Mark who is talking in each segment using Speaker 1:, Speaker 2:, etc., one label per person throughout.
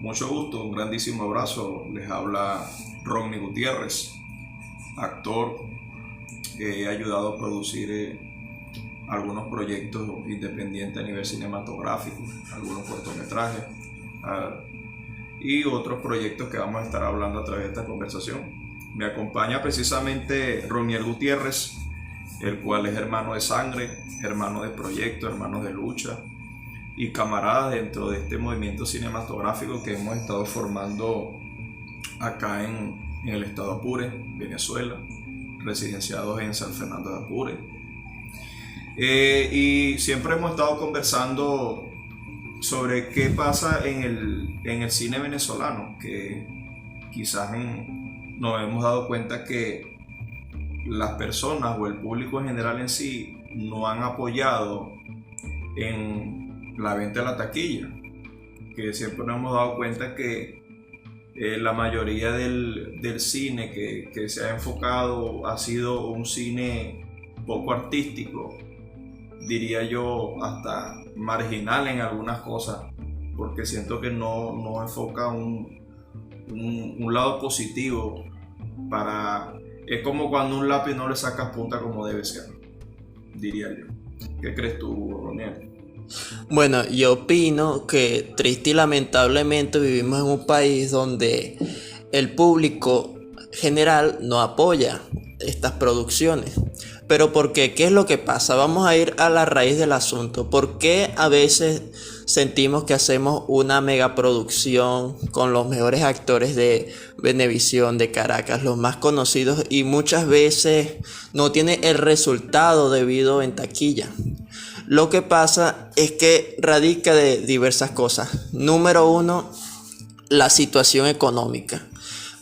Speaker 1: Mucho gusto, un grandísimo abrazo. Les habla Ronnie Gutiérrez, actor que he ayudado a producir algunos proyectos independientes a nivel cinematográfico, algunos cortometrajes y otros proyectos que vamos a estar hablando a través de esta conversación. Me acompaña precisamente Roniel Gutiérrez, el cual es hermano de sangre, hermano de proyecto, hermano de lucha y camarada dentro de este movimiento cinematográfico que hemos estado formando acá en el estado Apure, Venezuela, residenciados en San Fernando de Apure. Y siempre hemos estado conversando sobre qué pasa en el cine venezolano, que quizás nos hemos dado cuenta que las personas o el público en general en sí no han apoyado en la venta de la taquilla, que siempre nos hemos dado cuenta que la mayoría del cine que se ha enfocado ha sido un cine poco artístico, diría yo hasta marginal en algunas cosas, porque siento que no enfoca un lado positivo. Es como cuando un lápiz no le sacas punta como debe ser, diría yo. ¿Qué crees tú, Roniel?
Speaker 2: Bueno, yo opino que triste y lamentablemente vivimos en un país donde el público general no apoya estas producciones. Pero ¿por qué? ¿Qué es lo que pasa? Vamos a ir a la raíz del asunto. ¿Por qué a veces sentimos que hacemos una megaproducción con los mejores actores de Venevisión, de Caracas, los más conocidos, y muchas veces no tiene el resultado debido en taquilla? Lo que pasa es que radica de diversas cosas. Número uno, la situación económica.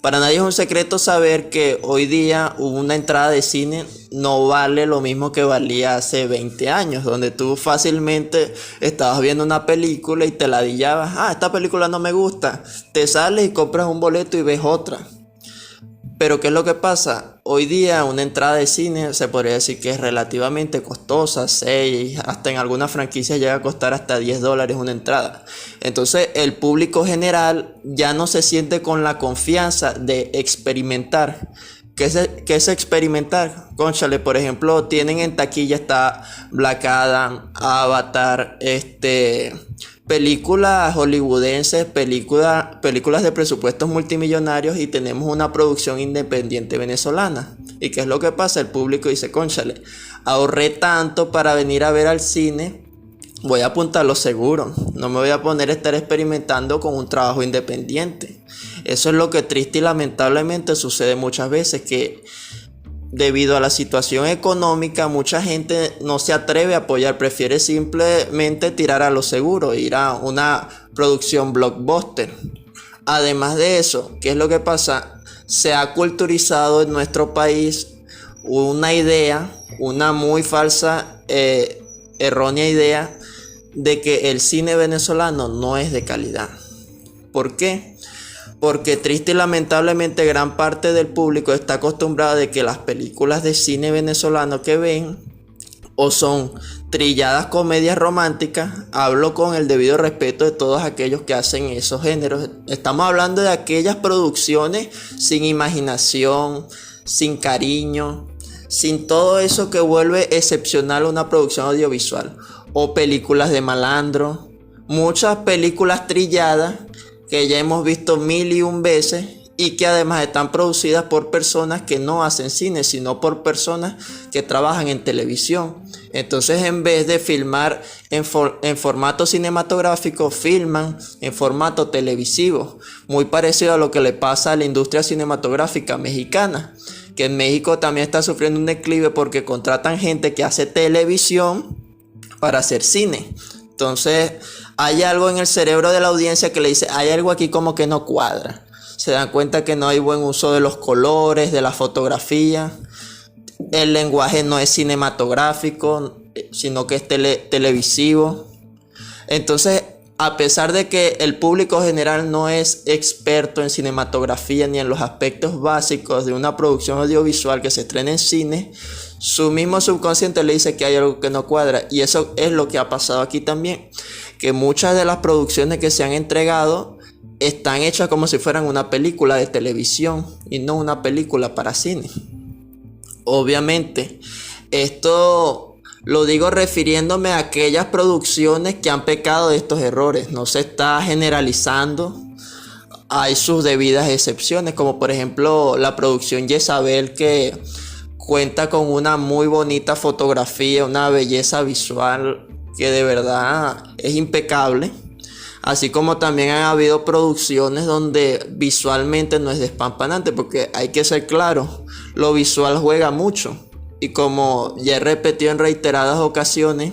Speaker 2: Para nadie es un secreto saber que hoy día una entrada de cine no vale lo mismo que valía hace 20 años, donde tú fácilmente estabas viendo una película y te ladillabas. Esta película no me gusta. Te sales y compras un boleto y ves otra. Pero ¿qué es lo que pasa? Hoy día una entrada de cine se podría decir que es relativamente costosa, 6, hasta en algunas franquicias llega a costar hasta $10 una entrada. Entonces el público general ya no se siente con la confianza de experimentar. ¿Qué es experimentar? Cónchale, por ejemplo, tienen en taquilla está Black Adam, Avatar, películas hollywoodenses, películas de presupuestos multimillonarios, y tenemos una producción independiente venezolana. ¿Y qué es lo que pasa? El público dice, cónchale, ahorré tanto para venir a ver al cine, voy a apuntar lo seguro, no me voy a poner a estar experimentando con un trabajo independiente. Eso es lo que triste y lamentablemente sucede muchas veces, que debido a la situación económica mucha gente no se atreve a apoyar, prefiere simplemente tirar a lo seguro, ir a una producción blockbuster. Además de eso, ¿qué es lo que pasa? Se ha culturizado en nuestro país una idea, una muy falsa, errónea idea de que el cine venezolano no es de calidad. ¿Por qué? Porque triste y lamentablemente gran parte del público está acostumbrado de que las películas de cine venezolano que ven o son trilladas comedias románticas. Hablo con el debido respeto de todos aquellos que hacen esos géneros. Estamos hablando de aquellas producciones sin imaginación, sin cariño, sin todo eso que vuelve excepcional una producción audiovisual. O películas de malandro, muchas películas trilladas que ya hemos visto 1001 veces y que además están producidas por personas que no hacen cine, sino por personas que trabajan en televisión. Entonces, en vez de filmar en formato cinematográfico, filman en formato televisivo, muy parecido a lo que le pasa a la industria cinematográfica mexicana, que en México también está sufriendo un declive porque contratan gente que hace televisión para hacer cine. Entonces hay algo en el cerebro de la audiencia que le dice, hay algo aquí como que no cuadra. Se dan cuenta que no hay buen uso de los colores, de la fotografía. El lenguaje no es cinematográfico, sino que es televisivo. Entonces, a pesar de que el público general no es experto en cinematografía ni en los aspectos básicos de una producción audiovisual que se estrena en cine, su mismo subconsciente le dice que hay algo que no cuadra. Y eso es lo que ha pasado aquí también, que muchas de las producciones que se han entregado están hechas como si fueran una película de televisión y no una película para cine. Obviamente, esto lo digo refiriéndome a aquellas producciones que han pecado de estos errores. No se está generalizando. Hay sus debidas excepciones, como por ejemplo la producción Jezabel, que cuenta con una muy bonita fotografía, una belleza visual que de verdad es impecable. Así como también han habido producciones donde visualmente no es despampanante, porque hay que ser claro, lo visual juega mucho. Y como ya he repetido en reiteradas ocasiones,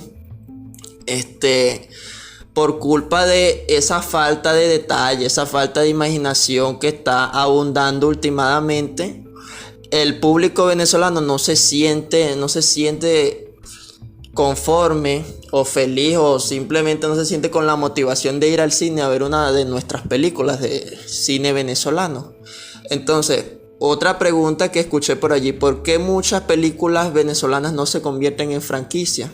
Speaker 2: por culpa de esa falta de detalle, esa falta de imaginación que está abundando últimamente, el público venezolano no se siente conforme o feliz, o simplemente no se siente con la motivación de ir al cine a ver una de nuestras películas de cine venezolano. Entonces, otra pregunta que escuché por allí: ¿por qué muchas películas venezolanas no se convierten en franquicia?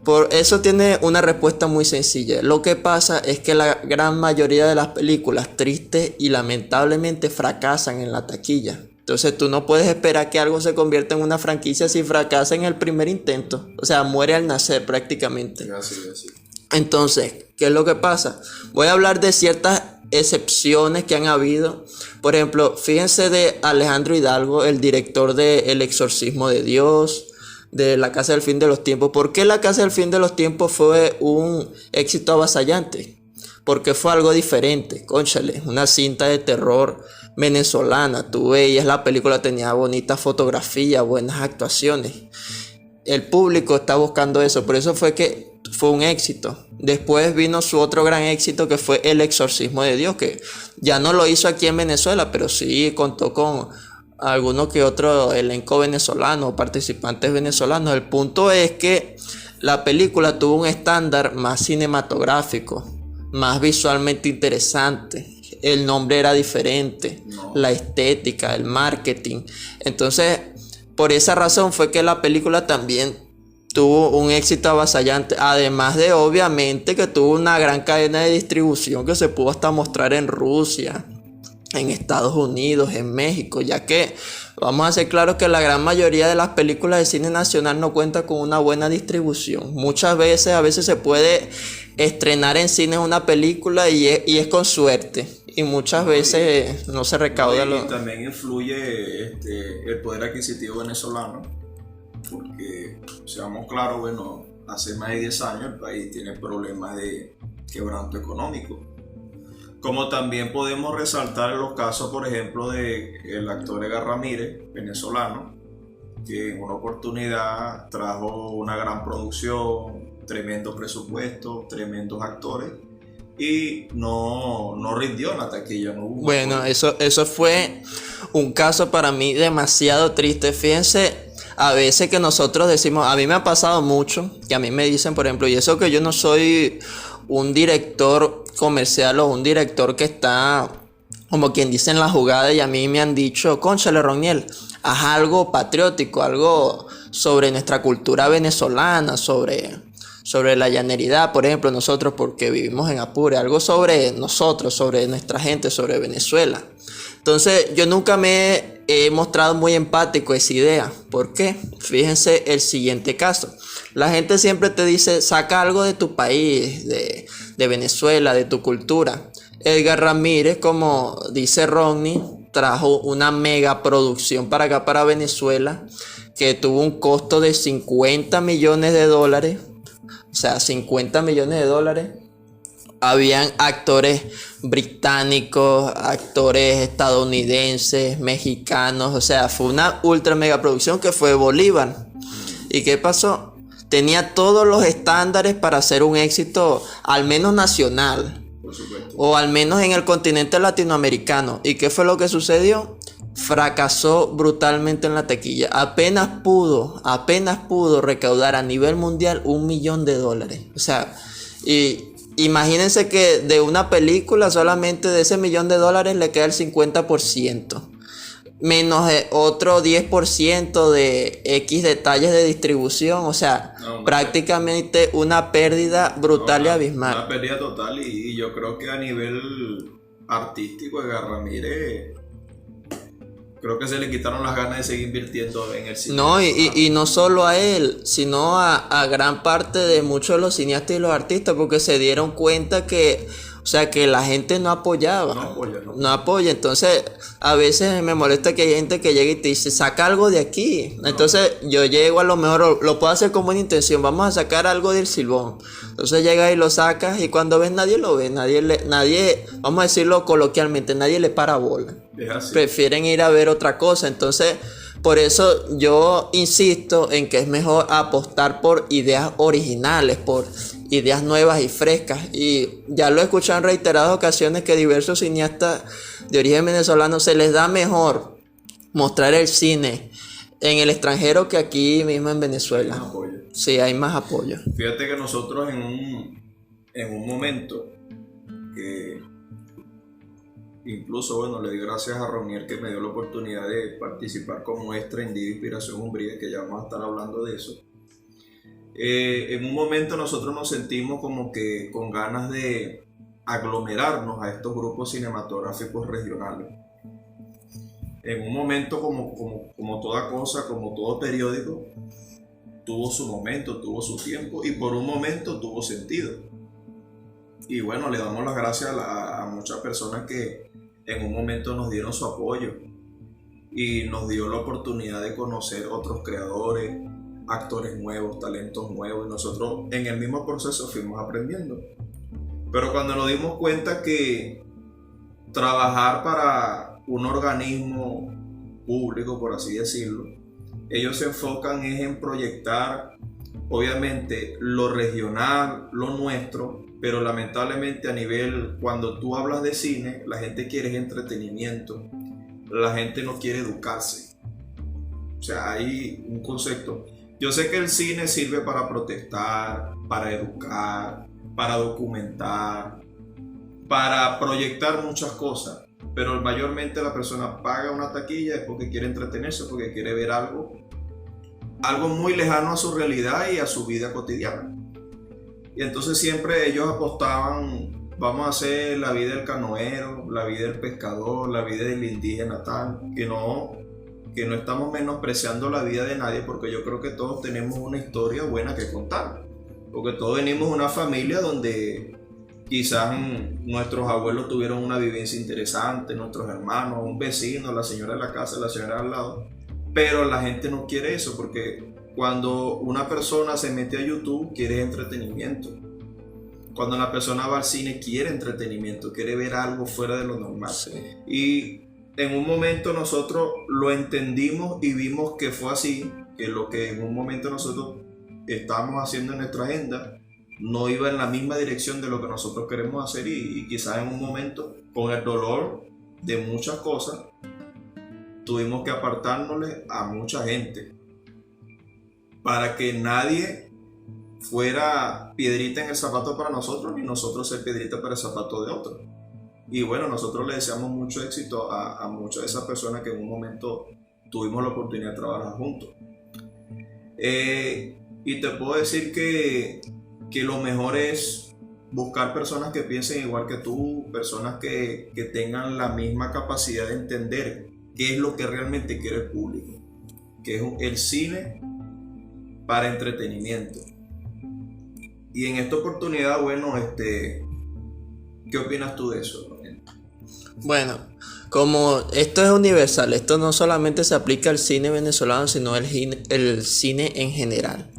Speaker 2: Por eso tiene una respuesta muy sencilla. Lo que pasa es que la gran mayoría de las películas tristes y lamentablemente fracasan en la taquilla. Entonces tú no puedes esperar que algo se convierta en una franquicia si fracasa en el primer intento. O sea, muere al nacer prácticamente.
Speaker 1: Así.
Speaker 2: Entonces, ¿qué es lo que pasa? Voy a hablar de ciertas excepciones que han habido. Por ejemplo, fíjense de Alejandro Hidalgo, el director de El Exorcismo de Dios, de La Casa del Fin de los Tiempos. ¿Por qué La Casa del Fin de los Tiempos fue un éxito avasallante? Porque fue algo diferente. Cónchale, una cinta de terror venezolana. Tú veías la película, tenía bonita fotografía, buenas actuaciones. El público está buscando eso, por eso fue que fue un éxito. Después vino su otro gran éxito, que fue El Exorcismo de Dios, que ya no lo hizo aquí en Venezuela, pero sí contó con alguno que otro elenco venezolano, participantes venezolanos. El punto es que la película tuvo un estándar más cinematográfico, más visualmente interesante. El nombre era diferente, la estética, el marketing. Entonces, por esa razón fue que la película también tuvo un éxito avasallante. Además de, obviamente, que tuvo una gran cadena de distribución que se pudo hasta mostrar en Rusia, en Estados Unidos, en México, ya que vamos a ser claros que la gran mayoría de las películas de cine nacional no cuenta con una buena distribución. Muchas veces, a veces se puede estrenar en cines una película y es con suerte, y muchas veces no se recauda
Speaker 1: y también influye el poder adquisitivo venezolano, porque seamos claros, bueno, hace más de 10 años el país tiene problemas de quebranto económico. Como también podemos resaltar los casos, por ejemplo, de el actor Edgar Ramírez, venezolano, que en una oportunidad trajo una gran producción, tremendo presupuesto, tremendos actores, y no rindió en la taquilla. No hubo
Speaker 2: bueno, eso fue un caso para mí demasiado triste. Fíjense, a veces que nosotros decimos, a mí me ha pasado mucho, que a mí me dicen, por ejemplo, y eso que yo no soy un director comercial o un director que está, como quien dice, en la jugada, y a mí me han dicho: cónchale, Roniel, haz algo patriótico, algo sobre nuestra cultura venezolana, sobre la llaneridad, por ejemplo, nosotros, porque vivimos en Apure, algo sobre nosotros, sobre nuestra gente, sobre Venezuela. Entonces, yo nunca me he mostrado muy empático a esa idea. ¿Por qué? Fíjense el siguiente caso. La gente siempre te dice: saca algo de tu país, de Venezuela, de tu cultura. Edgar Ramírez, como dice Ronnie, trajo una mega producción para acá, para Venezuela, que tuvo un costo de $50 millones. O sea, $50 millones. Habían actores británicos, actores estadounidenses, mexicanos. O sea, fue una ultra mega producción que fue Bolívar. ¿Y qué pasó? Tenía todos los estándares para ser un éxito, al menos nacional,
Speaker 1: por supuesto,
Speaker 2: o al menos en el continente latinoamericano. ¿Y qué fue lo que sucedió? Fracasó brutalmente en la taquilla. Apenas pudo recaudar a nivel mundial $1 millón. O sea, y imagínense que de una película solamente de ese $1 millón le queda el 50%. Menos otro 10% de X detalles de distribución. O sea, prácticamente una pérdida brutal y abismal.
Speaker 1: Una pérdida total, y yo creo que a nivel artístico, Edgar Ramírez, creo que se le quitaron las ganas de seguir invirtiendo en el cine.
Speaker 2: No, y no solo a él, sino a gran parte de muchos de los cineastas y los artistas, porque se dieron cuenta que, o sea, que la gente no apoyaba. No apoya. Entonces, a veces me molesta que hay gente que llega y te dice, saca algo de aquí. Entonces, yo llego, a lo mejor lo puedo hacer con buena intención, vamos a sacar algo del Silbón. Entonces llegas y lo sacas, y cuando ves nadie lo ve, nadie, vamos a decirlo coloquialmente, nadie le para bola. Prefieren ir a ver otra cosa. Entonces, por eso yo insisto en que es mejor apostar por ideas originales, por ideas nuevas y frescas. Y ya lo he escuchado en reiteradas ocasiones que diversos cineastas de origen venezolano se les da mejor mostrar el cine en el extranjero que aquí mismo en Venezuela. Sí, hay más apoyo.
Speaker 1: Fíjate que nosotros en un momento que incluso, bueno, le doy gracias a Ronier que me dio la oportunidad de participar como extra en Diva Inspiración Umbría, que ya vamos a estar hablando de eso. En un momento nosotros nos sentimos como que con ganas de aglomerarnos a estos grupos cinematográficos regionales. En un momento como toda cosa, como todo periódico, tuvo su momento, tuvo su tiempo y por un momento tuvo sentido. Y bueno, le damos las gracias a muchas personas que en un momento nos dieron su apoyo y nos dio la oportunidad de conocer otros creadores, actores nuevos, talentos nuevos, y nosotros en el mismo proceso fuimos aprendiendo. Pero cuando nos dimos cuenta que trabajar para un organismo público, por así decirlo, ellos se enfocan en proyectar obviamente lo regional, lo nuestro, pero lamentablemente a nivel, cuando tú hablas de cine, la gente quiere entretenimiento, la gente no quiere educarse. O sea, hay un concepto. Yo sé que el cine sirve para protestar, para educar, para documentar, para proyectar muchas cosas, pero mayormente la persona paga una taquilla es porque quiere entretenerse, porque quiere ver algo muy lejano a su realidad y a su vida cotidiana. Y entonces siempre ellos apostaban, vamos a hacer la vida del canoero, la vida del pescador, la vida del indígena tal, que no estamos menospreciando la vida de nadie, porque yo creo que todos tenemos una historia buena que contar, porque todos venimos de una familia donde quizás nuestros abuelos tuvieron una vivencia interesante, nuestros hermanos, un vecino, la señora de la casa, la señora al lado, pero la gente no quiere eso, porque cuando una persona se mete a YouTube quiere entretenimiento. Cuando una persona va al cine quiere entretenimiento, quiere ver algo fuera de lo normal. Sí. Y en un momento nosotros lo entendimos y vimos que fue así, que lo que en un momento nosotros estábamos haciendo en nuestra agenda no iba en la misma dirección de lo que nosotros queremos hacer, y quizás en un momento, con el dolor de muchas cosas, tuvimos que apartárnosle a mucha gente para que nadie fuera piedrita en el zapato para nosotros, ni nosotros ser piedrita para el zapato de otros. Y bueno, nosotros le deseamos mucho éxito a muchas de esas personas que en un momento tuvimos la oportunidad de trabajar juntos. Y te puedo decir que lo mejor es buscar personas que piensen igual que tú, personas que tengan la misma capacidad de entender qué es lo que realmente quiere el público, que es el cine para entretenimiento. Y en esta oportunidad, bueno, ¿qué opinas tú de eso?
Speaker 2: Bueno, como esto es universal, esto no solamente se aplica al cine venezolano, sino el cine en general.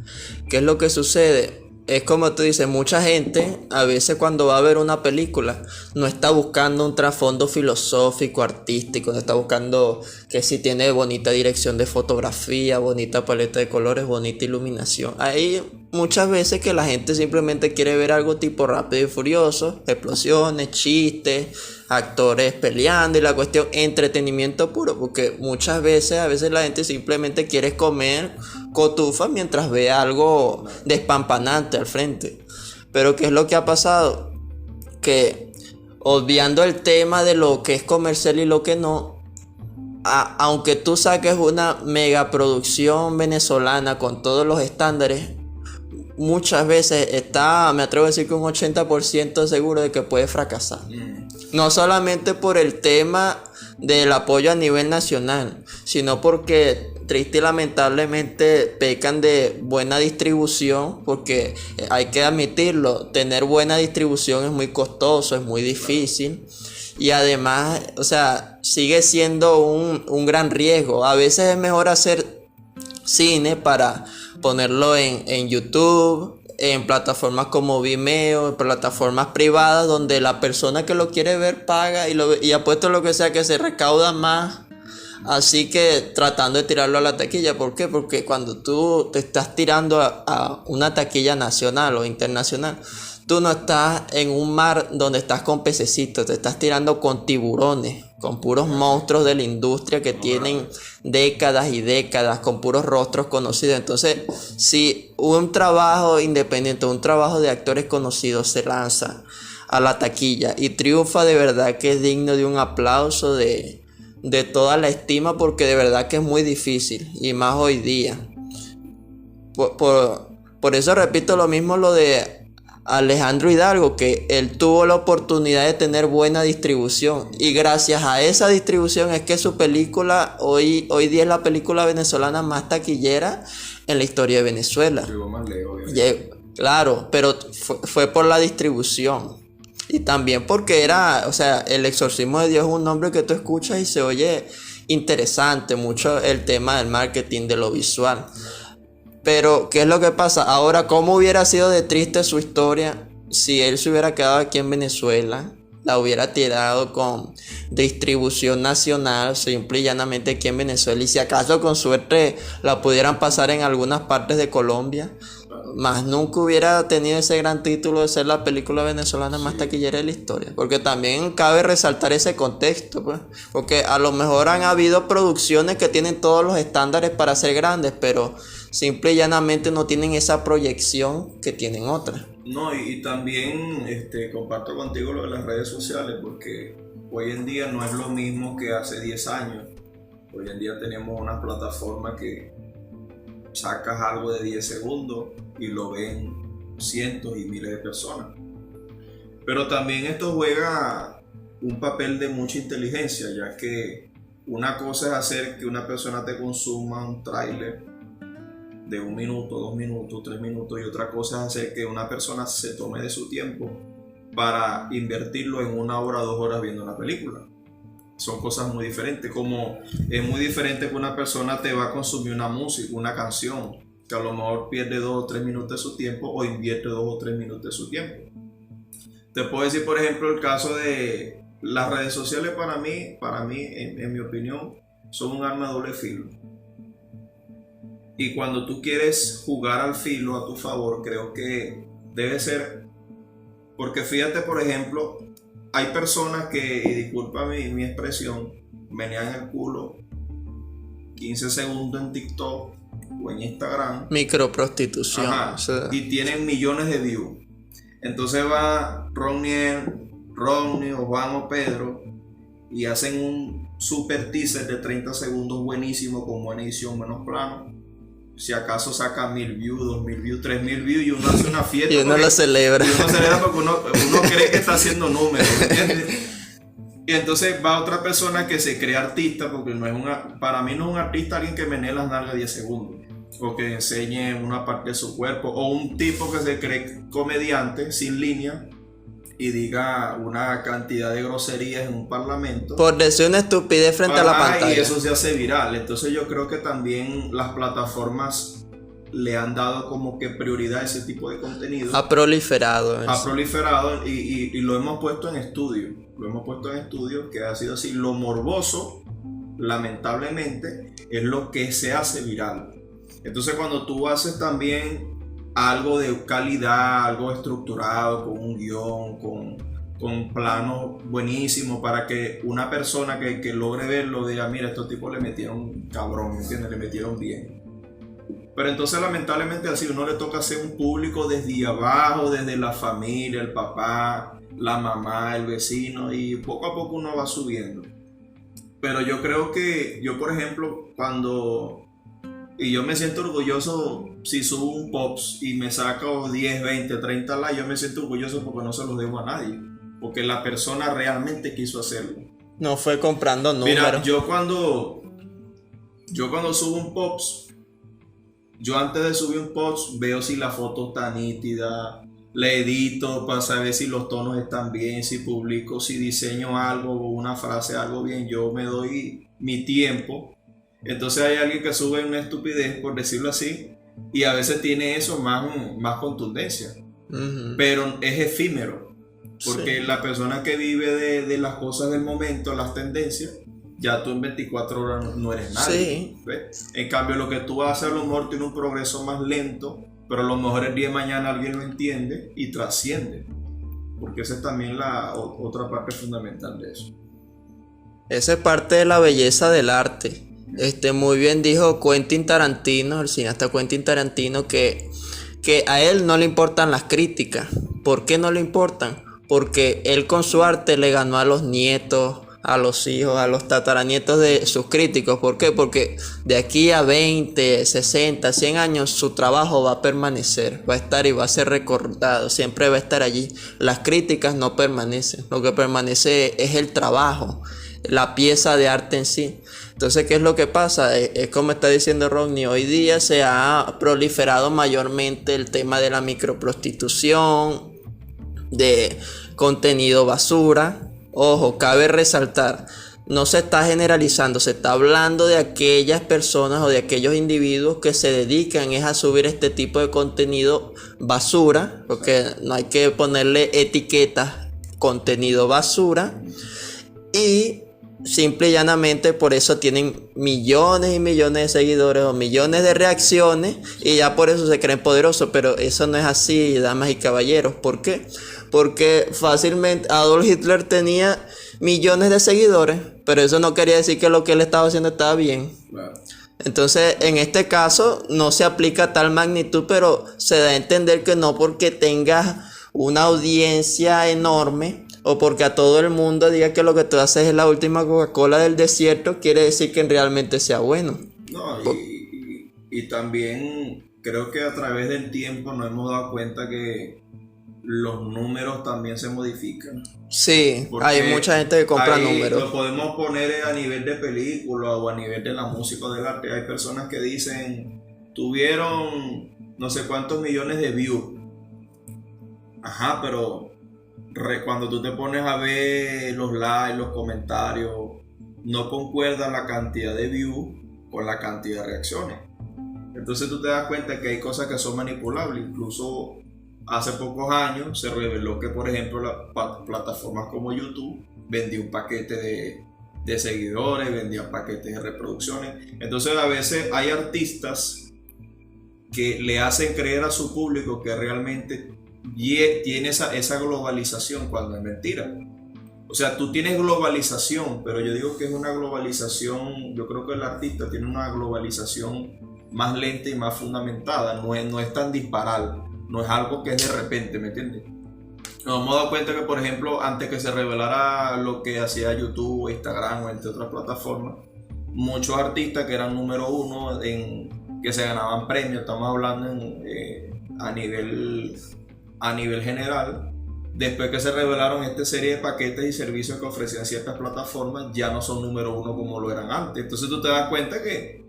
Speaker 2: ¿Qué es lo que sucede? Es como tú dices, mucha gente a veces cuando va a ver una película no está buscando un trasfondo filosófico, artístico, no está buscando que si tiene bonita dirección de fotografía, bonita paleta de colores, bonita iluminación. Hay muchas veces que la gente simplemente quiere ver algo tipo Rápido y Furioso, explosiones, chistes, actores peleando y la cuestión entretenimiento puro, porque muchas veces la gente simplemente quiere comer cotufa mientras ve algo despampanante al frente. Pero ¿qué es lo que ha pasado? Que obviando el tema de lo que es comercial y lo que no, aunque tú saques una megaproducción venezolana con todos los estándares, muchas veces me atrevo a decir que un 80% seguro de que puede fracasar. No solamente por el tema del apoyo a nivel nacional, sino porque triste y lamentablemente pecan de buena distribución, porque hay que admitirlo, tener buena distribución es muy costoso, es muy difícil. Y además, o sea, sigue siendo un gran riesgo. A veces es mejor hacer cine para ponerlo en YouTube, en plataformas como Vimeo, en plataformas privadas donde la persona que lo quiere ver paga y apuesto lo que sea que se recauda más. Así que tratando de tirarlo a la taquilla. ¿Por qué? Porque cuando tú te estás tirando a una taquilla nacional o internacional, tú no estás en un mar donde estás con pececitos, te estás tirando con tiburones, con puros monstruos de la industria que tienen décadas y décadas, con puros rostros conocidos. Entonces, si un trabajo independiente, un trabajo de actores conocidos se lanza a la taquilla y triunfa, de verdad que es digno de un aplauso, de toda la estima, porque de verdad que es muy difícil, y más hoy día. Por eso repito lo mismo lo de Alejandro Hidalgo, que él tuvo la oportunidad de tener buena distribución, y gracias a esa distribución es que su película hoy día es la película venezolana más taquillera en la historia de Venezuela. Claro, pero fue por la distribución. Y también porque o sea, El Exorcismo de Dios es un nombre que tú escuchas y se oye interesante, mucho el tema del marketing, de lo visual. Pero, ¿qué es lo que pasa? Ahora, ¿cómo hubiera sido de triste su historia si él se hubiera quedado aquí en Venezuela? La hubiera tirado con distribución nacional, simple y llanamente aquí en Venezuela. Y si acaso con suerte la pudieran pasar en algunas partes de Colombia. Más nunca hubiera tenido ese gran título de ser la película venezolana más taquillera de la historia. Porque también cabe resaltar ese contexto, pues. Porque a lo mejor han habido producciones que tienen todos los estándares para ser grandes, pero simple y llanamente no tienen esa proyección que tienen otras.
Speaker 1: No, y también comparto contigo lo de las redes sociales, porque hoy en día no es lo mismo que hace 10 años. Hoy en día tenemos una plataforma que sacas algo de 10 segundos y lo ven cientos y miles de personas. Pero también esto juega un papel de mucha inteligencia, ya que una cosa es hacer que una persona te consuma un tráiler de 1 minuto, 2 minutos, 3 minutos, y otra cosa es hacer que una persona se tome de su tiempo para invertirlo en 1 hora, 2 horas viendo una película. Son cosas muy diferentes, como es muy diferente que una persona te va a consumir una música, una canción, que a lo mejor pierde 2 o 3 minutos de su tiempo o invierte 2 o 3 minutos de su tiempo. Te puedo decir, por ejemplo, el caso de las redes sociales. Para mí en mi opinión, son un arma de doble filo. Y cuando tú quieres jugar al filo a tu favor, creo que debe ser, porque fíjate, por ejemplo, hay personas que, y disculpa mi expresión, menean el culo 15 segundos en TikTok o en Instagram.
Speaker 2: Microprostitución.
Speaker 1: Ajá, o sea, y tienen millones de views. Entonces va Ronnie o Juan o Pedro y hacen un super teaser de 30 segundos buenísimo, con buena edición, menos plano. Si acaso saca 1000 views, 2000 views, 3000 views, y uno hace una fiesta.
Speaker 2: Y uno lo celebra.
Speaker 1: Y uno celebra porque uno cree que está haciendo números, ¿entiendes? Y entonces va otra persona que se cree artista, porque para mí no es un artista alguien que menee las nalgas 10 segundos, o que enseñe una parte de su cuerpo, o un tipo que se cree comediante sin línea y diga una cantidad de groserías en un parlamento.
Speaker 2: Por decir una estupidez frente a la pantalla.
Speaker 1: Y eso se hace viral. Entonces yo creo que también las plataformas le han dado como que prioridad a ese tipo de contenido.
Speaker 2: Ha proliferado.
Speaker 1: Y lo hemos puesto en estudio. Que ha sido así. Lo morboso, lamentablemente, es lo que se hace viral. Entonces cuando tú haces también algo de calidad, algo estructurado, con un guión, con planos buenísimos, para que una persona que logre verlo diga, mira, estos tipos le metieron cabrón, ¿me entiendes? Le metieron bien. Pero entonces lamentablemente así uno le toca hacer un público desde abajo, desde la familia, el papá, la mamá, el vecino, y poco a poco uno va subiendo. Pero yo creo que yo, por ejemplo, cuando Y yo me siento orgulloso si subo un pops y me saco 10, 20, 30 likes, yo me siento orgulloso porque no se los debo a nadie. Porque la persona realmente quiso hacerlo.
Speaker 2: No fue comprando números.
Speaker 1: Mira, yo cuando subo un pops, yo antes de subir un post veo si la foto está nítida, le edito para saber si los tonos están bien, si publico, si diseño algo o una frase, algo bien, yo me doy mi tiempo. Entonces hay alguien que sube una estupidez, por decirlo así, y a veces tiene eso más contundencia.
Speaker 2: Uh-huh.
Speaker 1: Pero es efímero, porque
Speaker 2: Sí.
Speaker 1: la persona que vive de las cosas del momento, las tendencias, ya tú en 24 horas no eres nadie.
Speaker 2: Sí.
Speaker 1: ¿Ves? En cambio, lo que tú haces a lo mejor tiene un progreso más lento, pero a lo mejor el día de mañana alguien lo entiende y trasciende. Porque esa es también la otra parte fundamental de eso.
Speaker 2: Esa es parte de la belleza del arte. Muy bien dijo Quentin Tarantino, el cineasta Quentin Tarantino, que a él no le importan las críticas. ¿Por qué no le importan? Porque él con su arte le ganó a los nietos, a los hijos, a los tataranietos de sus críticos. ¿Por qué? Porque de aquí a 20, 60, 100 años su trabajo va a permanecer, va a estar y va a ser recordado, siempre va a estar allí. Las críticas no permanecen, lo que permanece es el trabajo, la pieza de arte en sí. Entonces, ¿qué es lo que pasa? Es como está diciendo Rodney, hoy día se ha proliferado mayormente el tema de la microprostitución, de contenido basura. Ojo, cabe resaltar, no se está generalizando, se está hablando de aquellas personas o de aquellos individuos que se dedican es a subir este tipo de contenido basura, porque no hay que ponerle etiquetas, contenido basura, y simple y llanamente por eso tienen millones y millones de seguidores o millones de reacciones y ya por eso se creen poderosos, pero eso no es así, damas y caballeros. ¿Por qué? Porque fácilmente Adolf Hitler tenía millones de seguidores, pero eso no quería decir que lo que él estaba haciendo estaba bien.
Speaker 1: Claro.
Speaker 2: Entonces, en este caso no se aplica a tal magnitud, pero se da a entender que no porque tengas una audiencia enorme o porque a todo el mundo diga que lo que tú haces es la última Coca-Cola del desierto, quiere decir que realmente sea bueno.
Speaker 1: No, y también creo que a través del tiempo nos hemos dado cuenta que los números también se modifican.
Speaker 2: Sí,
Speaker 1: Porque
Speaker 2: hay mucha gente que compra números.
Speaker 1: Lo podemos poner a nivel de película o a nivel de la música o del arte. Hay personas que dicen, tuvieron no sé cuántos millones de views. Ajá, pero cuando tú te pones a ver los likes, los comentarios, no concuerda la cantidad de views con la cantidad de reacciones. Entonces tú te das cuenta que hay cosas que son manipulables. Incluso hace pocos años se reveló que, por ejemplo, las plataformas como YouTube vendía un paquete de seguidores, vendían paquetes de reproducciones. Entonces a veces hay artistas que le hacen creer a su público que realmente tiene esa globalización cuando es mentira. O sea, tú tienes globalización, pero yo digo que es una globalización, yo creo que el artista tiene una globalización más lenta y más fundamentada, no es tan disparal. No es algo que es de repente, ¿me entiendes? Nos hemos dado cuenta que, por ejemplo, antes que se revelara lo que hacía YouTube, Instagram o entre otras plataformas, muchos artistas que eran número uno, que se ganaban premios, estamos hablando a nivel general, después que se revelaron esta serie de paquetes y servicios que ofrecían ciertas plataformas, ya no son número uno como lo eran antes. Entonces tú te das cuenta que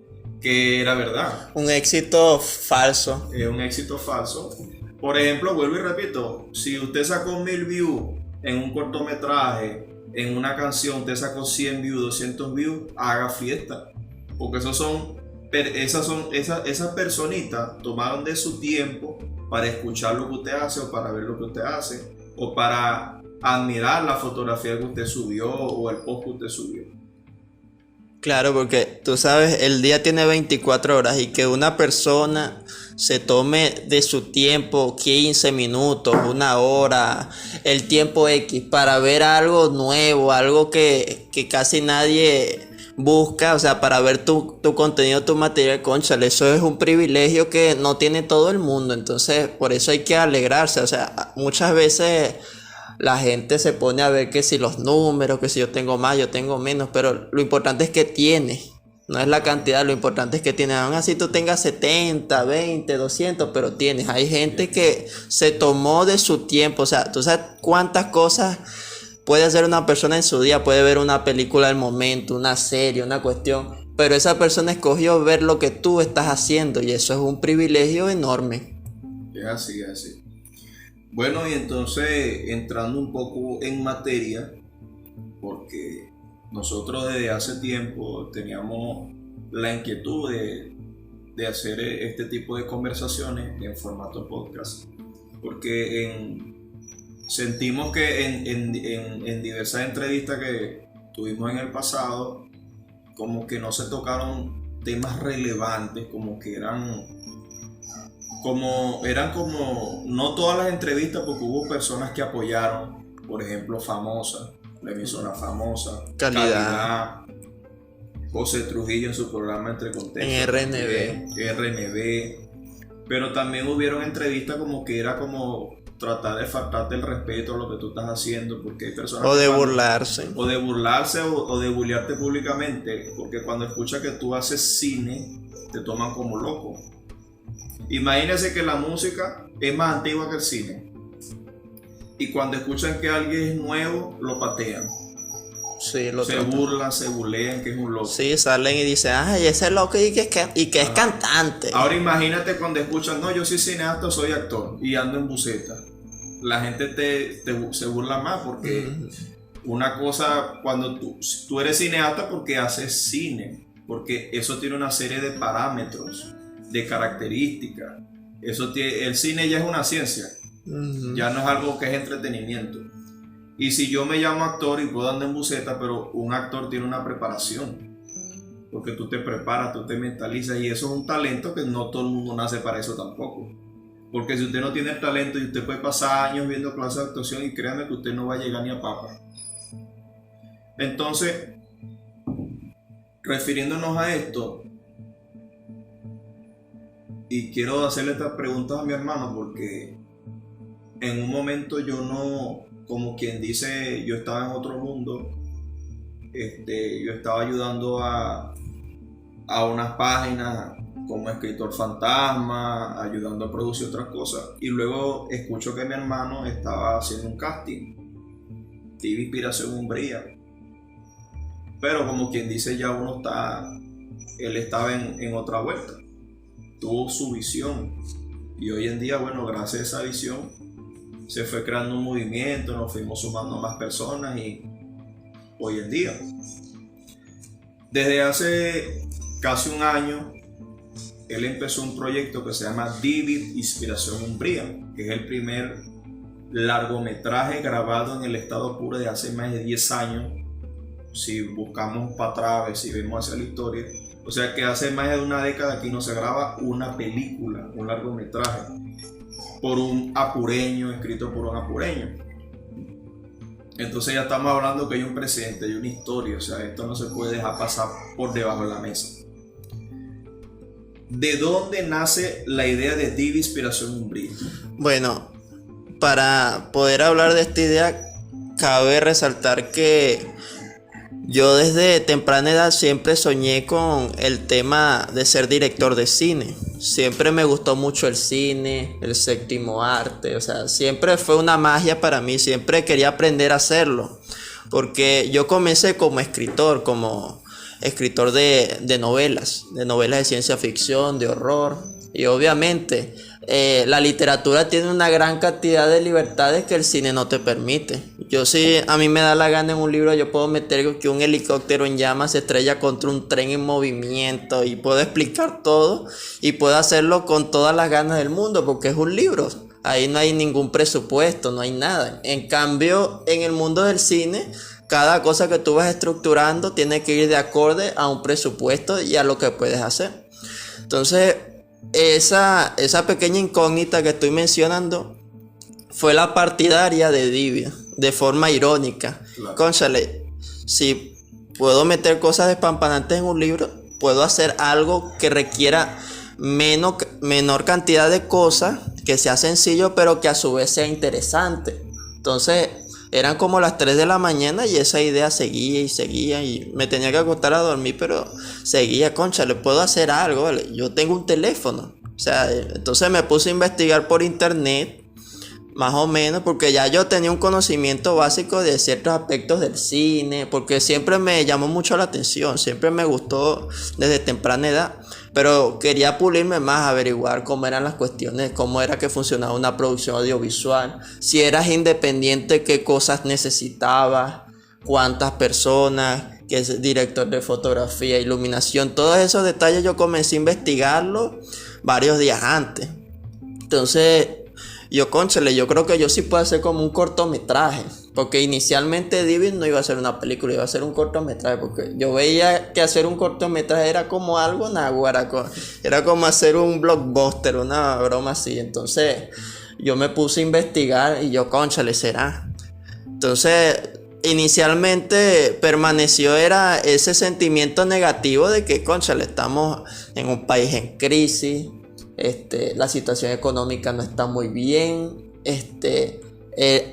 Speaker 1: era verdad.
Speaker 2: Un éxito falso.
Speaker 1: Es un éxito falso. Por ejemplo, vuelvo y repito, si usted sacó 1000 views en un cortometraje, en una canción, usted sacó 100 views, 200 views, haga fiesta. Porque esas personitas tomaron de su tiempo para escuchar lo que usted hace o para ver lo que usted hace o para admirar la fotografía que usted subió o el post que usted subió.
Speaker 2: Claro, porque tú sabes, el día tiene 24 horas y que una persona se tome de su tiempo 15 minutos, una hora, el tiempo X para ver algo nuevo, algo que casi nadie busca, o sea, para ver tu contenido, tu material, cónchale, eso es un privilegio que no tiene todo el mundo, entonces por eso hay que alegrarse, o sea, muchas veces la gente se pone a ver que si los números, que si yo tengo más, yo tengo menos, pero lo importante es que tiene. No es la cantidad, lo importante es que tienes. Aún así tú tengas 70, 20, 200, pero tienes. Hay gente que se tomó de su tiempo. O sea, tú sabes cuántas cosas puede hacer una persona en su día. Puede ver una película del momento, una serie, una cuestión. Pero esa persona escogió ver lo que tú estás haciendo. Y eso es un privilegio enorme.
Speaker 1: Es así, es así. Bueno, y entonces entrando un poco en materia, porque nosotros desde hace tiempo teníamos la inquietud de hacer este tipo de conversaciones en formato podcast, porque sentimos que en diversas entrevistas que tuvimos en el pasado, como que no se tocaron temas relevantes, como no todas las entrevistas, porque hubo personas que apoyaron, por ejemplo, Famosa, la emisora Famosa,
Speaker 2: Calidad.
Speaker 1: José Trujillo en su programa Entre Contextos,
Speaker 2: En
Speaker 1: RNB, pero también hubieron entrevistas como que era como tratar de faltarte el respeto a lo que tú estás haciendo, porque hay personas
Speaker 2: O de burlarse.
Speaker 1: o de bullearte públicamente, porque cuando escuchas que tú haces cine te toman como loco. Imagínense que la música es más antigua que el cine, y cuando escuchan que alguien es nuevo lo patean.
Speaker 2: Sí,
Speaker 1: Se burlan, se bulean, que es un loco.
Speaker 2: Sí, salen y dicen, ay, ese loco y que es cantante.
Speaker 1: Ahora imagínate cuando escuchan, no, yo soy cineasta, soy actor y ando en buceta. La gente se burla más, porque una cosa, cuando tú eres cineasta porque haces cine, porque eso tiene una serie de parámetros, de características. El cine ya es una ciencia, ya no es algo que es entretenimiento. Y si yo me llamo actor y puedo andar en buceta, pero un actor tiene una preparación, porque tú te preparas, tú te mentalizas, y eso es un talento que no todo el mundo nace para eso tampoco. Porque si usted no tiene el talento, y usted puede pasar años viendo clases de actuación, y créame que usted no va a llegar ni a papa. Entonces, refiriéndonos a esto, y quiero hacerle estas preguntas a mi hermano, porque en un momento yo no, como quien dice, yo estaba en otro mundo. Yo estaba ayudando a unas páginas como escritor fantasma, ayudando a producir otras cosas, y luego escucho que mi hermano estaba haciendo un casting, TV Inspiración Umbría, pero como quien dice, ya él estaba en otra vuelta, tuvo su visión, y hoy en día, bueno, gracias a esa visión se fue creando un movimiento, nos fuimos sumando más personas, y hoy en día, desde hace casi un año, él empezó un proyecto que se llama Divi Inspiración Umbría, que es el primer largometraje grabado en el estado puro de hace más de 10 años. Si buscamos para atrás, si vemos hacia la historia, o sea que hace más de una década aquí no se graba una película, un largometraje, por un apureño, escrito por un apureño. Entonces ya estamos hablando que hay un presente, hay una historia, o sea, esto no se puede dejar pasar por debajo de la mesa. ¿De dónde nace la idea de Divi Inspiración Umbría?
Speaker 2: Bueno, para poder hablar de esta idea, cabe resaltar que yo desde temprana edad siempre soñé con el tema de ser director de cine. Siempre me gustó mucho el cine, el séptimo arte, o sea, siempre fue una magia para mí, siempre quería aprender a hacerlo, porque yo comencé como escritor de novelas de ciencia ficción, de horror, y obviamente la literatura tiene una gran cantidad de libertades que el cine no te permite. Yo, si a mí me da la gana en un libro, yo puedo meter que un helicóptero en llamas se estrella contra un tren en movimiento, y puedo explicar todo, y puedo hacerlo con todas las ganas del mundo, porque es un libro. Ahí no hay ningún presupuesto, no hay nada. En cambio, en el mundo del cine, cada cosa que tú vas estructurando tiene que ir de acorde a un presupuesto y a lo que puedes hacer. Entonces, esa pequeña incógnita que estoy mencionando fue la partidaria de Divi, de forma irónica.
Speaker 1: Claro.
Speaker 2: Cónchale, si puedo meter cosas despampanantes en un libro, puedo hacer algo que requiera menor cantidad de cosas, que sea sencillo, pero que a su vez sea interesante. Entonces, eran como las 3 de la mañana y esa idea seguía y seguía y me tenía que acostar a dormir, pero seguía, concha, le puedo hacer algo, ¿vale? Yo tengo un teléfono. O sea, entonces me puse a investigar por internet, más o menos, porque ya yo tenía un conocimiento básico de ciertos aspectos del cine, porque siempre me llamó mucho la atención, siempre me gustó desde temprana edad, pero quería pulirme más, averiguar cómo eran las cuestiones, cómo era que funcionaba una producción audiovisual, si eras independiente, qué cosas necesitabas, cuántas personas, qué es director de fotografía, iluminación, todos esos detalles yo comencé a investigarlos varios días antes. Entonces yo, cónchale, yo creo que yo sí puedo hacer como un cortometraje. Porque inicialmente Divid no iba a ser una película, iba a ser un cortometraje. Porque yo veía que hacer un cortometraje era como algo naguará. Era como hacer un blockbuster, una broma así. Entonces yo me puse a investigar y yo, cónchale, será. Entonces inicialmente permaneció era ese sentimiento negativo de que, cónchale, estamos en un país en crisis. La situación económica no está muy bien.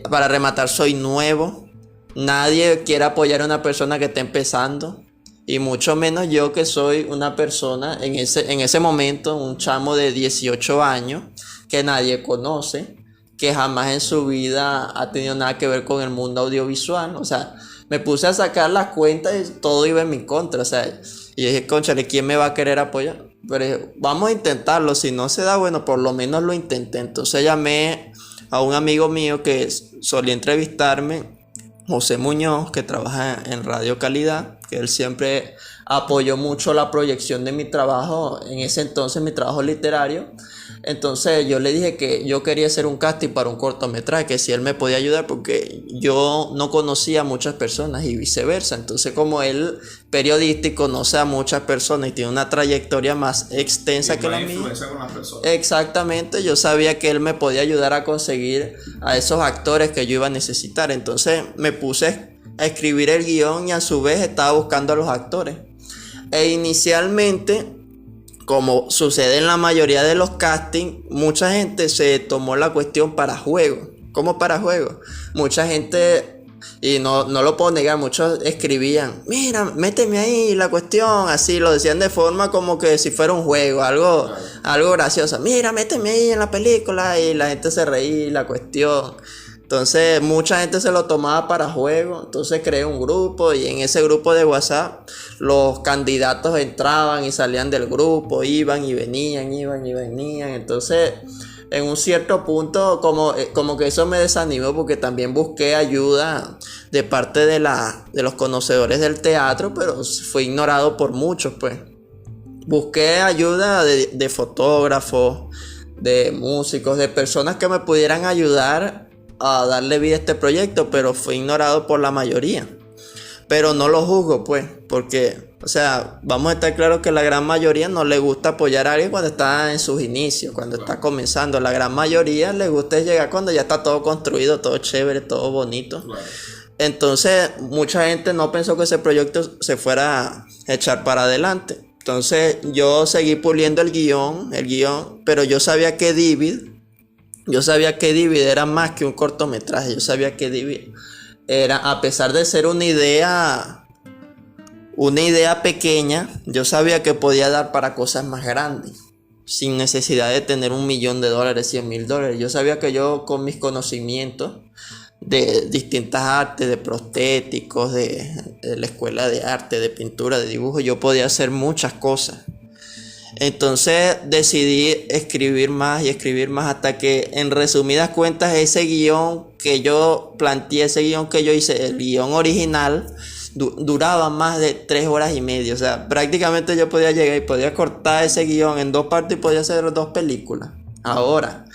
Speaker 2: Para rematar, soy nuevo. Nadie quiere apoyar a una persona que está empezando. Y mucho menos yo, que soy una persona en ese momento, un chamo de 18 años que nadie conoce, que jamás en su vida ha tenido nada que ver con el mundo audiovisual. O sea, me puse a sacar las cuentas y todo iba en mi contra. O sea, y dije, cónchale, ¿quién me va a querer apoyar? Pero vamos a intentarlo, si no se da, bueno, por lo menos lo intenté. Entonces llamé a un amigo mío que solía entrevistarme, José Muñoz, que trabaja en Radio Calidad, que él siempre apoyó mucho la proyección de mi trabajo, en ese entonces mi trabajo literario. Entonces yo le dije que yo quería hacer un casting para un cortometraje, que si él me podía ayudar, porque yo no conocía a muchas personas y viceversa. Entonces, como él, periodista, y conoce a muchas personas y tiene una trayectoria más extensa que la mía, exactamente, yo sabía que él me podía ayudar a conseguir a esos actores que yo iba a necesitar. Entonces me puse a escribir el guión y a su vez estaba buscando a los actores. E inicialmente, como sucede en la mayoría de los castings, mucha gente se tomó la cuestión para juego. ¿Cómo para juego? Mucha gente, y no lo puedo negar, muchos escribían, mira, méteme ahí la cuestión, así lo decían de forma como que si fuera un juego, algo gracioso. Mira, méteme ahí en la película, y la gente se reía y la cuestión. Entonces mucha gente se lo tomaba para juego. Entonces creé un grupo, y en ese grupo de WhatsApp los candidatos entraban y salían del grupo, iban y venían. Entonces en un cierto punto como que eso me desanimó, porque también busqué ayuda de parte de los conocedores del teatro, pero fue ignorado por muchos. Pues busqué ayuda de fotógrafos, de músicos, de personas que me pudieran ayudar a darle vida a este proyecto, pero fue ignorado por la mayoría. Pero no lo juzgo, pues, porque, o sea, vamos a estar claros que la gran mayoría no le gusta apoyar a alguien cuando está en sus inicios, cuando está comenzando. La gran mayoría le gusta llegar cuando ya está todo construido, todo chévere, todo bonito. Entonces mucha gente no pensó que ese proyecto se fuera a echar para adelante. Entonces yo seguí puliendo el guión, pero yo sabía que Divid era más que un cortometraje. Yo sabía que Divid era, a pesar de ser una idea pequeña, yo sabía que podía dar para cosas más grandes, sin necesidad de tener $1,000,000, $100,000. Yo sabía que yo, con mis conocimientos de distintas artes, de prostéticos, de la escuela de arte, de pintura, de dibujo, yo podía hacer muchas cosas. Entonces decidí escribir más hasta que, en resumidas cuentas, ese guión que yo planteé, ese guión que yo hice, el guión original, duraba más de 3 horas y media. O sea, prácticamente yo podía llegar y podía cortar ese guión en 2 partes y podía hacer 2 películas. Ahora,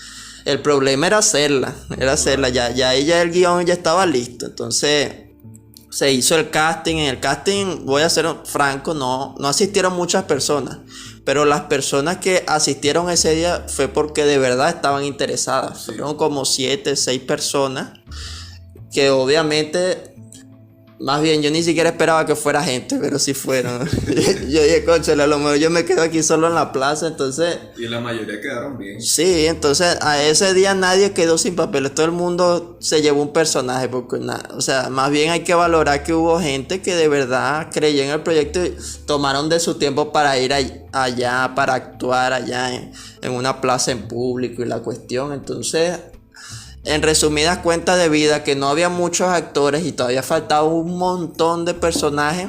Speaker 2: el problema era hacerla. Ya el guión ya estaba listo. Entonces se hizo el casting. En el casting, voy a ser franco, no asistieron muchas personas. Pero las personas que asistieron ese día fue porque de verdad estaban interesadas. Fueron como 7, 6 personas que obviamente Más bien, yo ni siquiera esperaba que fuera gente, pero sí fueron. Yo dije, cónchale, a lo mejor yo me quedo aquí solo en la plaza, entonces...
Speaker 1: Y la mayoría quedaron bien.
Speaker 2: Sí, entonces a ese día nadie quedó sin papeles, todo el mundo se llevó un personaje, porque o sea, más bien hay que valorar que hubo gente que de verdad creyó en el proyecto y tomaron de su tiempo para ir allá, para actuar allá en una plaza en público y la cuestión, entonces... En resumidas cuentas de vida, que no había muchos actores y todavía faltaba un montón de personajes.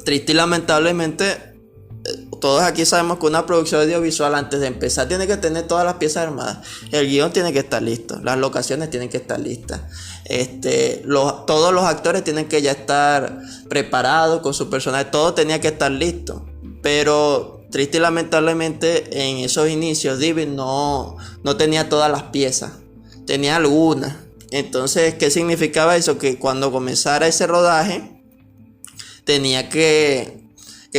Speaker 2: Triste y lamentablemente, todos aquí sabemos que una producción audiovisual antes de empezar tiene que tener todas las piezas armadas. El guión tiene que estar listo, las locaciones tienen que estar listas. Todos los actores tienen que ya estar preparados con su personaje, todo tenía que estar listo. Pero triste y lamentablemente en esos inicios Divi no tenía todas las piezas. Tenía algunas. Entonces, ¿qué significaba eso? Que cuando comenzara ese rodaje tenía que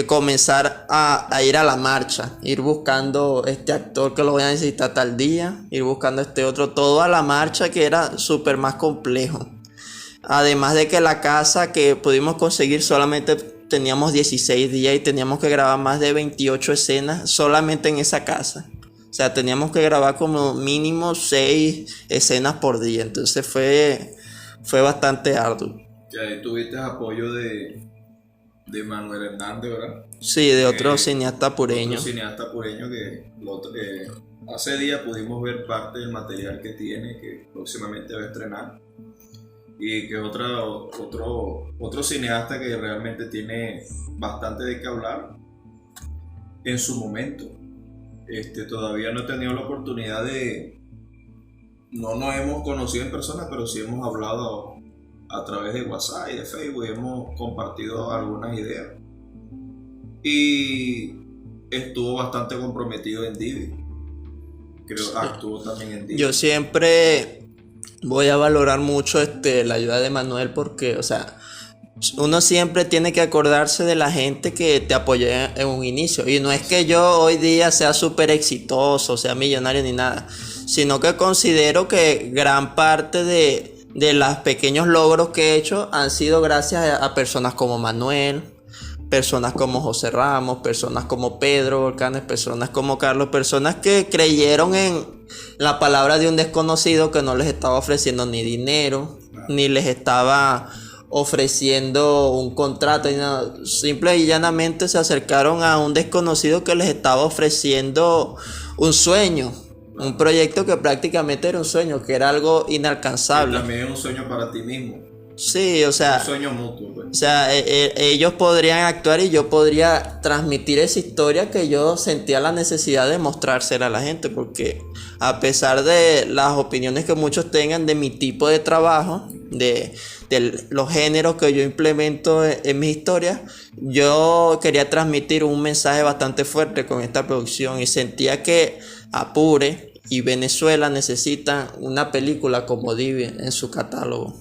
Speaker 2: comenzar a ir a la marcha, ir buscando este actor que lo voy a necesitar tal día, ir buscando este otro, todo a la marcha, que era súper más complejo. Además de que la casa que pudimos conseguir solamente teníamos 16 días y teníamos que grabar más de 28 escenas solamente en esa casa. O sea, teníamos que grabar como mínimo 6 escenas por día. Entonces fue bastante arduo.
Speaker 1: Y ahí tuviste apoyo de Manuel Hernández, ¿verdad?
Speaker 2: Sí, de otro cineasta apureño.
Speaker 1: Otro cineasta apureño que hace días pudimos ver parte del material que tiene, que próximamente va a estrenar. Y que otro cineasta que realmente tiene bastante de qué hablar en su momento. Todavía no he tenido la oportunidad no nos hemos conocido en persona, pero sí hemos hablado a través de WhatsApp y de Facebook, hemos compartido algunas ideas y estuvo bastante comprometido en Divi. Actuó también en Divi.
Speaker 2: Yo siempre voy a valorar mucho la ayuda de Manuel, porque, o sea, uno siempre tiene que acordarse de la gente que te apoyó en un inicio. Y no es que yo hoy día sea súper exitoso, sea millonario ni nada, sino que considero que gran parte de los pequeños logros que he hecho han sido gracias a personas como Manuel, personas como José Ramos, personas como Pedro Volcanes, personas como Carlos, personas que creyeron en la palabra de un desconocido que no les estaba ofreciendo ni dinero, ni les estaba ofreciendo un contrato y nada. Simple y llanamente se acercaron a un desconocido que les estaba ofreciendo un sueño, un proyecto que prácticamente era un sueño, que era algo inalcanzable.
Speaker 1: Y también es un sueño para ti mismo.
Speaker 2: Sí, o sea,
Speaker 1: un sueño mutuo, pues.
Speaker 2: O sea, ellos podrían actuar y yo podría transmitir esa historia que yo sentía la necesidad de mostrársela a la gente, porque a pesar de las opiniones que muchos tengan de mi tipo de trabajo, de los géneros que yo implemento en mis historias, yo quería transmitir un mensaje bastante fuerte con esta producción y sentía que Apure y Venezuela necesitan una película como Divi en su catálogo.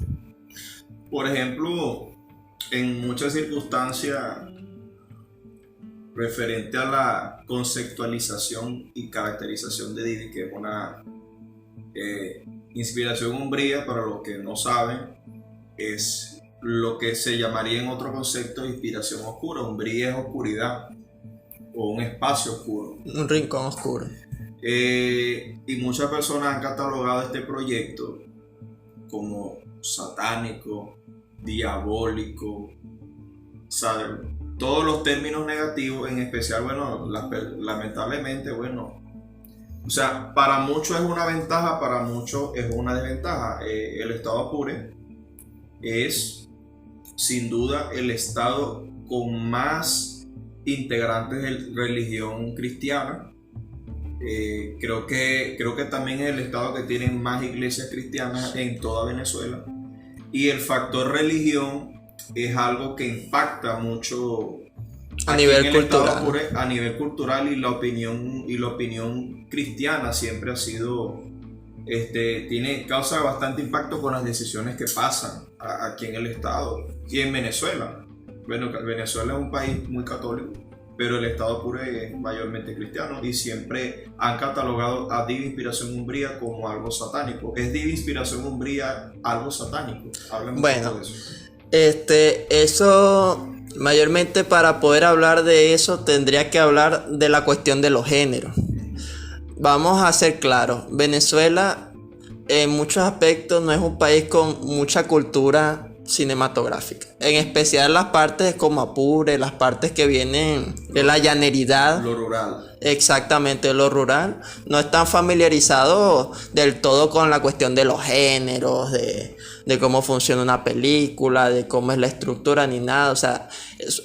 Speaker 1: Por ejemplo, en muchas circunstancias referente a la conceptualización y caracterización de Divi, que es una inspiración umbría, para los que no saben, es lo que se llamaría en otro concepto inspiración oscura. Umbría es oscuridad o un espacio oscuro,
Speaker 2: un rincón oscuro.
Speaker 1: Y muchas personas han catalogado este proyecto como satánico, diabólico, ¿sabes? Todos los términos negativos, en especial, bueno, lamentablemente, bueno, o sea, para muchos es una ventaja, para muchos es una desventaja. El estado Apure es sin duda el estado con más integrantes de religión cristiana. Creo que también es el estado que tiene más iglesias cristianas en toda Venezuela, y el factor religión es algo que impacta mucho
Speaker 2: a nivel cultural.
Speaker 1: Apure, a nivel cultural, y la opinión cristiana siempre ha sido causa bastante impacto con las decisiones que pasan aquí en el estado y en Venezuela. Bueno, Venezuela es un país muy católico, pero el estado Apure es mayormente cristiano, y siempre han catalogado a Divi Inspiración Umbría como algo satánico. ¿Es Divi Inspiración Umbría algo satánico? Háblame un poco de eso.
Speaker 2: Eso, mayormente para poder hablar de eso, tendría que hablar de la cuestión de los géneros. Vamos a ser claros, Venezuela en muchos aspectos no es un país con mucha cultura cinematográfica. En especial las partes como Apure, las partes que vienen de la llaneridad.
Speaker 1: Lo rural.
Speaker 2: Exactamente, lo rural. No están familiarizados del todo con la cuestión de los géneros, de cómo funciona una película, de cómo es la estructura, ni nada. O sea,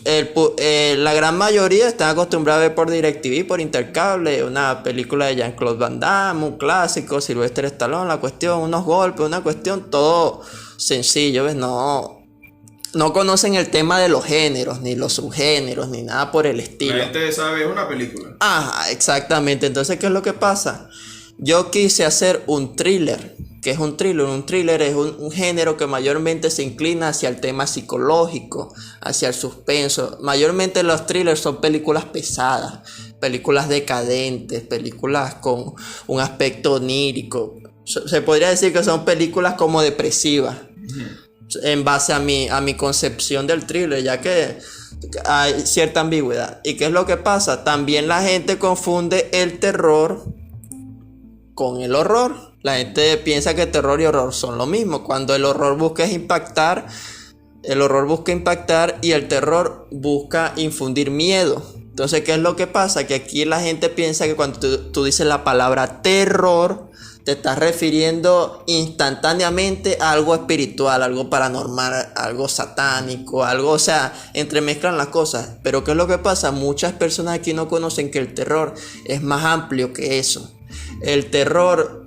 Speaker 2: la gran mayoría están acostumbrados a ver por DirecTV, por Intercable, una película de Jean-Claude Van Damme, un clásico, Sylvester Stallone, la cuestión, unos golpes, una cuestión, todo sencillo, ¿ves? No conocen el tema de los géneros, ni los subgéneros, ni nada por el estilo.
Speaker 1: La gente sabe, es una película.
Speaker 2: Ajá, exactamente. Entonces, ¿qué es lo que pasa? Yo quise hacer un thriller. ¿Qué es un thriller? Un thriller es un género que mayormente se inclina hacia el tema psicológico, hacia el suspenso. Mayormente los thrillers son películas pesadas, películas decadentes, películas con un aspecto onírico. Se podría decir que son películas como depresivas. En base a mi concepción del thriller, ya que hay cierta ambigüedad. ¿Y qué es lo que pasa? También la gente confunde el terror con el horror. La gente piensa que terror y horror son lo mismo, cuando el horror busca impactar y el terror busca infundir miedo. Entonces, ¿qué es lo que pasa? Que aquí la gente piensa que cuando tú dices la palabra terror, te estás refiriendo instantáneamente a algo espiritual, algo paranormal, algo satánico, algo, o sea, entremezclan las cosas. Pero ¿qué es lo que pasa? Muchas personas aquí no conocen que el terror es más amplio que eso. El terror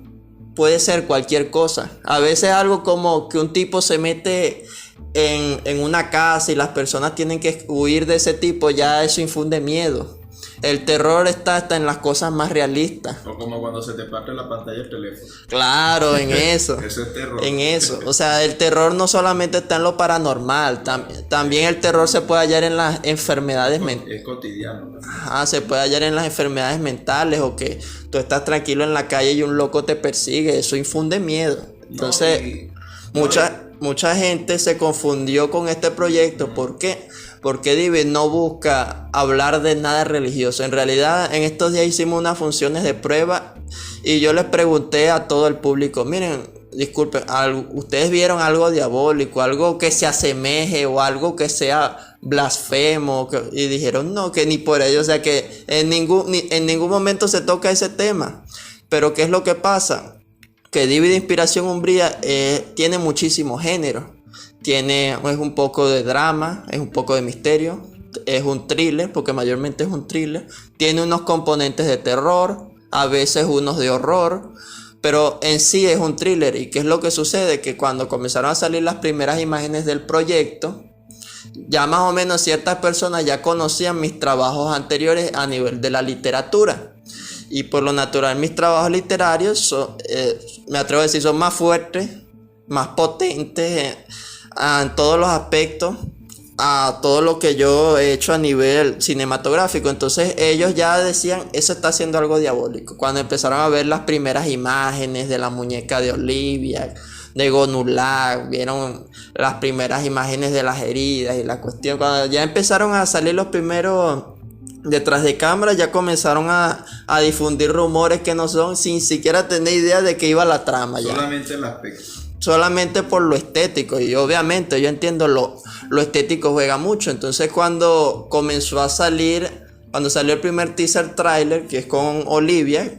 Speaker 2: puede ser cualquier cosa. A veces algo como que un tipo se mete en una casa y las personas tienen que huir de ese tipo, ya eso infunde miedo. El terror está hasta en las cosas más realistas.
Speaker 1: O como cuando se te parte la pantalla del teléfono.
Speaker 2: Claro, en eso.
Speaker 1: Eso es terror.
Speaker 2: En eso. O sea, el terror no solamente está en lo paranormal. También el terror se puede hallar en las enfermedades mentales.
Speaker 1: Es cotidiano.
Speaker 2: Se puede hallar en las enfermedades mentales, o que tú estás tranquilo en la calle y un loco te persigue. Eso infunde miedo. Entonces, mucha gente se confundió con este proyecto. ¿Por qué? Porque Divi no busca hablar de nada religioso. En realidad, en estos días hicimos unas funciones de prueba y yo les pregunté a todo el público, miren, disculpen, ¿ustedes vieron algo diabólico, algo que se asemeje o algo que sea blasfemo? Y dijeron no, que ni por ello, o sea que en ningún momento se toca ese tema. Pero ¿qué es lo que pasa? Que Divi de Inspiración Umbría tiene muchísimos géneros. Es un poco de drama, es un poco de misterio, es un thriller, porque mayormente es un thriller. Tiene unos componentes de terror, a veces unos de horror, pero en sí es un thriller. ¿Y qué es lo que sucede? Que cuando comenzaron a salir las primeras imágenes del proyecto, ya más o menos ciertas personas ya conocían mis trabajos anteriores a nivel de la literatura. Y por lo natural mis trabajos literarios me atrevo a decir, son más fuertes, más potentes en todos los aspectos a todo lo que yo he hecho a nivel cinematográfico. Entonces ellos ya decían, eso está haciendo algo diabólico. Cuando empezaron a ver las primeras imágenes de la muñeca de Olivia, de Gonulac, vieron las primeras imágenes de las heridas y la cuestión, cuando ya empezaron a salir los primeros detrás de cámara, ya comenzaron a difundir rumores que no son, sin siquiera tener idea de qué iba la trama.
Speaker 1: Solamente el aspecto.
Speaker 2: Solamente por lo estético, y obviamente yo entiendo lo estético juega mucho. Entonces cuando salió el primer teaser trailer, que es con Olivia,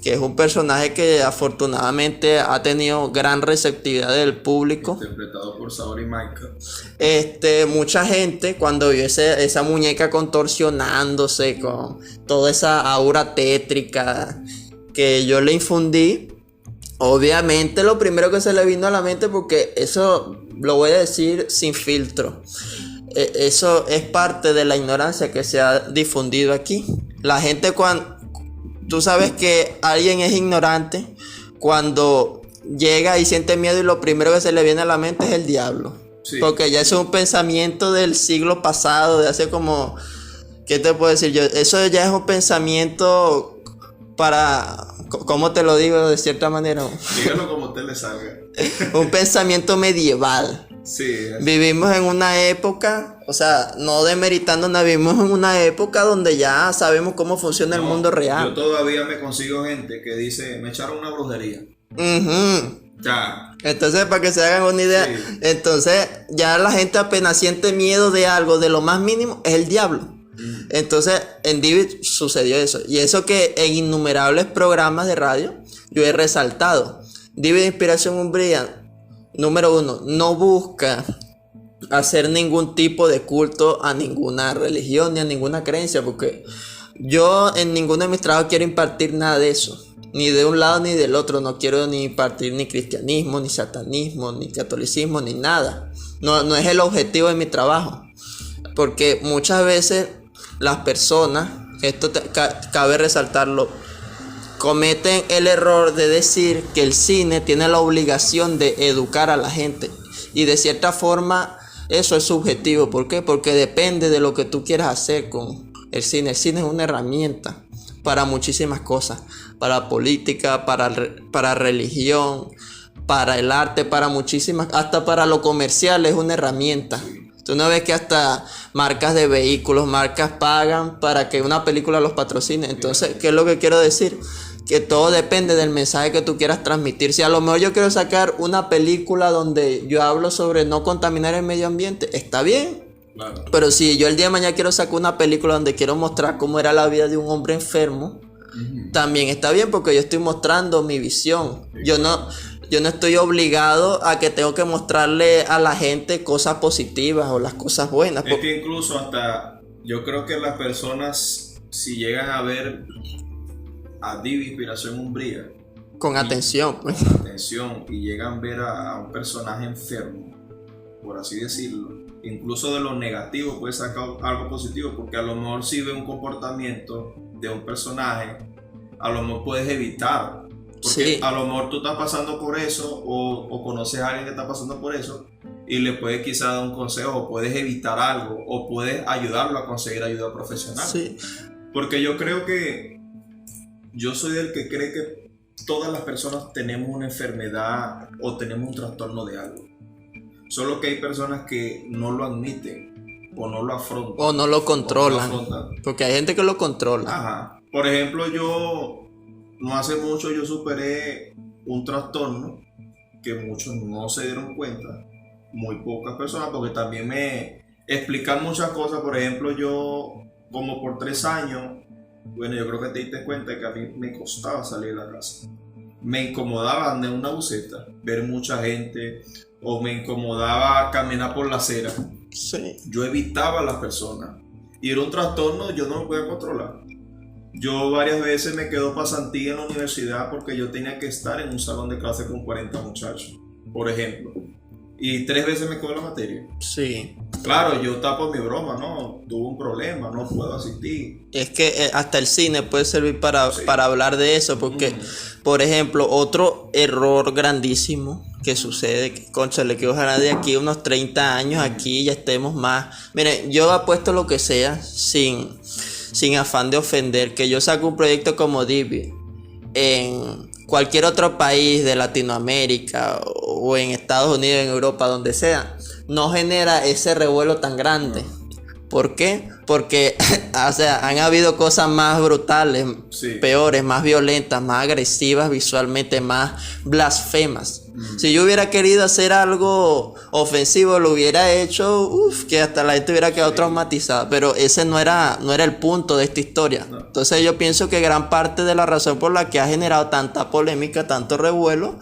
Speaker 2: que es un personaje que afortunadamente ha tenido gran receptividad del público,
Speaker 1: interpretado por Saori Michael.
Speaker 2: Mucha gente cuando vio esa muñeca contorsionándose con toda esa aura tétrica que yo le infundí, obviamente lo primero que se le vino a la mente, porque eso lo voy a decir sin filtro, eso es parte de la ignorancia que se ha difundido aquí. La gente, cuando tú sabes que alguien es ignorante cuando llega y siente miedo y lo primero que se le viene a la mente es el diablo. Sí. Porque ya eso es un pensamiento del siglo pasado, de hace como, ¿qué te puedo decir yo? Eso ya es un pensamiento para, ¿cómo te lo digo de cierta manera?
Speaker 1: Dígalo como usted le salga.
Speaker 2: Un pensamiento medieval.
Speaker 1: Sí,
Speaker 2: Vivimos en una época, o sea, no demeritando nada, vivimos en una época donde ya sabemos cómo funciona el mundo
Speaker 1: yo
Speaker 2: real.
Speaker 1: todavía me consigo gente que dice, me echaron una brujería.
Speaker 2: Ujú.
Speaker 1: Ya.
Speaker 2: Entonces, para que se hagan una idea,
Speaker 1: Sí.
Speaker 2: entonces ya la gente apenas siente miedo de algo, de lo más mínimo, es el diablo. Entonces, en Divi sucedió eso. Y eso que en innumerables programas de radio yo he resaltado. Divi de Inspiración Umbría, número 1, no busca hacer ningún tipo de culto a ninguna religión ni a ninguna creencia, porque yo en ninguno de mis trabajos quiero impartir nada de eso, ni de un lado ni del otro. No quiero ni impartir ni cristianismo, ni satanismo, ni catolicismo, ni nada. No es el objetivo de mi trabajo, porque muchas veces las personas, esto cabe resaltarlo, cometen el error de decir que el cine tiene la obligación de educar a la gente, y de cierta forma eso es subjetivo. ¿Por qué? Porque depende de lo que tú quieras hacer con el cine. El cine es una herramienta para muchísimas cosas, para política, para religión, para el arte, para muchísimas, hasta para lo comercial es una herramienta. Tú no ves que hasta marcas de vehículos, marcas pagan para que una película los patrocine. Entonces, ¿qué es lo que quiero decir? Que todo depende del mensaje que tú quieras transmitir. Si a lo mejor yo quiero sacar una película donde yo hablo sobre no contaminar el medio ambiente, está bien.
Speaker 1: Claro.
Speaker 2: Pero si yo el día de mañana quiero sacar una película donde quiero mostrar cómo era la vida de un hombre enfermo, también está bien, porque yo estoy mostrando mi visión. Yo no estoy obligado a que tengo que mostrarle a la gente cosas positivas o las cosas buenas.
Speaker 1: Es que incluso hasta yo creo que las personas, si llegan a ver a Divi Inspiración Umbría
Speaker 2: Con atención, pues.
Speaker 1: con atención, y llegan a ver a un personaje enfermo, por así decirlo, incluso de lo negativo puede sacar algo positivo, porque a lo mejor si ve un comportamiento de un personaje, a lo mejor puedes evitar, porque
Speaker 2: Sí.
Speaker 1: a lo mejor tú estás pasando por eso, o conoces a alguien que está pasando por eso, y le puedes quizás dar un consejo, o puedes evitar algo, o puedes ayudarlo a conseguir ayuda profesional.
Speaker 2: Sí.
Speaker 1: Porque yo creo que yo soy del que cree que todas las personas tenemos una enfermedad o tenemos un trastorno de algo. Solo que hay personas que no lo admiten o no lo afrontan.
Speaker 2: O no lo controlan.
Speaker 1: afrontan.
Speaker 2: Porque hay gente que lo controla.
Speaker 1: Ajá. Por ejemplo, yo no hace mucho yo superé un trastorno que muchos no se dieron cuenta. Muy pocas personas, porque también me explican muchas cosas. Por ejemplo, yo como por 3 años, bueno, yo creo que te diste cuenta que a mí me costaba salir de la casa. Me incomodaba andar en una buseta, ver mucha gente, o me incomodaba caminar por la acera.
Speaker 2: Sí.
Speaker 1: Yo evitaba a las personas. Y era un trastorno, yo no lo podía controlar. Yo varias veces me quedo pasantía en la universidad porque yo tenía que estar en un salón de clase con 40 muchachos, por ejemplo. Y 3 veces me quedó la materia.
Speaker 2: Sí.
Speaker 1: Claro, yo tapo mi broma, ¿no? Tuve un problema, no puedo asistir.
Speaker 2: Es que hasta el cine puede servir para hablar de eso, porque, por ejemplo, otro error grandísimo que sucede, que, cónchale, que ojalá de aquí unos 30 años aquí ya estemos más. Miren, yo apuesto lo que sea sin afán de ofender, que yo saco un proyecto como Divi en cualquier otro país de Latinoamérica o en Estados Unidos, en Europa, donde sea, no genera ese revuelo tan grande. ¿Por qué? Porque o sea, han habido cosas más brutales, peores, más violentas, más agresivas visualmente, más blasfemas. Si yo hubiera querido hacer algo ofensivo, lo hubiera hecho, que hasta la gente hubiera quedado traumatizada. Pero ese no era el punto de esta historia. Entonces yo pienso que gran parte de la razón por la que ha generado tanta polémica, tanto revuelo,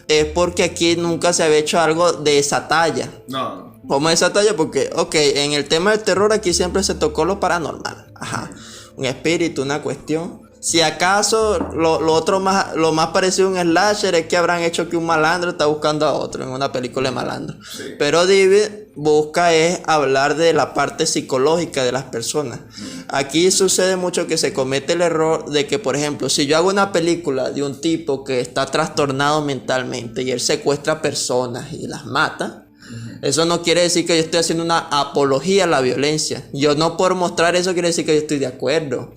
Speaker 2: es porque aquí nunca se había hecho algo de esa talla.
Speaker 1: No.
Speaker 2: Como esa talla, porque, en el tema del terror aquí siempre se tocó lo paranormal. Ajá. Un espíritu, una cuestión. Si acaso lo más parecido a un slasher es que habrán hecho que un malandro está buscando a otro en una película de malandro.
Speaker 1: Sí.
Speaker 2: Pero David busca es hablar de la parte psicológica de las personas. Aquí sucede mucho que se comete el error de que, por ejemplo, si yo hago una película de un tipo que está trastornado mentalmente y él secuestra personas y las mata, eso no quiere decir que yo estoy haciendo una apología a la violencia. Yo no, por mostrar eso, quiere decir que yo estoy de acuerdo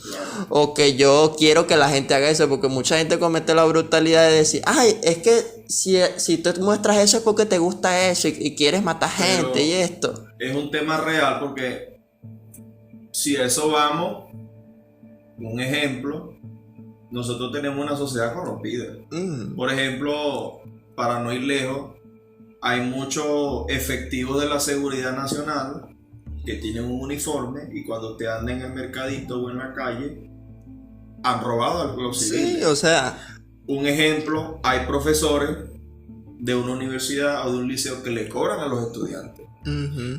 Speaker 2: o que yo quiero que la gente haga eso, porque mucha gente comete la brutalidad de decir, ay, es que si tú muestras eso es porque te gusta eso y quieres matar gente
Speaker 1: Pero
Speaker 2: y esto.
Speaker 1: es un tema real porque si a eso vamos, un ejemplo, nosotros tenemos una sociedad corrompida. Por ejemplo, para no ir lejos, hay muchos efectivos de la seguridad nacional que tienen un uniforme y cuando te andan en el mercadito o en la calle han robado a los civiles.
Speaker 2: Sí, o sea,
Speaker 1: Un ejemplo, hay profesores de una universidad o de un liceo que le cobran a los estudiantes.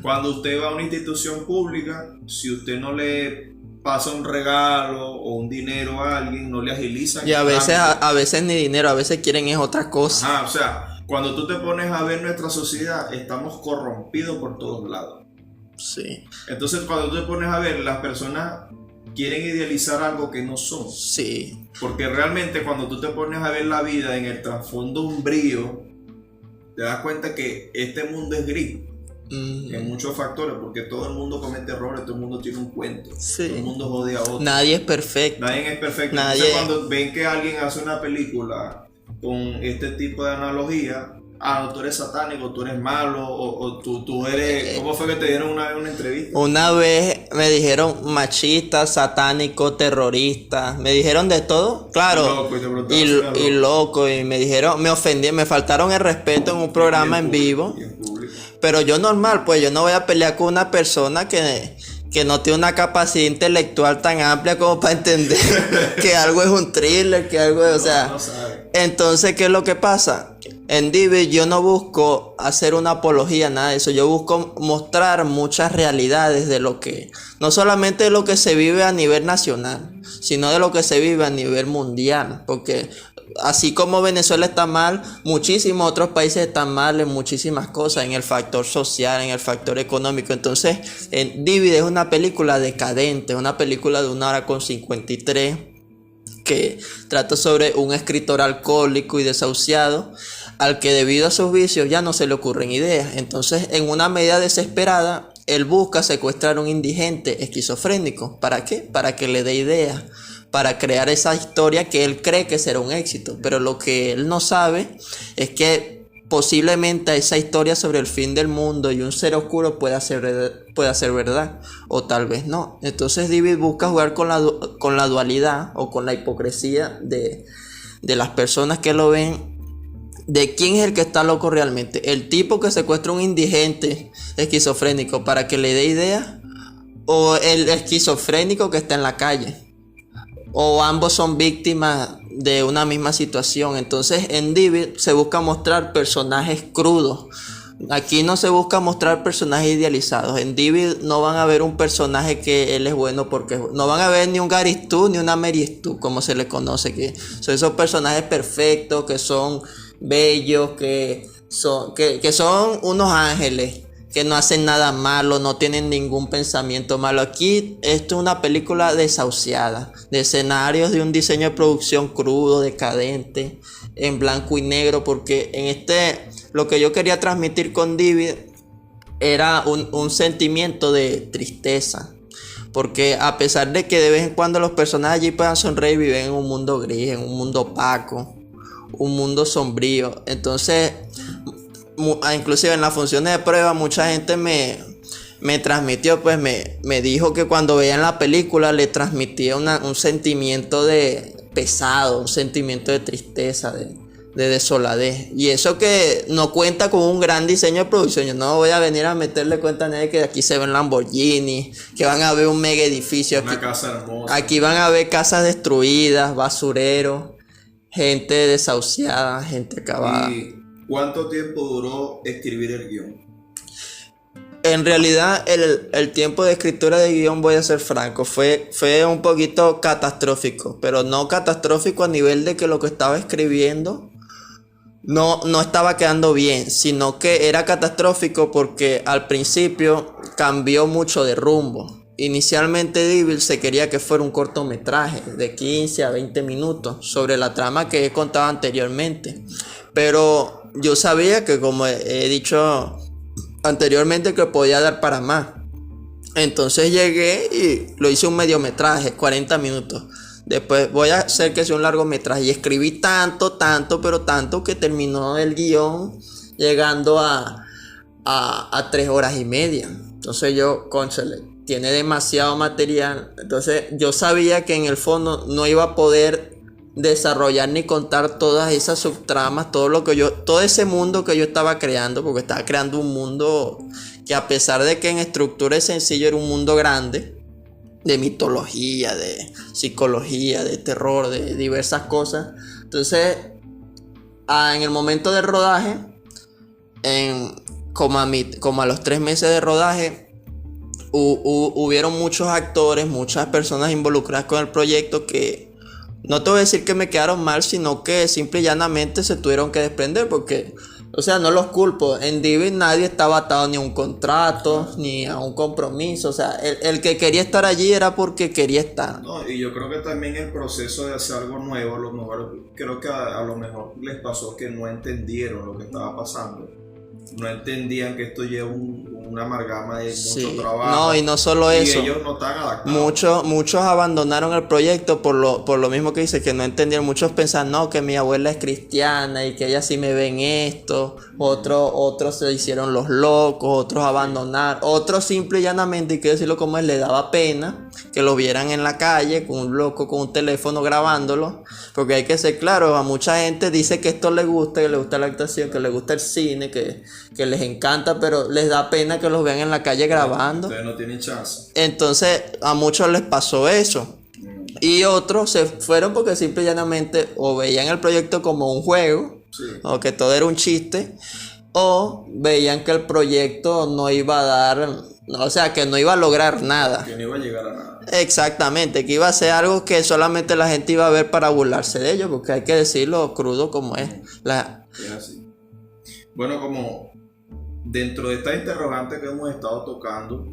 Speaker 1: Cuando usted va a una institución pública, si usted no le pasa un regalo o un dinero a alguien, no le agilizan.
Speaker 2: y a veces ni dinero, a veces quieren es otra cosa.
Speaker 1: O sea, cuando tú te pones a ver nuestra sociedad, estamos corrompidos por todos lados.
Speaker 2: Sí,
Speaker 1: Entonces, cuando tú te pones a ver, las personas quieren idealizar algo que no son.
Speaker 2: sí.
Speaker 1: Porque realmente cuando tú te pones a ver la vida en el trasfondo umbrío, te das cuenta que este mundo es gris en muchos factores, porque todo el mundo comete errores, todo el mundo tiene un cuento,
Speaker 2: Sí.
Speaker 1: todo el mundo jode a otro.
Speaker 2: Nadie es perfecto.
Speaker 1: Nadie es perfecto.
Speaker 2: Nadie-
Speaker 1: Entonces, cuando ven que alguien hace una película con este tipo de analogía, no, tú eres satánico, tú eres malo, o tú eres... ¿Cómo fue que te dieron una vez una entrevista?
Speaker 2: Una vez me dijeron machista, satánico, terrorista, me dijeron de todo, claro,
Speaker 1: Loco, y te preguntaron
Speaker 2: y,
Speaker 1: si era
Speaker 2: y
Speaker 1: loco.
Speaker 2: loco, y me dijeron, me ofendí, me faltaron el respeto en un programa en vivo,
Speaker 1: Y en público.
Speaker 2: pero yo normal, pues yo no voy a pelear con una persona que no tiene una capacidad intelectual tan amplia como para entender que algo es un thriller, que algo es, o sea...
Speaker 1: No sabe.
Speaker 2: Entonces, ¿qué es lo que pasa? En Divi yo no busco hacer una apología, nada de eso. Yo busco mostrar muchas realidades de lo que, no solamente de lo que se vive a nivel nacional, sino de lo que se vive a nivel mundial. Porque así como Venezuela está mal, muchísimos otros países están mal en muchísimas cosas, en el factor social, en el factor económico. Entonces, Divi es una película decadente, una película de 1 hora con 53 que trata sobre un escritor alcohólico y desahuciado al que debido a sus vicios ya no se le ocurren ideas. Entonces, en una medida desesperada, él busca secuestrar a un indigente esquizofrénico. ¿Para qué? Para que le dé ideas, para crear esa historia que él cree que será un éxito. Pero lo que él no sabe es que posiblemente esa historia sobre el fin del mundo y un ser oscuro pueda ser verdad, o tal vez no. Entonces David busca jugar con la dualidad o con la hipocresía de las personas que lo ven, de quién es el que está loco realmente, el tipo que secuestra a un indigente esquizofrénico para que le dé ideas, o el esquizofrénico que está en la calle, o ambos son víctimas de una misma situación. Entonces en Divi se busca mostrar personajes crudos. Aquí no se busca mostrar personajes idealizados. En Divi no van a ver un personaje que él es bueno porque no van a ver ni un Gary Stu ni una Mary Stu, como se le conoce, que son esos personajes perfectos, que son bellos, que son unos ángeles, que no hacen nada malo, no tienen ningún pensamiento malo. Aquí esto es una película desahuciada, de escenarios de un diseño de producción crudo, decadente, en blanco y negro, porque lo que yo quería transmitir con Divi era un sentimiento de tristeza, porque a pesar de que de vez en cuando los personajes allí puedan sonreír, viven en un mundo gris, en un mundo opaco, un mundo sombrío. Entonces, inclusive en las funciones de prueba mucha gente me transmitió, pues me dijo que cuando veían la película le transmitía un sentimiento de pesado, un sentimiento de tristeza, de desoladez. Y eso que no cuenta con un gran diseño de producción. Yo no voy a venir a meterle cuenta a nadie que aquí se ven Lamborghini, que van a ver un mega edificio.
Speaker 1: Una casa hermosa.
Speaker 2: Aquí van a ver casas destruidas, basureros, gente desahuciada, gente acabada.
Speaker 1: ¿Y cuánto tiempo duró escribir el guión?
Speaker 2: En realidad el tiempo de escritura de guión, voy a ser franco, fue un poquito catastrófico, pero no catastrófico a nivel de que lo que estaba escribiendo no estaba quedando bien, sino que era catastrófico porque al principio cambió mucho de rumbo. Inicialmente Devil se quería que fuera un cortometraje de 15 a 20 minutos sobre la trama que he contado anteriormente, pero yo sabía que, como he dicho anteriormente, que podía dar para más. Entonces llegué y lo hice un mediometraje, 40 minutos. Después voy a hacer que sea un largometraje. Y escribí tanto, pero tanto que terminó el guión llegando a 3 horas y media. Entonces yo, cónchale, tiene demasiado material. Entonces yo sabía que en el fondo no iba a poder desarrollar ni contar todas esas subtramas, todo ese mundo que yo estaba creando, porque estaba creando un mundo que, a pesar de que en estructura es sencillo, era un mundo grande, de mitología, de psicología, de terror, de diversas cosas. Entonces, en el momento del rodaje, como a los 3 meses de rodaje, hubieron muchos actores, muchas personas involucradas con el proyecto que no te voy a decir que me quedaron mal, sino que simple y llanamente se tuvieron que desprender, porque, o sea, no los culpo. En Divi nadie estaba atado ni a un contrato, ni a un compromiso. O sea, el que quería estar allí era porque quería estar.
Speaker 1: No, y yo creo que también el proceso de hacer algo nuevo, a lo mejor, creo que a lo mejor les pasó que no entendieron lo que estaba pasando. No entendían que esto lleva una amalgama de mucho trabajo.
Speaker 2: No, y no solo eso.
Speaker 1: Y ellos no están adaptados.
Speaker 2: Muchos abandonaron el proyecto por lo mismo que dice, que no entendieron. Muchos pensaban, no, que mi abuela es cristiana y que ella sí me ve en esto. Otros se hicieron los locos, otros abandonaron. Otros simple y llanamente, y quiero decirlo como es, le daba pena que lo vieran en la calle con un loco, con un teléfono grabándolo. Porque hay que ser claro, a mucha gente dice que esto le gusta, que le gusta la actuación, que le gusta el cine, que les encanta, pero les da pena que los vean en la calle grabando.
Speaker 1: Ustedes no tienen chance.
Speaker 2: Entonces a muchos les pasó eso. Y otros se fueron porque simple y llanamente o veían el proyecto como un juego, sí, o que todo era un chiste, o veían que el proyecto no iba a dar, o sea, que no iba a lograr nada.
Speaker 1: Que no iba a llegar a nada.
Speaker 2: Exactamente, que iba a ser algo que solamente la gente iba a ver para burlarse de ellos, porque hay que decirlo crudo como es.
Speaker 1: Es así. Bueno, como dentro de esta interrogante que hemos estado tocando,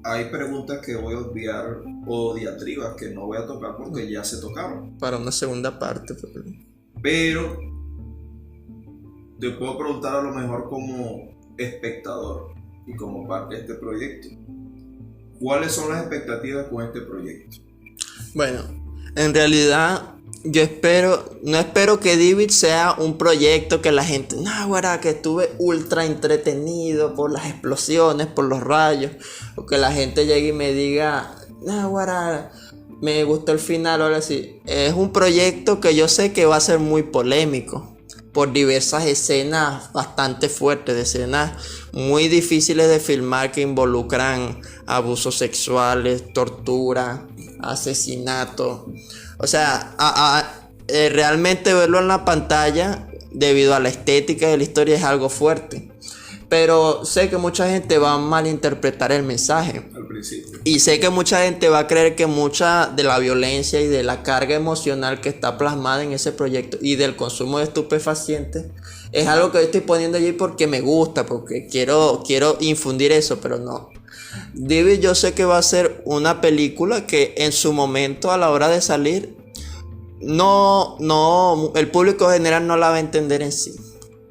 Speaker 1: hay preguntas que voy a obviar o diatribas que no voy a tocar porque ya se tocaron.
Speaker 2: Para una segunda parte.
Speaker 1: Pero te puedo preguntar a lo mejor como espectador y como parte de este proyecto, ¿cuáles son las expectativas con este proyecto?
Speaker 2: Bueno, en realidad yo no espero que Divi sea un proyecto que la gente, que estuve ultra entretenido por las explosiones, por los rayos, o que la gente llegue y me diga, me gustó el final, ahora sí. Es un proyecto que yo sé que va a ser muy polémico por diversas escenas bastante fuertes, escenas muy difíciles de filmar que involucran abusos sexuales, tortura, asesinato. O sea, realmente verlo en la pantalla, debido a la estética de la historia, es algo fuerte. Pero sé que mucha gente va a malinterpretar el mensaje.
Speaker 1: Al principio.
Speaker 2: Y sé que mucha gente va a creer que mucha de la violencia y de la carga emocional que está plasmada en ese proyecto y del consumo de estupefacientes es algo que yo estoy poniendo allí porque me gusta, porque quiero infundir eso, pero no. Divi, yo sé que va a ser una película que en su momento, a la hora de salir, el público general no la va a entender en sí,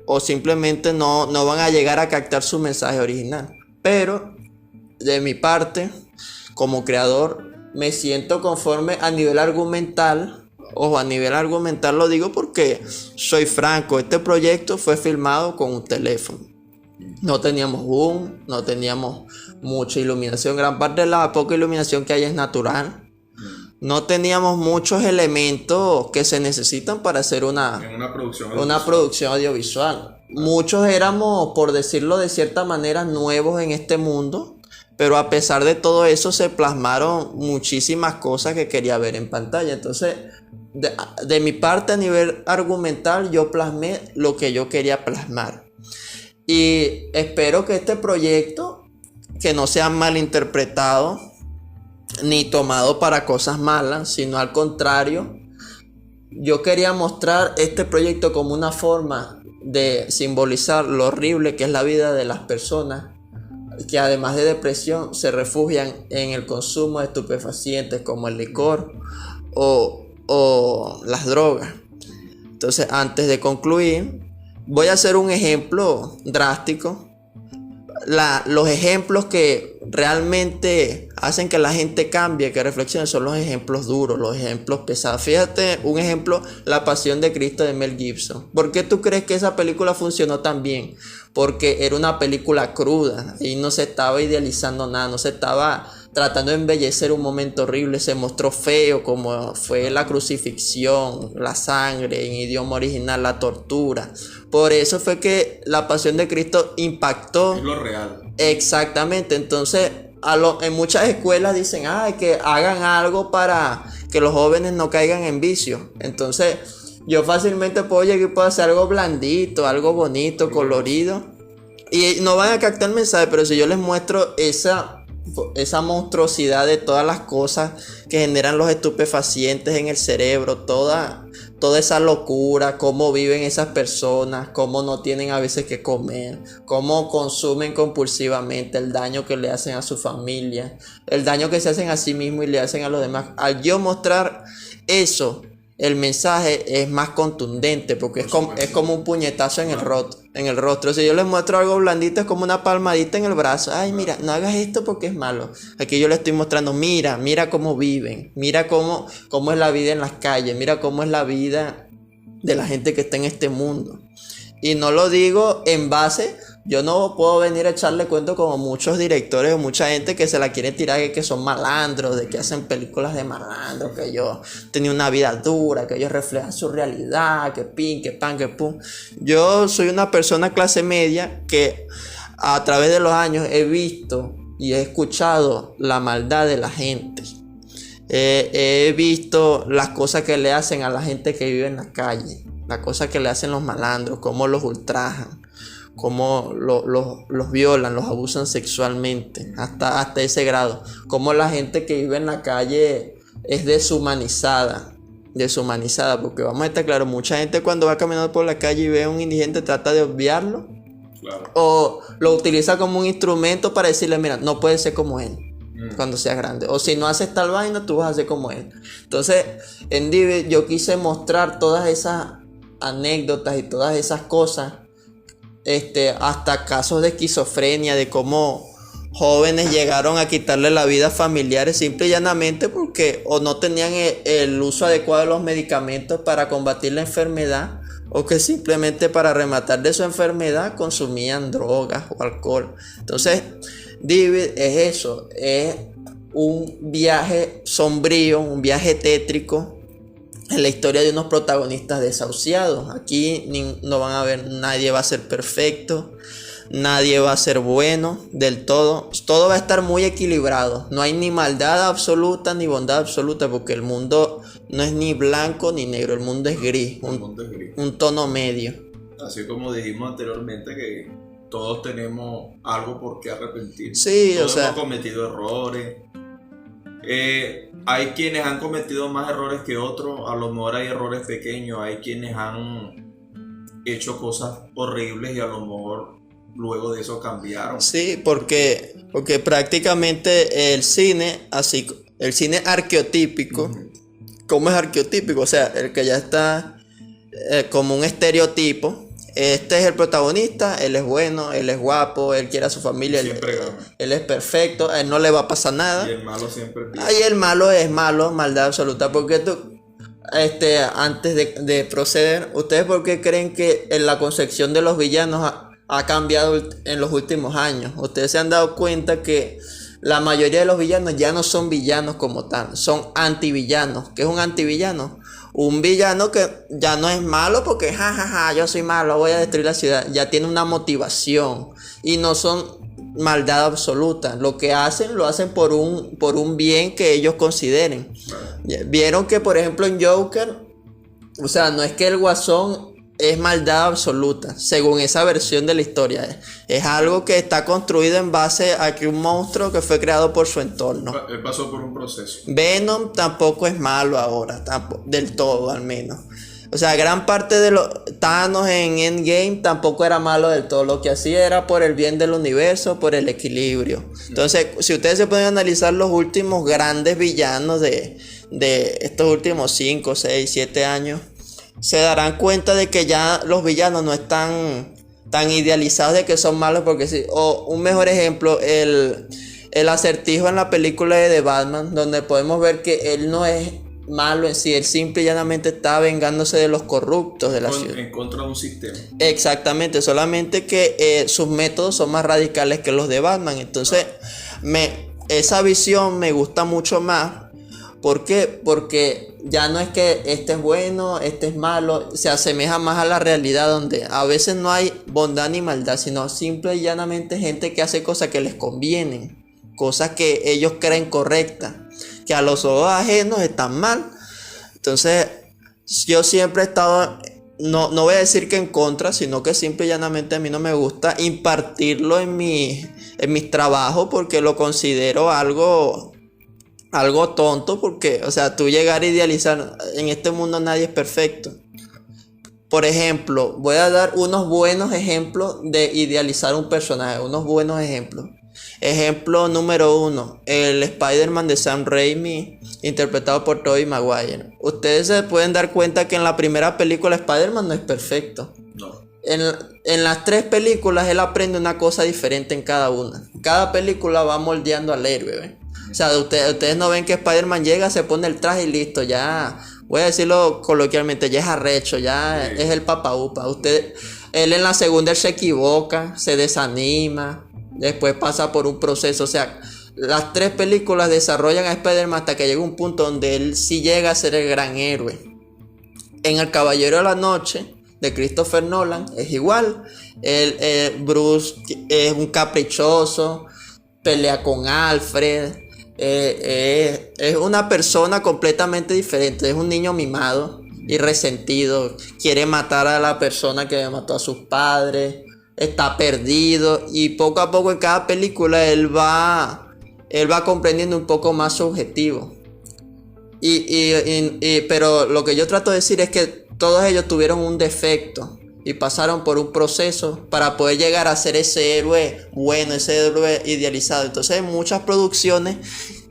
Speaker 2: o simplemente no van a llegar a captar su mensaje original. Pero de mi parte, como creador, me siento conforme a nivel argumental. Ojo, a nivel argumental lo digo porque soy franco, este proyecto fue filmado con un teléfono. No teníamos boom, no teníamos mucha iluminación, gran parte de la poca iluminación que hay es natural. No teníamos muchos elementos que se necesitan para hacer una producción audiovisual. Muchos éramos, por decirlo de cierta manera, nuevos en este mundo, pero a pesar de todo eso se plasmaron muchísimas cosas que quería ver en pantalla. Entonces, de mi parte, a nivel argumental, yo plasmé lo que yo quería plasmar. Y espero que este proyecto, que no sea malinterpretado ni tomado para cosas malas, sino al contrario, yo quería mostrar este proyecto como una forma de simbolizar lo horrible que es la vida de las personas que, además de depresión, se refugian en el consumo de estupefacientes como el licor o las drogas. Entonces, antes de concluir, voy a hacer un ejemplo drástico. los ejemplos que realmente hacen que la gente cambie, que reflexione, son los ejemplos duros, los ejemplos pesados. Fíjate, un ejemplo, La Pasión de Cristo de Mel Gibson. ¿Por qué tú crees que esa película funcionó tan bien? Porque era una película cruda y no se estaba idealizando nada, no se estaba tratando de embellecer un momento horrible. Se mostró feo, como fue la crucifixión, la sangre en idioma original, la tortura. Por eso fue que La Pasión de Cristo impactó.
Speaker 1: Es lo real.
Speaker 2: Exactamente. Entonces en muchas escuelas dicen que hagan algo para que los jóvenes no caigan en vicio. Entonces yo fácilmente puedo llegar y puedo hacer algo blandito, algo bonito, colorido, y no van a captar el mensaje. Pero si yo les muestro esa monstruosidad de todas las cosas que generan los estupefacientes en el cerebro, toda esa locura, cómo viven esas personas, cómo no tienen a veces que comer, cómo consumen compulsivamente, el daño que le hacen a su familia, el daño que se hacen a sí mismos y le hacen a los demás. Al yo mostrar eso, el mensaje es más contundente, porque es como un puñetazo en el rostro. Si yo les muestro algo blandito, es como una palmadita en el brazo. Ay, mira, no hagas esto porque es malo. Aquí yo le estoy mostrando, mira cómo viven, mira cómo es la vida en las calles, mira cómo es la vida de la gente que está en este mundo. Y no lo digo en base, yo no puedo venir a echarle cuento como muchos directores o mucha gente que se la quiere tirar, que son malandros, de que hacen películas de malandros, que ellos tenían una vida dura, que ellos reflejan su realidad, que pin, que pan, que pum. Yo soy una persona clase media que a través de los años he visto y he escuchado la maldad de la gente. He visto las cosas que le hacen a la gente que vive en la calle, las cosas que le hacen los malandros, cómo los ultrajan, cómo los violan, los abusan sexualmente, hasta ese grado. Cómo la gente que vive en la calle es deshumanizada, porque vamos a estar claros, mucha gente cuando va caminando por la calle y ve a un indigente trata de obviarlo, claro, o lo utiliza como un instrumento para decirle, mira, no puedes ser como él cuando seas grande, o si no haces tal vaina, tú vas a ser como él. Entonces, en Divi yo quise mostrar todas esas anécdotas y todas esas cosas, hasta casos de esquizofrenia, de cómo jóvenes llegaron a quitarle la vida a familiares simple y llanamente porque o no tenían el uso adecuado de los medicamentos para combatir la enfermedad, o que simplemente para rematar de su enfermedad consumían drogas o alcohol. Entonces, Divi es eso, es un viaje sombrío, un viaje tétrico en la historia de unos protagonistas desahuciados. Aquí no van a ver, nadie va a ser perfecto, nadie va a ser bueno del todo. Todo va a estar muy equilibrado. No hay ni maldad absoluta ni bondad absoluta, porque el mundo no es ni blanco ni negro, el mundo es gris, un tono medio.
Speaker 1: Así como dijimos anteriormente que todos tenemos algo por qué arrepentir.
Speaker 2: Sí,
Speaker 1: todos hemos cometido errores. Hay quienes han cometido más errores que otros, a lo mejor hay errores pequeños, hay quienes han hecho cosas horribles y a lo mejor luego de eso cambiaron.
Speaker 2: Sí, porque prácticamente el cine arqueotípico, ¿cómo es arqueotípico? O sea, el que ya está como un estereotipo. Este es el protagonista, él es bueno, él es guapo, él quiere a su familia, él es perfecto, a él no le va a pasar nada.
Speaker 1: Y el malo siempre pierde.
Speaker 2: Ay, el malo es malo, maldad absoluta. Porque tú, antes de proceder, ¿ustedes por qué creen que en la concepción de los villanos ha cambiado en los últimos años? Ustedes se han dado cuenta que la mayoría de los villanos ya no son villanos como tal, son antivillanos. ¿Qué es un antivillano? Un villano que ya no es malo porque yo soy malo, voy a destruir la ciudad. Ya tiene una motivación y no son maldad absoluta. Lo que hacen, lo hacen por un bien que ellos consideren. Vieron que, por ejemplo, en Joker, o sea, no es que el Guasón es maldad absoluta, según esa versión de la historia. Es algo que está construido en base a que un monstruo que fue creado por su entorno.
Speaker 1: Él pasó por un proceso.
Speaker 2: Venom tampoco es malo ahora, del todo al menos. O sea, gran parte de los Thanos en Endgame tampoco era malo del todo. Lo que hacía era por el bien del universo, por el equilibrio. Entonces, si ustedes se pueden analizar los últimos grandes villanos de estos últimos 5, 6, 7 años, se darán cuenta de que ya los villanos no están tan idealizados de que son malos porque sí. O un mejor ejemplo, el Acertijo en la película de The Batman, donde podemos ver que él no es malo en sí, él simple y llanamente está vengándose de los corruptos de la ciudad.
Speaker 1: En contra de un sistema.
Speaker 2: Exactamente, solamente que sus métodos son más radicales que los de Batman. Entonces, esa visión me gusta mucho más. ¿Por qué? Porque ya no es que este es bueno, este es malo, se asemeja más a la realidad donde a veces no hay bondad ni maldad, sino simple y llanamente gente que hace cosas que les convienen, cosas que ellos creen correctas, que a los ojos ajenos están mal. Entonces, yo siempre he estado, no voy a decir que en contra, sino que simple y llanamente a mí no me gusta impartirlo en mis trabajos porque lo considero algo tonto, porque, o sea, tú llegar a idealizar, en este mundo nadie es perfecto. Por ejemplo, voy a dar unos buenos ejemplos de idealizar un personaje, unos buenos ejemplos. Ejemplo número 1, el Spider-Man de Sam Raimi, interpretado por Tobey Maguire. Ustedes se pueden dar cuenta que en la primera película Spider-Man no es perfecto.
Speaker 1: No.
Speaker 2: En las 3 películas él aprende una cosa diferente en cada una. Cada película va moldeando al héroe, ¿ven? O sea, ustedes no ven que Spider-Man llega, se pone el traje y listo, ya, voy a decirlo coloquialmente, ya es arrecho, ya es el papa upa. Él en la segunda él se equivoca, se desanima, después pasa por un proceso. O sea, las 3 películas desarrollan a Spider-Man hasta que llega un punto donde él sí llega a ser el gran héroe. En El Caballero de la Noche de Christopher Nolan es igual. Bruce es un caprichoso, pelea con Alfred. Es una persona completamente diferente. Es un niño mimado y resentido. Quiere matar a la persona que mató a sus padres. Está perdido. Y poco a poco en cada película él va comprendiendo un poco más su objetivo. Pero lo que yo trato de decir es que todos ellos tuvieron un defecto y pasaron por un proceso para poder llegar a ser ese héroe bueno, ese héroe idealizado. Entonces en muchas producciones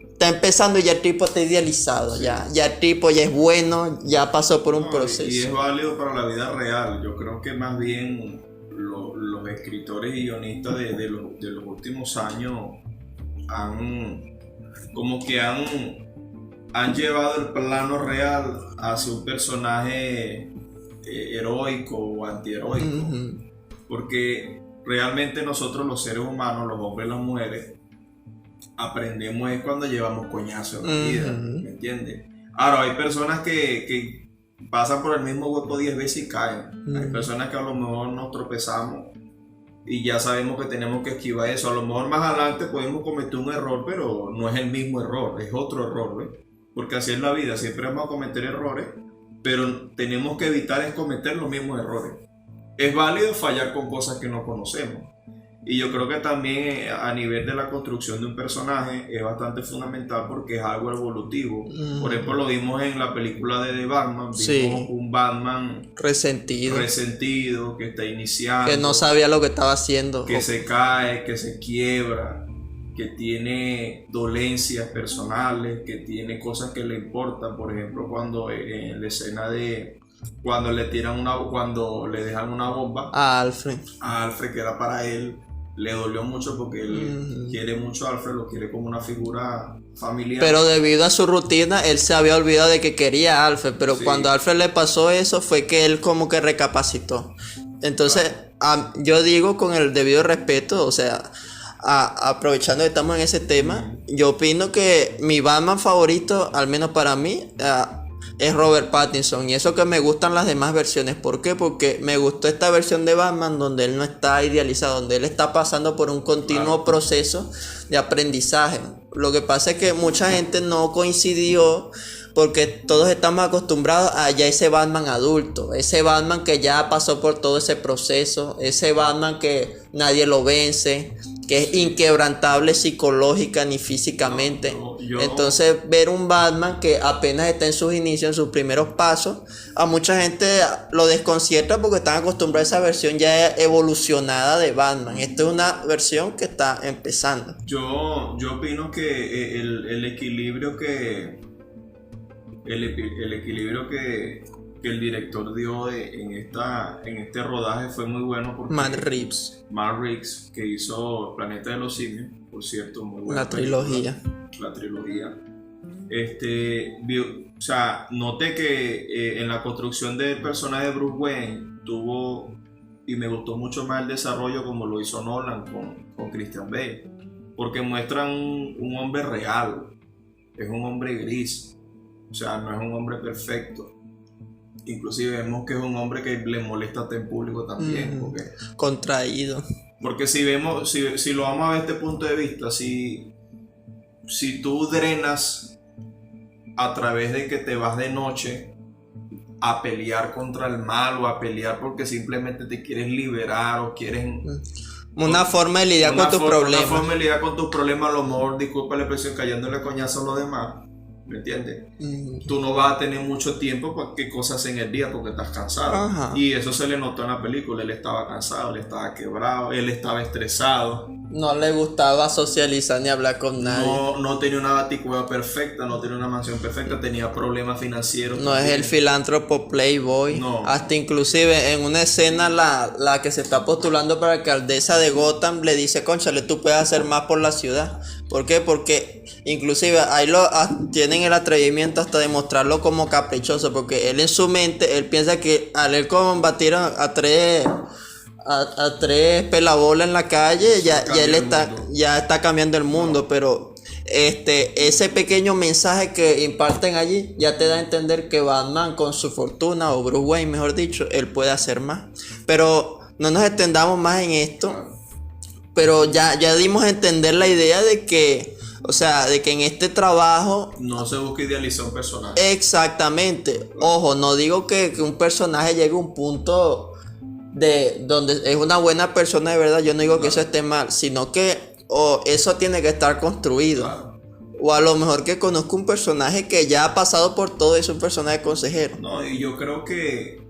Speaker 2: está empezando y ya el tipo está idealizado, sí. Ya el tipo ya es bueno, ya pasó por un proceso.
Speaker 1: Y es válido para la vida real. Yo creo que más bien los escritores y guionistas de los últimos años han llevado el plano real hacia un personaje heroico o antiheroico. Uh-huh. Porque realmente nosotros los seres humanos, los hombres y las mujeres, aprendemos es cuando llevamos coñazo en la vida, ¿me entiendes? Ahora, hay personas que pasan por el mismo hueco 10 veces y caen. Hay personas que a lo mejor nos tropezamos y ya sabemos que tenemos que esquivar eso. A lo mejor más adelante podemos cometer un error, pero no es el mismo error, es otro error, ¿ves? Porque así es la vida, siempre vamos a cometer errores, pero tenemos que evitar cometer los mismos errores. Es válido fallar con cosas que no conocemos. Y yo creo que también a nivel de la construcción de un personaje es bastante fundamental porque es algo evolutivo. Por ejemplo, lo vimos en la película de The Batman. Vimos un Batman resentido, que está iniciando,
Speaker 2: que no sabía lo que estaba haciendo,
Speaker 1: que se cae, que se quiebra, que tiene dolencias personales, que tiene cosas que le importan. Por ejemplo, cuando en la escena de cuando le dejan una bomba
Speaker 2: a Alfred,
Speaker 1: que era para él, le dolió mucho porque él quiere mucho a Alfred, lo quiere como una figura familiar. Pero
Speaker 2: debido a su rutina, él se había olvidado de que quería a Alfred. Pero sí, cuando a Alfred le pasó eso, fue que él como que recapacitó. Entonces, claro, yo digo con el debido respeto, o sea, aprovechando que estamos en ese tema, yo opino que mi Batman favorito, al menos para mí, es Robert Pattinson. Y eso que me gustan las demás versiones. ¿Por qué? Porque me gustó esta versión de Batman donde él no está idealizado, donde él está pasando por un continuo proceso de aprendizaje. Lo que pasa es que mucha gente no coincidió porque todos estamos acostumbrados a ya ese Batman adulto, ese Batman que ya pasó por todo ese proceso, ese Batman que nadie lo vence, que es inquebrantable psicológica ni físicamente. Entonces ver un Batman que apenas está en sus inicios, en sus primeros pasos, a mucha gente lo desconcierta porque están acostumbrados a esa versión ya evolucionada de Batman. Esta es una versión que está empezando.
Speaker 1: Yo opino que el equilibrio que el director dio en este rodaje fue muy bueno porque
Speaker 2: Matt Reeves,
Speaker 1: que hizo Planeta de los Simios, por cierto, muy buena
Speaker 2: la trilogía.
Speaker 1: La trilogía. O sea, noté que en la construcción del personaje de Bruce Wayne tuvo, y me gustó mucho más el desarrollo como lo hizo Nolan con Christian Bale, porque muestran un hombre real, es un hombre gris, o sea, no es un hombre perfecto. Inclusive vemos que es un hombre que le molesta hasta en público también,
Speaker 2: contraído.
Speaker 1: Porque si lo vamos a ver desde este punto de vista, si tú drenas a través de que te vas de noche a pelear contra el mal o a pelear porque simplemente te quieres liberar o quieres...
Speaker 2: Una forma de lidiar con tus problemas.
Speaker 1: Una forma de lidiar con tus problemas, a lo mejor, disculpa la expresión, cayéndole coñazo a los demás. ¿Me entiendes? Tú no vas a tener mucho tiempo para qué cosas en el día porque estás cansado.
Speaker 2: Ajá.
Speaker 1: Y eso se le notó en la película. Él estaba cansado, él estaba quebrado, él estaba estresado.
Speaker 2: No le gustaba socializar ni hablar con nadie.
Speaker 1: No tenía una baticueva perfecta, no tenía una mansión perfecta, tenía problemas financieros.
Speaker 2: No también. Es el filántropo playboy.
Speaker 1: No.
Speaker 2: Hasta inclusive en una escena la que se está postulando para alcaldesa de Gotham le dice, cónchale, tú puedes hacer más por la ciudad. ¿Por qué? Porque inclusive ahí tienen el atrevimiento hasta de mostrarlo como caprichoso, porque él en su mente, él piensa que al él combatir a tres pelabolas en la calle, ya él está cambiando el mundo, pero ese pequeño mensaje que imparten allí ya te da a entender que Batman con su fortuna, o Bruce Wayne mejor dicho, él puede hacer más. Pero no nos extendamos más en esto. Pero ya dimos a entender la idea de que, o sea, de que en este trabajo
Speaker 1: no se busca idealizar un personaje.
Speaker 2: Exactamente. Ojo, no digo que un personaje llegue a un punto de donde es una buena persona de verdad. Yo no digo que eso esté mal, sino que eso tiene que estar construido.
Speaker 1: Claro.
Speaker 2: O a lo mejor que conozco un personaje que ya ha pasado por todo, es un personaje consejero.
Speaker 1: No, y yo creo que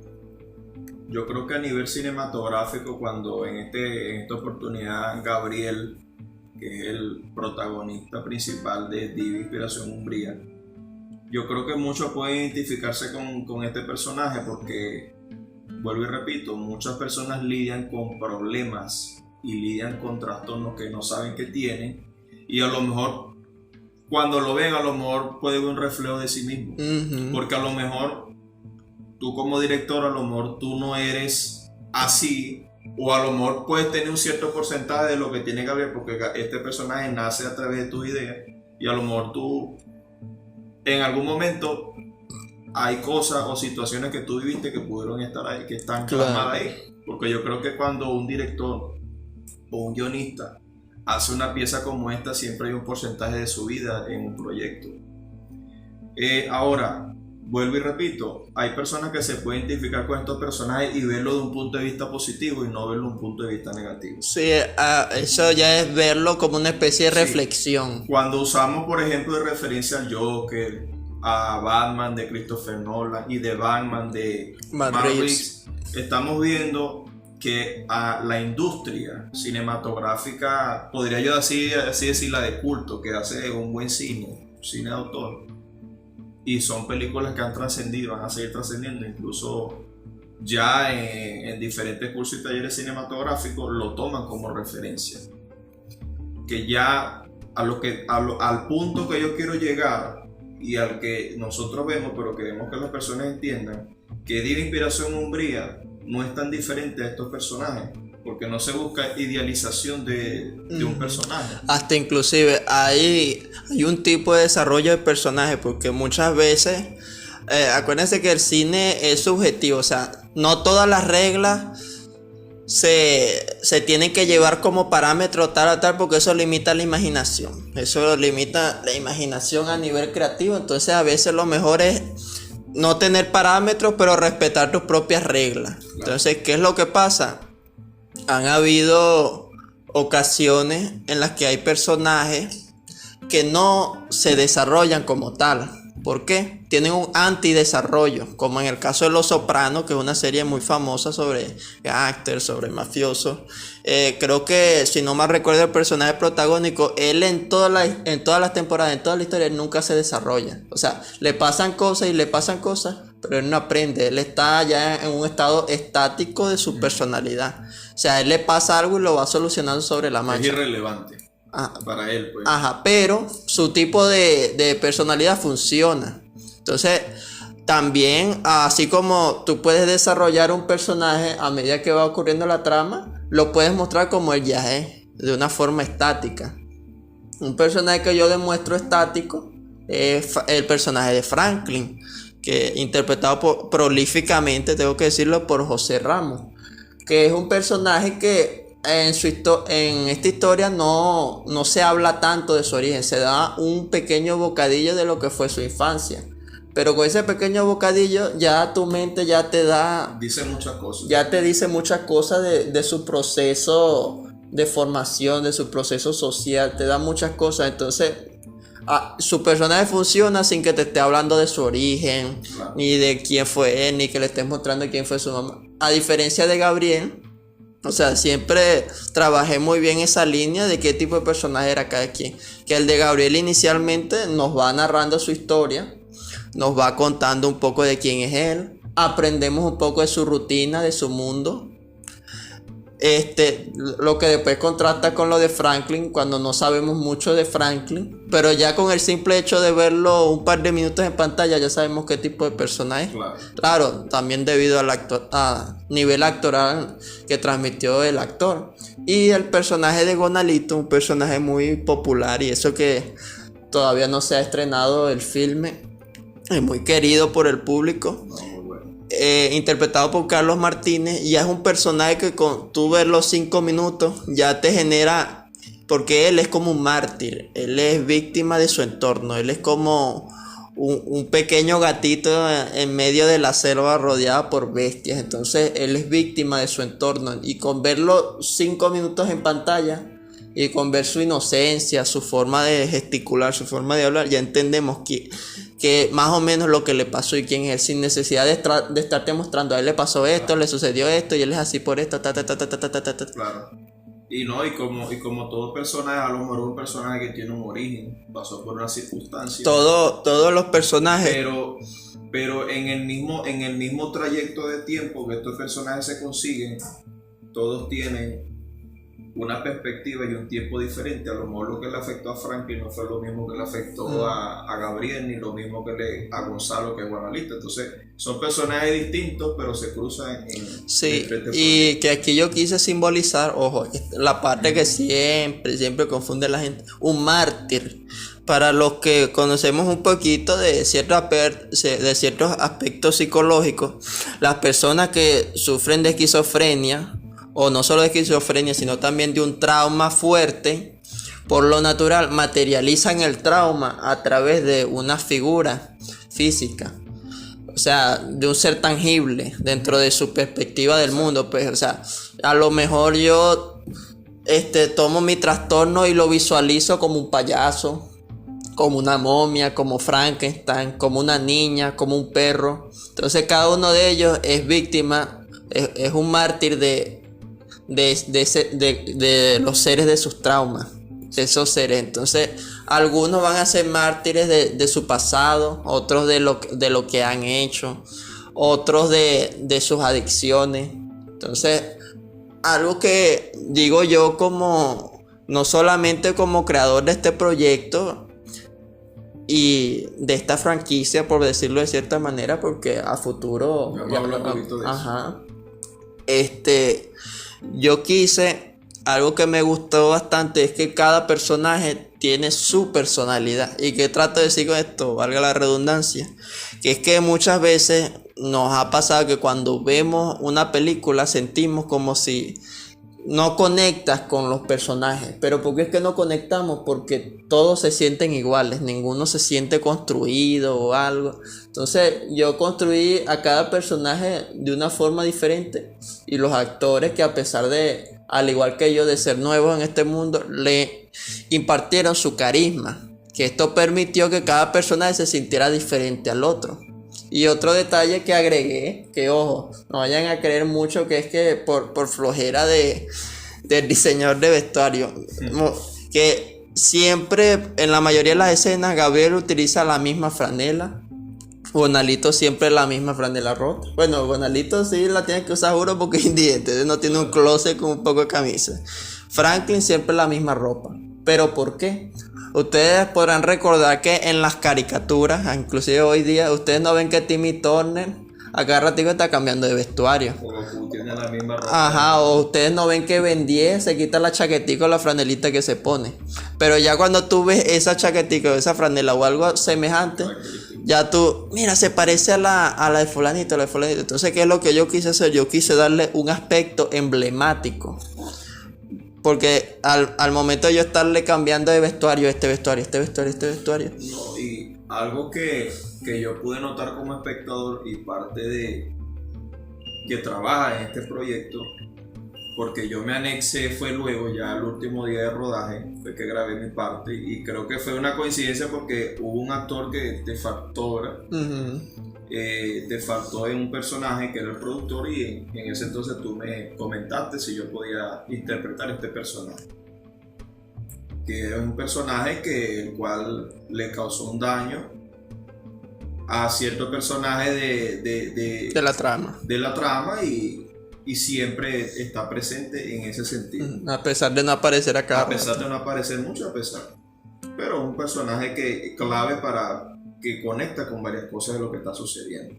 Speaker 1: a nivel cinematográfico, cuando en esta oportunidad Gabriel, que es el protagonista principal de Diva Inspiración Umbría, yo creo que muchos pueden identificarse con este personaje porque, vuelvo y repito, muchas personas lidian con problemas y lidian con trastornos que no saben que tienen, y a lo mejor cuando lo ven, a lo mejor puede ver un reflejo de sí mismo. Porque a lo mejor tú como director, a lo mejor tú no eres así, o a lo mejor puedes tener un cierto porcentaje de lo que tiene Gabriel, porque este personaje nace a través de tus ideas, y a lo mejor tú en algún momento hay cosas o situaciones que tú viviste que pudieron estar ahí, que están plasmadas ahí. Porque yo creo que cuando un director o un guionista hace una pieza como esta, siempre hay un porcentaje de su vida en un proyecto. Ahora, vuelvo y repito, hay personas que se pueden identificar con estos personajes y verlo de un punto de vista positivo y no verlo de un punto de vista negativo.
Speaker 2: Sí, eso ya es verlo como una especie de reflexión.
Speaker 1: Cuando usamos, por ejemplo, de referencia al Joker, a Batman de Christopher Nolan y de Batman de Matt Reeves, estamos viendo que a la industria cinematográfica, podría yo así decir, la de culto, que hace un buen cine de autor, y son películas que han trascendido, van a seguir trascendiendo, incluso ya en diferentes cursos y talleres cinematográficos lo toman como referencia. Que ya al punto que yo quiero llegar y al que nosotros vemos, pero queremos que las personas entiendan, que Diva Inspiración Umbría no es tan diferente a estos personajes, porque no se busca idealización de un personaje.
Speaker 2: Hasta inclusive hay un tipo de desarrollo de personaje, porque muchas veces, acuérdense que el cine es subjetivo, o sea, no todas las reglas se tienen que llevar como parámetro tal a tal, porque eso limita la imaginación. Eso limita la imaginación a nivel creativo. Entonces a veces lo mejor es no tener parámetros, pero respetar tus propias reglas. Claro. Entonces, ¿qué es lo que pasa? Han habido ocasiones en las que hay personajes que no se desarrollan como tal. ¿Por qué? Tienen un antidesarrollo, como en el caso de Los Sopranos, que es una serie muy famosa sobre gángsters, sobre mafiosos. Creo que, si no mal recuerdo, el personaje protagónico, él en todas las temporadas, en toda la historia, él nunca se desarrolla. O sea, le pasan cosas y le pasan cosas, pero él no aprende, él está ya en un estado estático de su personalidad. O sea, a él le pasa algo y lo va solucionando sobre la marcha.
Speaker 1: Es irrelevante para él, pues.
Speaker 2: Ajá, pero su tipo de personalidad funciona. Entonces, también, así como tú puedes desarrollar un personaje a medida que va ocurriendo la trama, lo puedes mostrar como él ya es, de una forma estática. Un personaje que yo demuestro estático es el personaje de Franklin, que interpretado prolíficamente, tengo que decirlo, por José Ramos, que es un personaje que en esta historia no se habla tanto de su origen, se da un pequeño bocadillo de lo que fue su infancia. Pero con ese pequeño bocadillo ya tu mente ya te da...
Speaker 1: Dice muchas cosas.
Speaker 2: Ya te dice muchas cosas de su proceso de formación, de su proceso social, te da muchas cosas. Entonces, su personaje funciona sin que te esté hablando de su origen, claro, ni de quién fue él, ni que le estés mostrando quién fue su mamá. A diferencia de Gabriel, o sea, siempre trabajé muy bien esa línea de qué tipo de personaje era cada quien. Que el de Gabriel inicialmente nos va narrando su historia, nos va contando un poco de quién es él, aprendemos un poco de su rutina, de su mundo. Lo que después contrasta con lo de Franklin, cuando no sabemos mucho de Franklin, pero ya con el simple hecho de verlo un par de minutos en pantalla ya sabemos qué tipo de persona es. Claro, también debido a nivel actoral que transmitió el actor. Y el personaje de Gonalito, un personaje muy popular, y eso que todavía no se ha estrenado el filme, es muy querido por el público. Interpretado por Carlos Martínez, y es un personaje que con tú ver los 5 minutos ya te genera, porque él es como un mártir, él es víctima de su entorno, él es como un pequeño gatito en medio de la selva rodeada por bestias. Entonces él es víctima de su entorno, y con verlo 5 minutos en pantalla y con ver su inocencia, su forma de gesticular, su forma de hablar, ya entendemos que más o menos lo que le pasó y quién es él, sin necesidad de estarte mostrando, a él le pasó esto, claro, le sucedió esto y él es así por esto,
Speaker 1: Claro. Y como todo personaje, a lo mejor un personaje que tiene un origen, pasó por una circunstancia.
Speaker 2: Todos los personajes.
Speaker 1: Pero en el mismo trayecto de tiempo que estos personajes se consiguen, todos tienen una perspectiva y un tiempo diferente. A lo mejor lo que le afectó a Franklin no fue lo mismo que le afectó a Gabriel, ni lo mismo que a Gonzalo, que es Guanalista. Entonces son personajes distintos, pero se cruzan en
Speaker 2: diferentes y que aquí yo quise simbolizar, ojo, la parte que siempre confunde la gente, un mártir. Para los que conocemos un poquito de ciertos aspectos psicológicos, las personas que sufren de esquizofrenia, o no solo de esquizofrenia, sino también de un trauma fuerte, por lo natural materializan el trauma a través de una figura física, o sea, de un ser tangible dentro de su perspectiva del mundo. Pues, o sea, a lo mejor yo tomo mi trastorno y lo visualizo como un payaso, como una momia, como Frankenstein, como una niña, como un perro. Entonces cada uno de ellos es víctima, es un mártir de los seres de sus traumas, de esos seres. Entonces algunos van a ser mártires de su pasado, otros de lo que han hecho, otros de sus adicciones. Entonces, algo que digo yo, como no solamente como creador de este proyecto y de esta franquicia, por decirlo de cierta manera, porque a futuro yo quise, algo que me gustó bastante es que cada personaje tiene su personalidad. ¿Y qué trato de decir con esto? Valga la redundancia, que es que muchas veces nos ha pasado que cuando vemos una película sentimos como si no conectas con los personajes. Pero ¿por qué es que no conectamos? Porque todos se sienten iguales, ninguno se siente construido o algo. Entonces yo construí a cada personaje de una forma diferente, y los actores, que a pesar de, al igual que yo, de ser nuevos en este mundo, le impartieron su carisma, que esto permitió que cada personaje se sintiera diferente al otro. Y otro detalle que agregué, que ojo, no vayan a creer mucho que es que por flojera del diseñador de vestuario, que siempre en la mayoría de las escenas Gabriel utiliza la misma franela, Bonalito siempre la misma franela rota. Bueno, Bonalito sí la tiene que usar juro porque es indigente, no tiene un closet con un poco de camisa. Franklin siempre la misma ropa. ¿Pero por qué? Ustedes podrán recordar que en las caricaturas, inclusive hoy día, ustedes no ven que Timmy Turner a cada ratito está cambiando de vestuario.
Speaker 1: O Goku tiene la misma ropa.
Speaker 2: Ajá, o ustedes no ven que Ben 10 se quita la chaquetica o la franelita que se pone. Pero ya cuando tú ves esa chaquetica o esa franela o algo semejante, ya tú, mira, se parece a la de fulanito, la de fulanito. Entonces, ¿qué es lo que yo quise hacer? Yo quise darle un aspecto emblemático. Porque al momento de yo estarle cambiando de vestuario, este vestuario.
Speaker 1: No, y algo que yo pude notar como espectador y parte de que trabaja en este proyecto, porque yo me anexé fue luego, ya el último día de rodaje, fue que grabé mi parte y creo que fue una coincidencia porque hubo un actor que te faltó, ¿verdad? Te faltó en un personaje que era el productor y en ese entonces tú me comentaste si yo podía interpretar este personaje, que es un personaje el cual le causó un daño a cierto personaje de
Speaker 2: la trama.
Speaker 1: De la trama y siempre está presente en ese sentido.
Speaker 2: A pesar de no aparecer acá.
Speaker 1: A pesar de no aparecer mucho, pero es un personaje clave que conecta con varias cosas de lo que está sucediendo.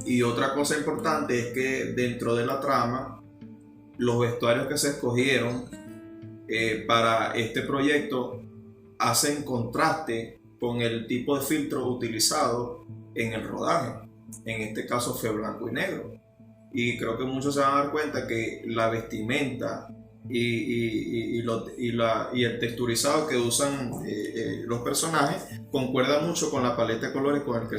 Speaker 1: Y otra cosa importante es que dentro de la trama, los vestuarios que se escogieron para este proyecto hacen contraste con el tipo de filtro utilizado en el rodaje. En este caso fue blanco y negro. Y creo que muchos se van a dar cuenta que la vestimenta y el texturizado que usan los personajes concuerda mucho con la paleta de colores con el que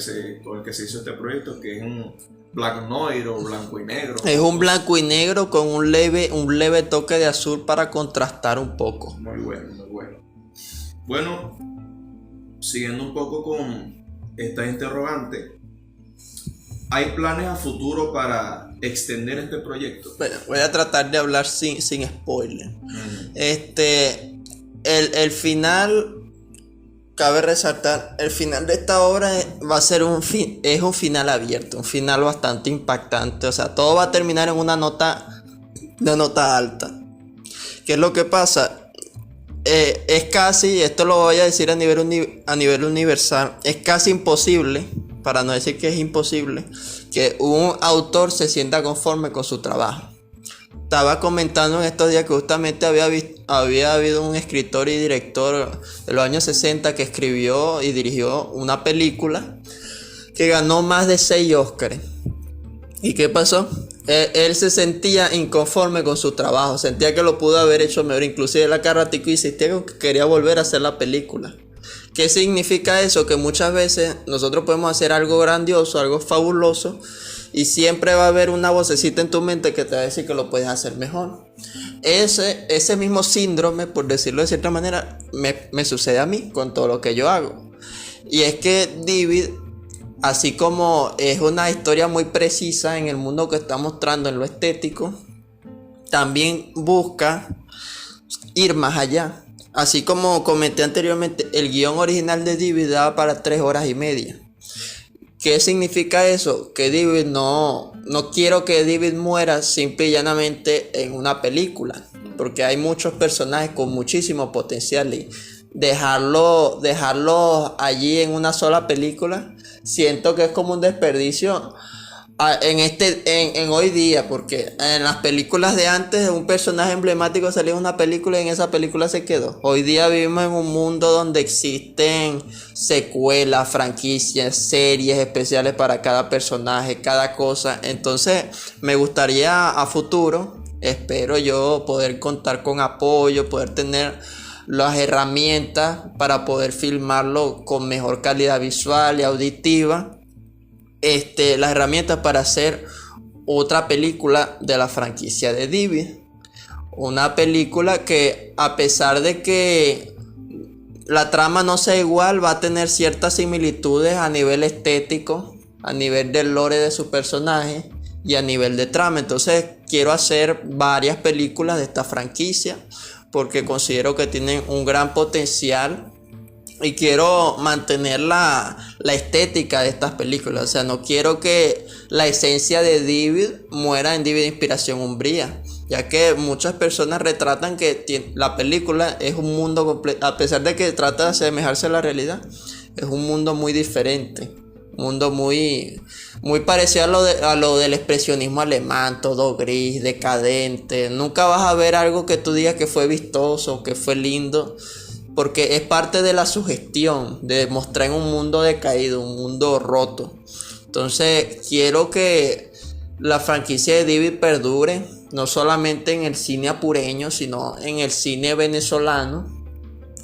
Speaker 1: se hizo este proyecto, que es un black noir o blanco y negro.
Speaker 2: Es un blanco y negro con un leve toque de azul para contrastar un poco.
Speaker 1: Muy bueno, muy bueno. Bueno, siguiendo un poco con esta interrogante, ¿hay planes a futuro para extender este proyecto?
Speaker 2: Bueno, voy a tratar de hablar sin spoiler. El final, cabe resaltar, el final de esta obra va a ser es un final abierto, un final bastante impactante. O sea, todo va a terminar en una nota alta. ¿Qué es lo que pasa? Es casi, esto lo voy a decir a nivel universal, es casi imposible, para no decir que es imposible, que un autor se sienta conforme con su trabajo. Estaba comentando en estos días que justamente había habido un escritor y director de los años 60 que escribió y dirigió una película que ganó más de 6 Óscares. ¿Y qué pasó? Él se sentía inconforme con su trabajo, sentía que lo pudo haber hecho mejor, inclusive la carratico insistía que quería volver a hacer la película. ¿Qué significa eso? Que muchas veces nosotros podemos hacer algo grandioso, algo fabuloso, y siempre va a haber una vocecita en tu mente que te va a decir que lo puedes hacer mejor. Ese mismo síndrome, por decirlo de cierta manera, me sucede a mí con todo lo que yo hago. Y es que David, así como es una historia muy precisa en el mundo que está mostrando en lo estético, también busca ir más allá. Así como comenté anteriormente, el guión original de David daba para 3 horas y media. ¿Qué significa eso? Que David no quiero que David muera simple y llanamente en una película, porque hay muchos personajes con muchísimo potencial y dejarlo allí en una sola película, siento que es como un desperdicio en hoy día, porque en las películas de antes un personaje emblemático salía en una película y en esa película se quedó. Hoy día vivimos en un mundo donde existen secuelas, franquicias, series especiales para cada personaje, cada cosa. Entonces me gustaría a futuro, espero yo poder contar con apoyo, poder tener las herramientas para poder filmarlo con mejor calidad visual y auditiva. Las herramientas para hacer otra película de la franquicia de David. Una película que, a pesar de que la trama no sea igual, va a tener ciertas similitudes a nivel estético, a nivel del lore de su personaje y a nivel de trama. Entonces quiero hacer varias películas de esta franquicia porque considero que tienen un gran potencial y quiero mantener la estética de estas películas. O sea, no quiero que la esencia de David muera en David de Inspiración Umbría, ya que muchas personas retratan que la película es un mundo completo, a pesar de que trata de asemejarse a la realidad, es un mundo muy diferente, un mundo muy, muy parecido a lo del expresionismo alemán, todo gris, decadente. Nunca vas a ver algo que tú digas que fue vistoso, que fue lindo, porque es parte de la sugestión de mostrar en un mundo decaído, un mundo roto. Entonces quiero que la franquicia de David perdure, no solamente en el cine apureño, sino en el cine venezolano.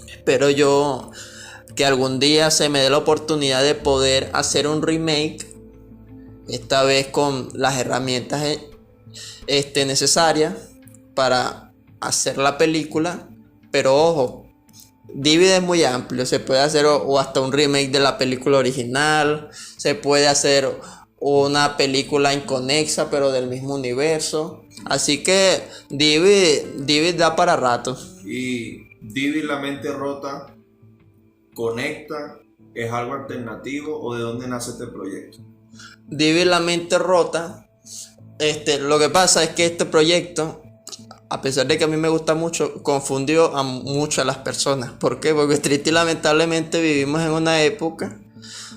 Speaker 2: Espero yo que algún día se me dé la oportunidad de poder hacer un remake, esta vez con las herramientas necesarias para hacer la película. Pero ojo, David es muy amplio, se puede hacer o hasta un remake de la película original, se puede hacer una película inconexa pero del mismo universo. Así que David da para rato.
Speaker 1: Y David la mente rota conecta, ¿es algo alternativo o de dónde nace este proyecto?
Speaker 2: David la mente rota, lo que pasa es que este proyecto, a pesar de que a mí me gusta mucho, confundió a muchas las personas. ¿Por qué? Porque triste y lamentablemente vivimos en una época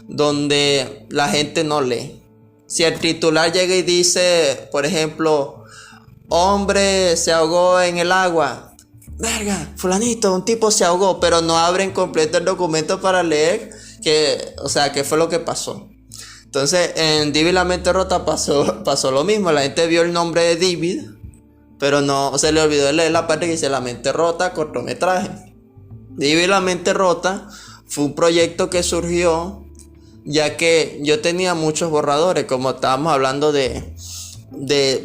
Speaker 2: donde la gente no lee. Si el titular llega y dice, por ejemplo, hombre se ahogó en el agua, verga, fulanito, un tipo se ahogó, pero no abren completo el documento para leer qué fue lo que pasó. Entonces en David la mente rota pasó lo mismo. La gente vio el nombre de David, pero no se le olvidó leer la parte que dice La mente rota, cortometraje. David la mente rota fue un proyecto que surgió ya que yo tenía muchos borradores, como estábamos hablando de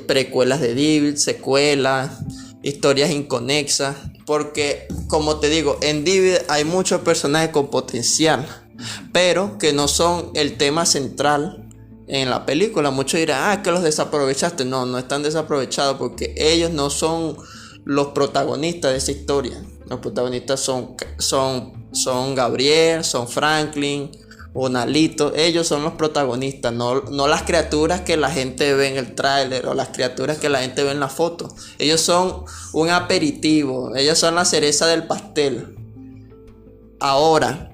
Speaker 2: precuelas de David, secuelas, historias inconexas, porque como te digo, en David hay muchos personajes con potencial, pero que no son el tema central en la película. Muchos dirán, que los desaprovechaste. No están desaprovechados, porque ellos no son los protagonistas de esa historia. Los protagonistas son Gabriel, son Franklin o Nalito. Ellos son los protagonistas, no las criaturas que la gente ve en el tráiler o las criaturas que la gente ve en la foto. Ellos son un aperitivo, ellos son la cereza del pastel. Ahora,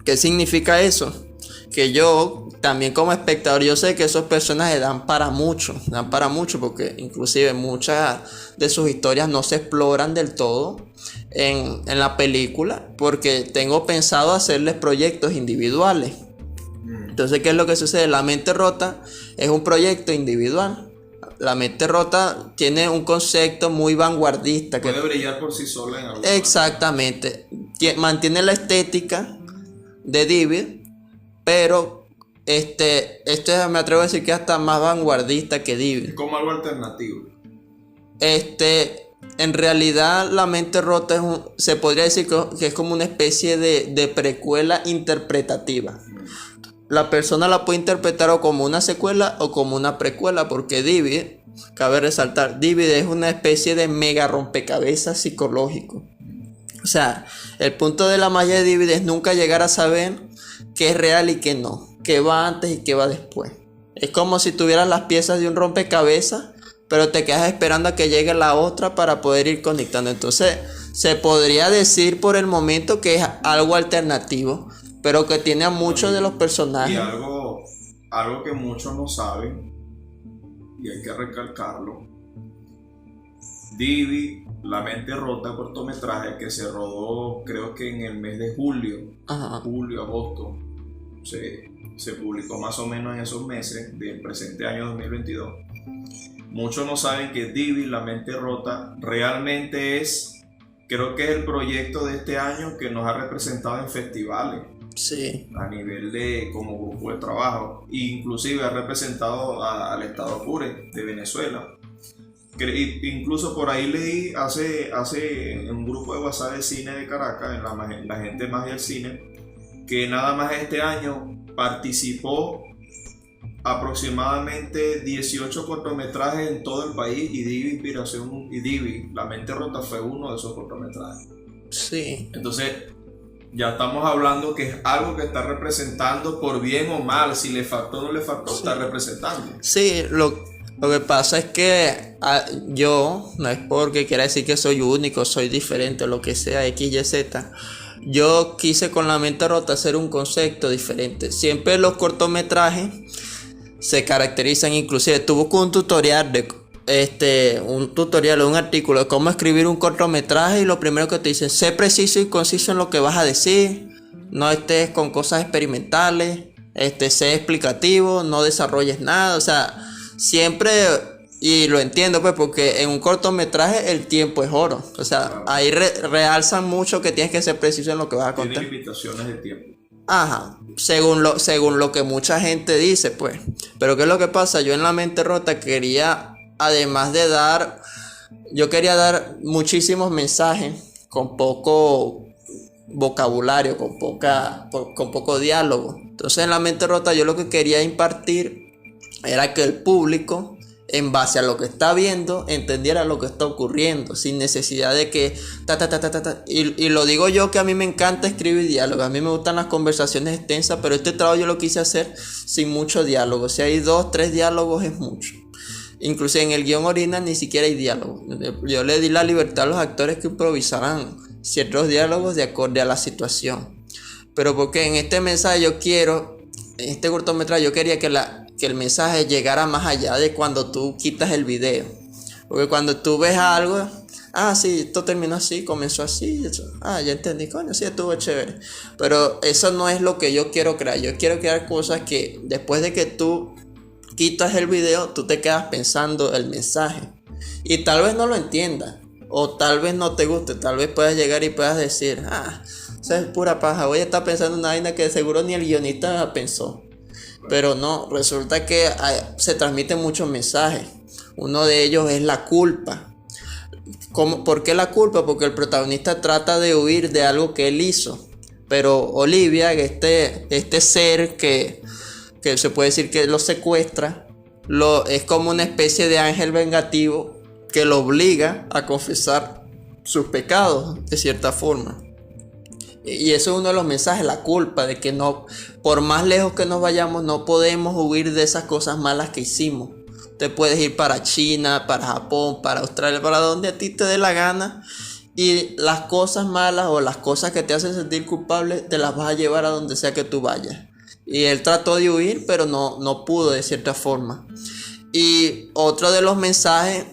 Speaker 2: ¿qué significa eso? Que yo también como espectador, yo sé que esos personajes dan para mucho, porque inclusive muchas de sus historias no se exploran del todo en la película, porque tengo pensado hacerles proyectos individuales. Entonces, ¿qué es lo que sucede? La mente rota es un proyecto individual. La mente rota tiene un concepto muy vanguardista.
Speaker 1: Puede brillar por sí sola en algún
Speaker 2: Exactamente. Mantiene la estética de David, pero me atrevo a decir que es hasta más vanguardista que David.
Speaker 1: Como algo alternativo.
Speaker 2: En realidad la mente rota se podría decir que es como una especie de precuela interpretativa. La persona la puede interpretar o como una secuela o como una precuela, porque David, cabe resaltar, David es una especie de mega rompecabezas psicológico. O sea, el punto de la magia de David es nunca llegar a saber qué es real y qué no, qué va antes y qué va después. Es como si tuvieras las piezas de un rompecabezas, pero te quedas esperando a que llegue la otra para poder ir conectando. Entonces, se podría decir por el momento que es algo alternativo, pero que tiene a muchos de los personajes.
Speaker 1: Y algo que muchos no saben, y hay que recalcarlo, David, La mente rota, cortometraje que se rodó creo que en el mes de julio, agosto, se publicó más o menos en esos meses del presente año 2022. Muchos no saben que David, La mente rota, realmente creo que es el proyecto de este año que nos ha representado en festivales.
Speaker 2: Sí.
Speaker 1: A nivel de como grupo de trabajo, inclusive ha representado al estado Apure de Venezuela. Incluso por ahí leí hace en un grupo de WhatsApp de cine de Caracas, en la gente más del cine, que nada más este año participó aproximadamente 18 cortometrajes en todo el país, y David, La mente rota fue uno de esos cortometrajes.
Speaker 2: Sí.
Speaker 1: Entonces, Ya estamos hablando que es algo que está representando por bien o mal, si le faltó o no le faltó, está representando.
Speaker 2: Sí, lo que pasa es que yo, no es porque quiera decir que soy único, soy diferente, lo que sea, X, Y, Z. Yo quise con La mente rota hacer un concepto diferente. Siempre los cortometrajes se caracterizan, inclusive tú buscas un tutorial un artículo de cómo escribir un cortometraje y lo primero que te dicen, sé preciso y conciso en lo que vas a decir, no estés con cosas experimentales, sé explicativo, no desarrolles nada, o sea, siempre, y lo entiendo pues porque en un cortometraje el tiempo es oro, o sea, claro. Ahí realzan mucho que tienes que ser preciso en lo que vas a contar.
Speaker 1: Tiene limitaciones de tiempo.
Speaker 2: Ajá, según lo que mucha gente dice, pues. Pero ¿qué es lo que pasa? Yo en La mente rota quería, además de yo quería dar muchísimos mensajes con poco vocabulario, con poco diálogo. Entonces en La mente rota yo lo que quería impartir era que el público, en base a lo que está viendo, entendiera lo que está ocurriendo, sin necesidad de que y lo digo yo, que a mí me encanta escribir diálogos, a mí me gustan las conversaciones extensas, pero este trabajo yo lo quise hacer sin mucho diálogo. Si hay 2, 3 diálogos es mucho. Inclusive en el guión original ni siquiera hay diálogo. Yo le di la libertad a los actores que improvisaran ciertos diálogos de acorde a la situación. Pero porque en este mensaje en este cortometraje yo quería que el mensaje llegara más allá de cuando tú quitas el video. Porque cuando tú ves algo, sí, esto terminó así, comenzó así, ya entendí, coño, sí, estuvo chévere. Pero eso no es lo que yo quiero crear. Yo quiero crear cosas que después de que tú quitas el video, tú te quedas pensando el mensaje. Y tal vez no lo entiendas, o tal vez no te guste, tal vez puedas llegar y puedas decir, eso es pura paja, voy a estar pensando una vaina que seguro ni el guionista pensó. Pero no, resulta que se transmiten muchos mensajes. Uno de ellos es la culpa. ¿Por qué la culpa? Porque el protagonista trata de huir de algo que él hizo. Pero Olivia, este ser que se puede decir que lo secuestra, es como una especie de ángel vengativo que lo obliga a confesar sus pecados de cierta forma. Y eso es uno de los mensajes, la culpa de que no, por más lejos que nos vayamos, no podemos huir de esas cosas malas que hicimos. Te puedes ir para China, para Japón, para Australia, para donde a ti te dé la gana, y las cosas malas o las cosas que te hacen sentir culpable te las vas a llevar a donde sea que tú vayas. Y él trató de huir, pero no pudo de cierta forma. Y otro de los mensajes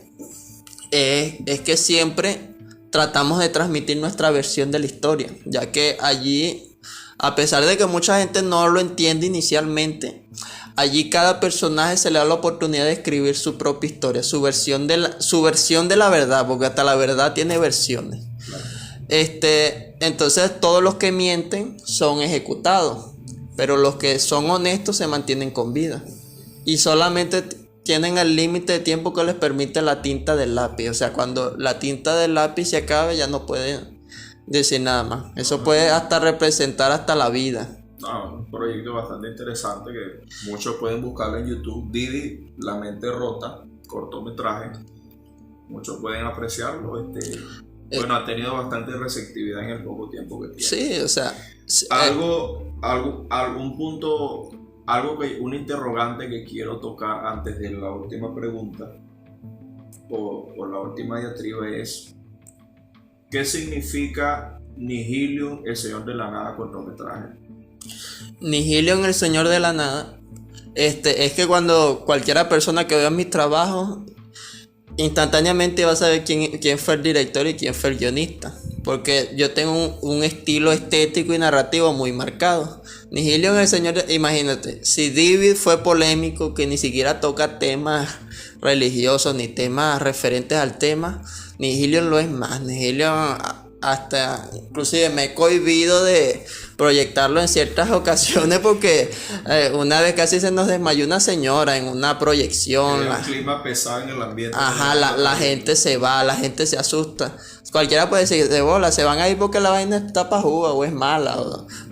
Speaker 2: es que siempre tratamos de transmitir nuestra versión de la historia, ya que allí, a pesar de que mucha gente no lo entiende inicialmente, allí cada personaje se le da la oportunidad de escribir su propia historia, su versión de la verdad, porque hasta la verdad tiene versiones. Entonces todos los que mienten son ejecutados, pero los que son honestos se mantienen con vida y solamente tienen el límite de tiempo que les permite la tinta del lápiz. O sea, cuando la tinta del lápiz se acabe, ya no pueden decir nada más. Eso puede hasta representar hasta la vida.
Speaker 1: Un proyecto bastante interesante que muchos pueden buscarlo en YouTube. Didi, La mente rota, cortometraje. Muchos pueden apreciarlo. Bueno, ha tenido bastante receptividad en el poco tiempo que tiene.
Speaker 2: Sí, o sea...
Speaker 1: algún punto... un interrogante que quiero tocar antes de la última pregunta o la última diatriba es: ¿qué significa Nihilium, el Señor de la Nada, cortometraje?
Speaker 2: Nihilium, el Señor de la Nada, es que cuando cualquiera persona que vea mis trabajos, instantáneamente va a saber quién fue el director y quién fue el guionista, porque yo tengo un estilo estético y narrativo muy marcado. Nihilium, el Señor, imagínate, si David fue polémico, que ni siquiera toca temas religiosos ni temas referentes al tema, Nihilium lo es más. Nihilium, hasta inclusive me he cohibido de proyectarlo en ciertas ocasiones porque una vez casi se nos desmayó una señora en una proyección.
Speaker 1: Un clima pesado en el ambiente.
Speaker 2: Ajá, la gente se va, la gente se asusta. Cualquiera puede decir, de bola, se van a ir porque la vaina está pajuga o es mala.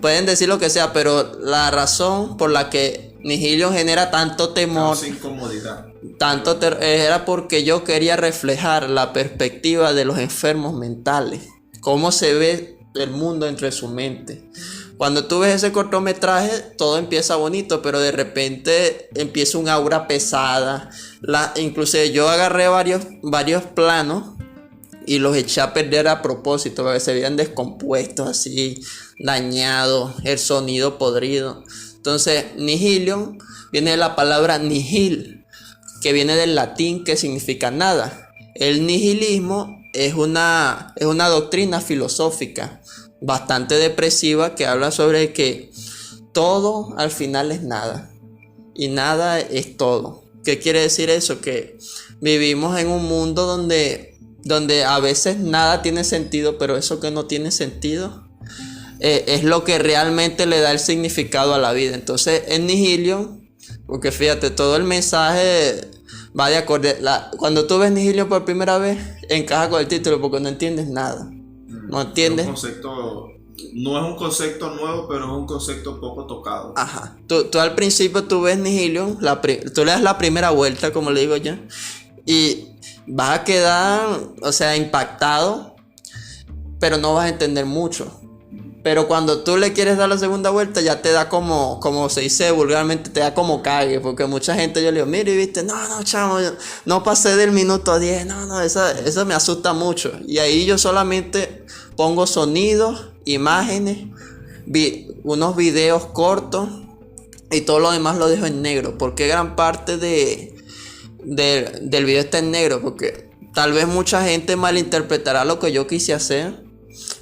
Speaker 2: Pueden decir lo que sea, pero la razón por la que Nihilium genera tanto temor,
Speaker 1: incomodidad,
Speaker 2: era porque yo quería reflejar la perspectiva de los enfermos mentales. Cómo se ve el mundo dentro de su mente. Cuando tú ves ese cortometraje, todo empieza bonito, pero de repente empieza un aura pesada. Inclusive yo agarré varios planos y los eché a perder a propósito, para que se vean descompuestos, así, dañados, el sonido podrido. Entonces, nihilium viene de la palabra nihil, que viene del latín, que significa nada. El nihilismo es una doctrina filosófica bastante depresiva que habla sobre que todo al final es nada y nada es todo. ¿Qué quiere decir eso? Que vivimos en un mundo donde a veces nada tiene sentido, pero eso que no tiene sentido es lo que realmente le da el significado a la vida. Entonces en Nihilium, porque fíjate, todo el mensaje va de acorde. Cuando tú ves Nihilium por primera vez, encaja con el título porque no entiendes nada. No entiendes.
Speaker 1: No es un concepto nuevo, pero es un concepto poco tocado.
Speaker 2: Ajá. Tú al principio tú ves Nihilium, tú le das la primera vuelta, como le digo yo, y vas a quedar, o sea, impactado, pero no vas a entender mucho. Pero cuando tú le quieres dar la segunda vuelta, ya te da como se dice vulgarmente, te da como cague. Porque mucha gente yo le digo, mire, viste, no, chamo, no pasé del minuto 10, eso me asusta mucho. Y ahí yo solamente pongo sonidos, imágenes, unos videos cortos y todo lo demás lo dejo en negro. Porque gran parte del video está en negro, porque tal vez mucha gente malinterpretará lo que yo quise hacer.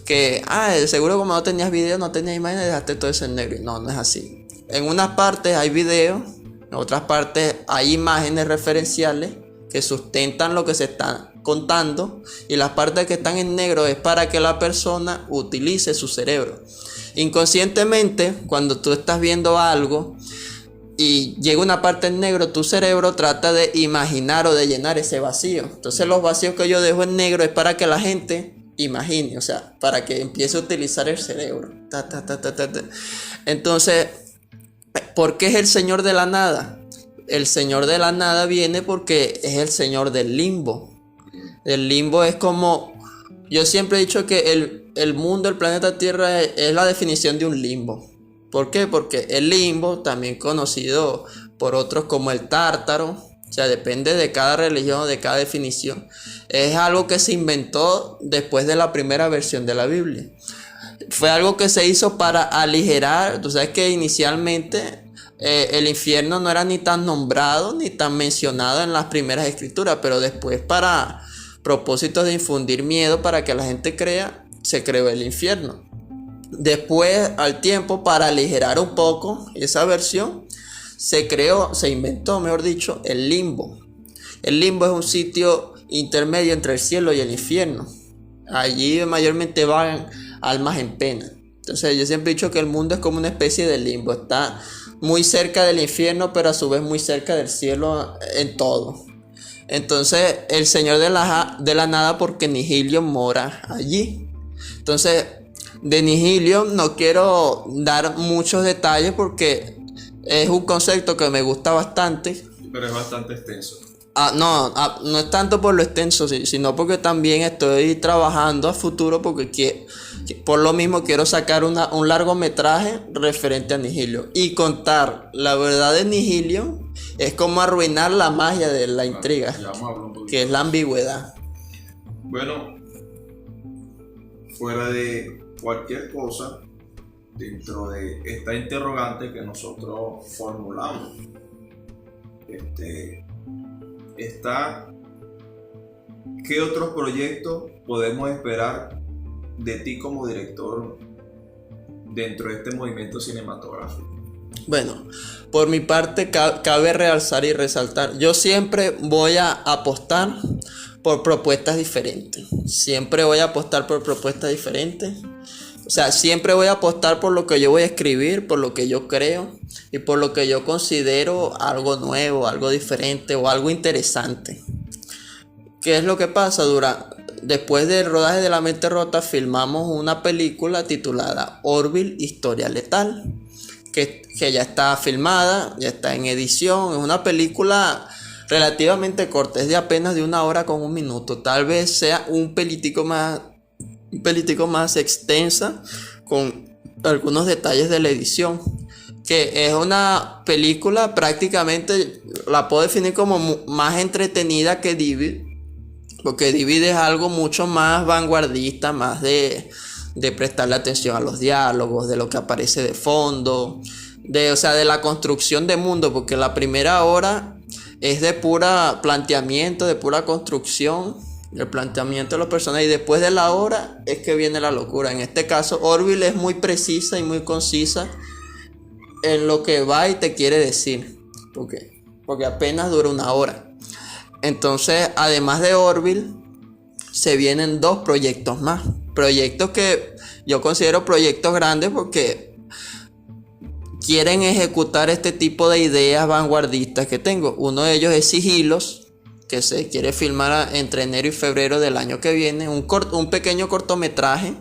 Speaker 2: Que, seguro como no tenías video, no tenías imágenes, dejaste todo eso en negro. No es así. En unas partes hay videos, en otras partes hay imágenes referenciales que sustentan lo que se está contando, y las partes que están en negro es para que la persona utilice su cerebro. Inconscientemente, cuando tú estás viendo algo y llega una parte en negro, tu cerebro trata de imaginar o de llenar ese vacío. Entonces los vacíos que yo dejo en negro es para que la gente imagine, o sea, para que empiece a utilizar el cerebro. Entonces, ¿por qué es el Señor de la Nada? El Señor de la Nada viene porque es el Señor del limbo. El limbo es como, yo siempre he dicho que el mundo, el planeta Tierra es la definición de un limbo. ¿Por qué? Porque el limbo, también conocido por otros como el tártaro, o sea, depende de cada religión, de cada definición, es algo que se inventó después de la primera versión de la Biblia. Fue algo que se hizo para aligerar. Tú sabes que inicialmente el infierno no era ni tan nombrado ni tan mencionado en las primeras escrituras, pero después, para propósitos de infundir miedo para que la gente crea, se creó el infierno. Después, al tiempo, para aligerar un poco esa versión, se inventó, mejor dicho, el limbo. El limbo es un sitio intermedio entre el cielo y el infierno. Allí mayormente van almas en pena. Entonces yo siempre he dicho que el mundo es como una especie de limbo. Está muy cerca del infierno, pero a su vez muy cerca del cielo en todo. Entonces el Señor de la Nada, porque Nihilium mora allí. Entonces de Nihilium no quiero dar muchos detalles porque es un concepto que me gusta bastante.
Speaker 1: Pero es bastante extenso.
Speaker 2: No es tanto por lo extenso, sino porque también estoy trabajando a futuro, porque por lo mismo quiero sacar un largometraje referente a Nihilium. Y contar la verdad de Nihilium es como arruinar la magia de la intriga, que es la ambigüedad.
Speaker 1: Bueno, fuera de cualquier cosa, dentro de esta interrogante que nosotros formulamos, ¿qué otros proyectos podemos esperar de ti como director dentro de este movimiento cinematográfico?
Speaker 2: Bueno, por mi parte cabe realzar y resaltar, yo siempre voy a apostar por propuestas diferentes. Siempre voy a apostar por propuestas diferentes. O sea, siempre voy a apostar por lo que yo voy a escribir, por lo que yo creo y por lo que yo considero algo nuevo, algo diferente o algo interesante. ¿Qué es lo que pasa? Después del rodaje de La Mente Rota, filmamos una película titulada Orville, Historia Letal, que ya está filmada, ya está en edición. Es una película relativamente corta, es de apenas de 1 hora con 1 minuto. Tal vez sea un pelitico más un película más extensa con algunos detalles de la edición, que es una película prácticamente, la puedo definir como más entretenida que Divid, porque Divid es algo mucho más vanguardista, más de prestarle atención a los diálogos, de lo que aparece de fondo, o sea, de la construcción de mundo, porque la primera hora es de pura planteamiento, de pura construcción, el planteamiento de los personajes, y después de la hora es que viene la locura. En este caso, Orville es muy precisa y muy concisa en lo que va y te quiere decir, porque apenas dura una hora. Entonces, además de Orville, se vienen 2 proyectos más, proyectos que yo considero proyectos grandes porque quieren ejecutar este tipo de ideas vanguardistas que tengo. Uno de ellos es Sigilos, que se quiere filmar entre enero y febrero del año que viene, un pequeño cortometraje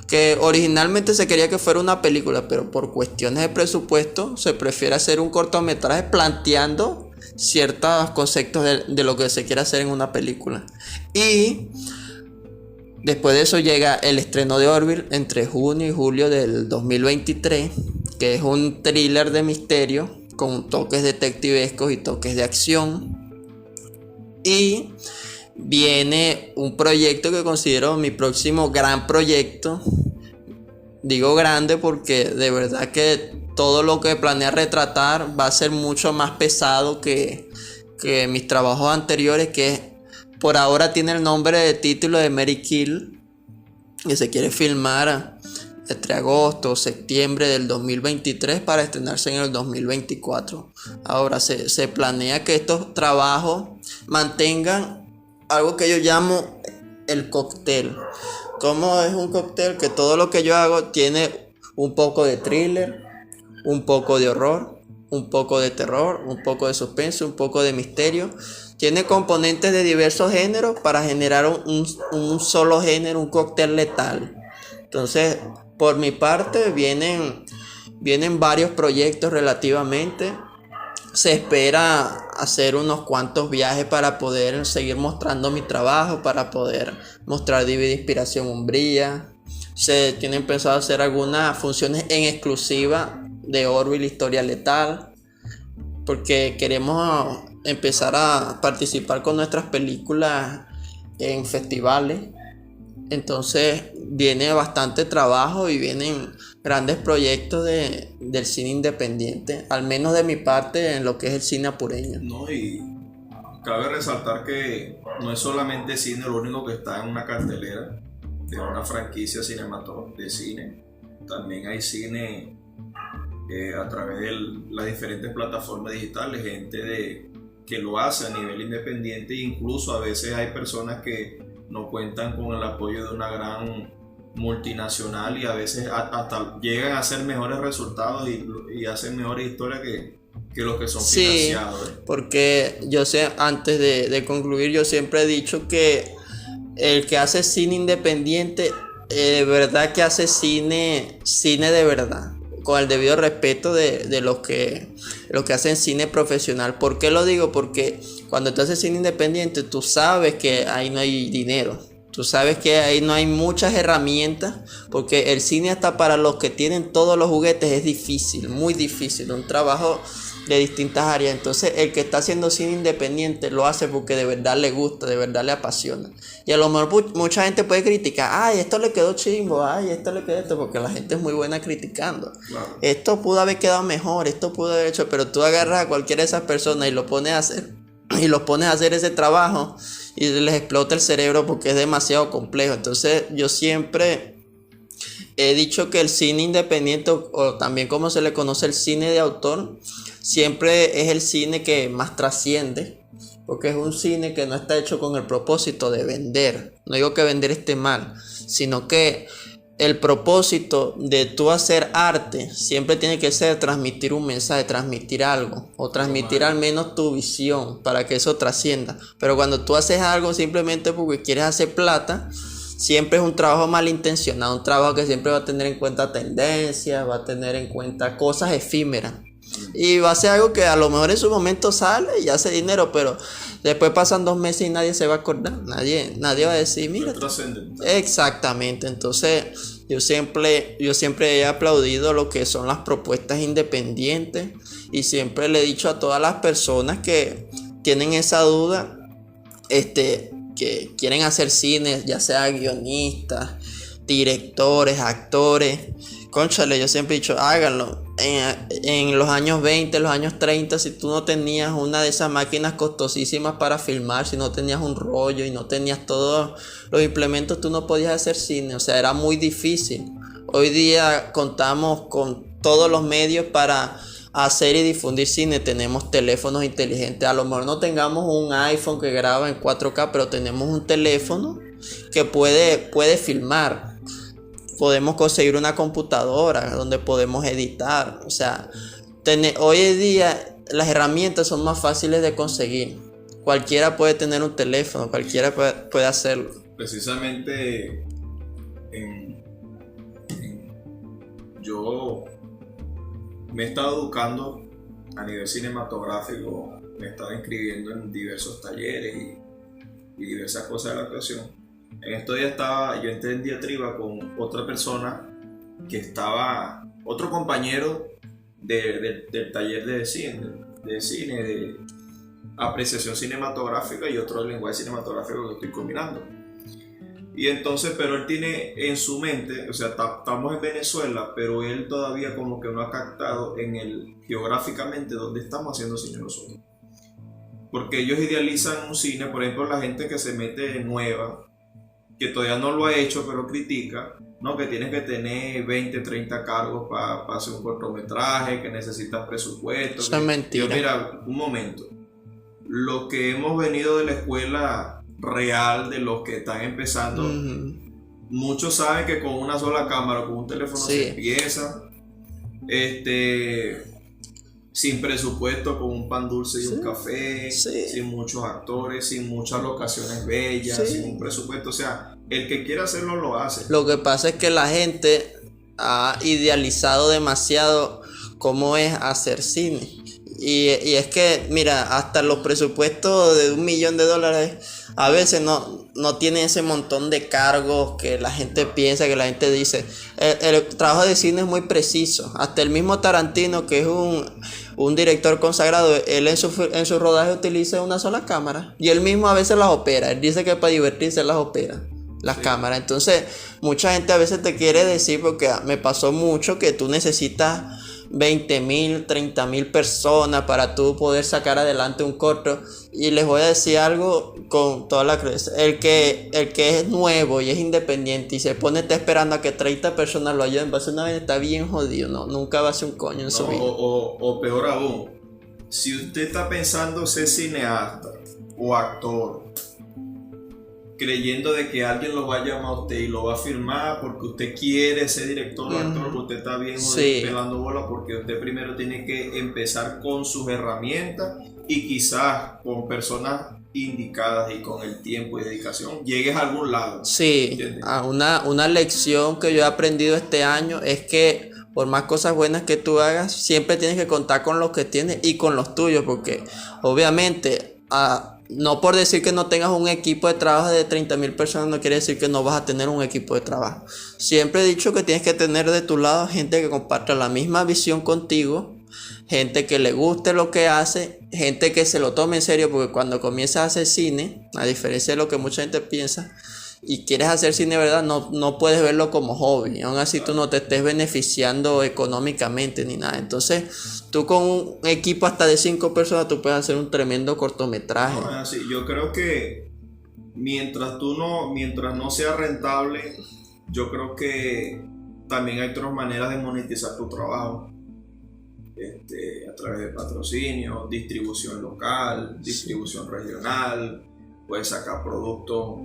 Speaker 2: que originalmente se quería que fuera una película, pero por cuestiones de presupuesto se prefiere hacer un cortometraje planteando ciertos conceptos de lo que se quiere hacer en una película. Y después de eso llega el estreno de Orville entre junio y julio del 2023, que es un thriller de misterio con toques detectivescos y toques de acción. Y viene un proyecto que considero mi próximo gran proyecto. Digo grande porque de verdad que todo lo que planea retratar va a ser mucho más pesado que mis trabajos anteriores, que por ahora tiene el nombre de título de Mary Kill, que se quiere filmar entre agosto o septiembre del 2023 para estrenarse en el 2024. Ahora se planea que estos trabajos mantengan algo que yo llamo el cóctel. ¿Cómo es un cóctel? Que todo lo que yo hago tiene un poco de thriller, un poco de horror, un poco de terror, un poco de suspense, un poco de misterio. Tiene componentes de diversos géneros para generar un solo género, un cóctel letal. Entonces, por mi parte, vienen varios proyectos relativamente. Se espera hacer unos cuantos viajes para poder seguir mostrando mi trabajo, para poder mostrar Divid Inspiración Umbría. Se tienen pensado hacer algunas funciones en exclusiva de Orville Historia Letal, porque queremos empezar a participar con nuestras películas en festivales. Entonces viene bastante trabajo y vienen grandes proyectos del cine independiente, al menos de mi parte en lo que es el cine apureño.
Speaker 1: No, y cabe resaltar que no es solamente cine lo único que está en una cartelera de una franquicia cinematográfica de cine. También hay cine a través de las diferentes plataformas digitales, gente que lo hace a nivel independiente, e incluso a veces hay personas que no cuentan con el apoyo de una gran multinacional y a veces hasta llegan a hacer mejores resultados y hacen mejores historias que los que son financiados.
Speaker 2: Porque yo sé, antes de concluir, yo siempre he dicho que el que hace cine independiente, de verdad que hace cine de verdad, con el debido respeto de los que hacen cine profesional. ¿Por qué lo digo? Porque cuando tú haces cine independiente, tú sabes que ahí no hay dinero. Tú sabes que ahí no hay muchas herramientas, porque el cine hasta para los que tienen todos los juguetes es difícil, muy difícil, un trabajo de distintas áreas. Entonces el que está haciendo cine independiente lo hace porque de verdad le gusta, de verdad le apasiona. Y a lo mejor mucha gente puede criticar, ay, esto le quedó chimbo, ay, esto le quedó esto, porque la gente es muy buena criticando. Claro. Esto pudo haber quedado mejor, esto pudo haber hecho, pero tú agarras a cualquiera de esas personas y lo pones a hacer, ese trabajo y les explota el cerebro porque es demasiado complejo. Entonces yo siempre he dicho que el cine independiente, o también como se le conoce el cine de autor, siempre es el cine que más trasciende, porque es un cine que no está hecho con el propósito de vender. No digo que vender esté mal, sino que el propósito de tú hacer arte siempre tiene que ser transmitir un mensaje, transmitir algo, o transmitir al menos tu visión para que eso trascienda. Pero cuando tú haces algo simplemente porque quieres hacer plata, siempre es un trabajo malintencionado, un trabajo que siempre va a tener en cuenta tendencias, va a tener en cuenta cosas efímeras. Y va a ser algo que a lo mejor en su momento sale y hace dinero, pero Después pasan 2 meses y nadie se va a acordar. Nadie va a decir, mira. Exactamente. Entonces, yo siempre he aplaudido lo que son las propuestas independientes. Y siempre le he dicho a todas las personas que tienen esa duda, que quieren hacer cine, ya sea guionistas, directores, actores. Cónchale, yo siempre he dicho, háganlo. En los años 20, los años 30, si tú no tenías una de esas máquinas costosísimas para filmar, si no tenías un rollo y no tenías todos los implementos, tú no podías hacer cine. O sea, era muy difícil. Hoy día contamos con todos los medios para hacer y difundir cine. Tenemos teléfonos inteligentes. A lo mejor no tengamos un iPhone que graba en 4K, pero tenemos un teléfono que puede filmar. Podemos conseguir una computadora donde podemos editar. O sea, hoy en día las herramientas son más fáciles de conseguir. Cualquiera puede tener un teléfono, cualquiera puede hacerlo.
Speaker 1: Precisamente yo me he estado educando a nivel cinematográfico, me he estado inscribiendo en diversos talleres y diversas cosas de la actuación. En estos días yo entré en diatriba con otra persona otro compañero del taller de cine, de apreciación cinematográfica y otro lenguaje cinematográfico que estoy combinando. Y entonces, pero él tiene en su mente, o sea, estamos en Venezuela, pero él todavía como que no ha captado geográficamente dónde estamos haciendo cine nosotros. Porque ellos idealizan un cine, por ejemplo, la gente que se mete nueva, que todavía no lo ha hecho, pero critica, ¿no? Que tienes que tener 20, 30 cargos para hacer un cortometraje, que necesitas presupuesto.
Speaker 2: Eso es mentira.
Speaker 1: Yo, mira, un momento. Lo que hemos venido de la escuela real, de los que están empezando, muchos saben que con una sola cámara, con un teléfono se empieza. Sin presupuesto, con un pan dulce y un café, sin muchos actores, sin muchas locaciones bellas, sin un presupuesto. O sea, el que quiera hacerlo lo hace.
Speaker 2: Lo que pasa es que la gente ha idealizado demasiado cómo es hacer cine. Y es que, mira, hasta los presupuestos de $1 millón a veces no tienen ese montón de cargos que la gente piensa, que la gente dice. El trabajo de cine es muy preciso. Hasta el mismo Tarantino, que es un director consagrado, él en su rodaje utiliza una sola cámara. Y él mismo a veces las opera. Él dice que para divertirse las opera, las cámaras. Entonces, mucha gente a veces te quiere decir, porque me pasó mucho, que tú necesitas 20,000, 30,000 personas para tú poder sacar adelante un corto. Y les voy a decir algo con toda la crudeza: el que es nuevo y es independiente y se está esperando a que 30 personas lo ayuden, va a ser una vez, está bien jodido. Nunca va a ser un coño en su vida.
Speaker 1: O peor aún, si usted está pensando ser cineasta o actor, creyendo de que alguien lo va a llamar a usted y lo va a firmar porque usted quiere ser director o actor, usted está bien pelando bola, porque usted primero tiene que empezar con sus herramientas y quizás con personas indicadas y con el tiempo y dedicación llegues a algún lado.
Speaker 2: Sí, una lección que yo he aprendido este año es que por más cosas buenas que tú hagas, siempre tienes que contar con los que tienes y con los tuyos, porque obviamente no por decir que no tengas un equipo de trabajo de 30,000 personas no quiere decir que no vas a tener un equipo de trabajo. Siempre he dicho que tienes que tener de tu lado gente que comparta la misma visión contigo, gente que le guste lo que hace, gente que se lo tome en serio, porque cuando comienzas a hacer cine, a diferencia de lo que mucha gente piensa, y quieres hacer cine, ¿verdad? No puedes verlo como hobby. Aún así tú no te estés beneficiando económicamente ni nada. Entonces, tú con un equipo hasta de 5 personas, tú puedes hacer un tremendo cortometraje.
Speaker 1: No, es así. Yo creo que mientras no sea rentable, yo creo que también hay otras maneras de monetizar tu trabajo. A través de patrocinio, distribución local, distribución regional, puedes sacar productos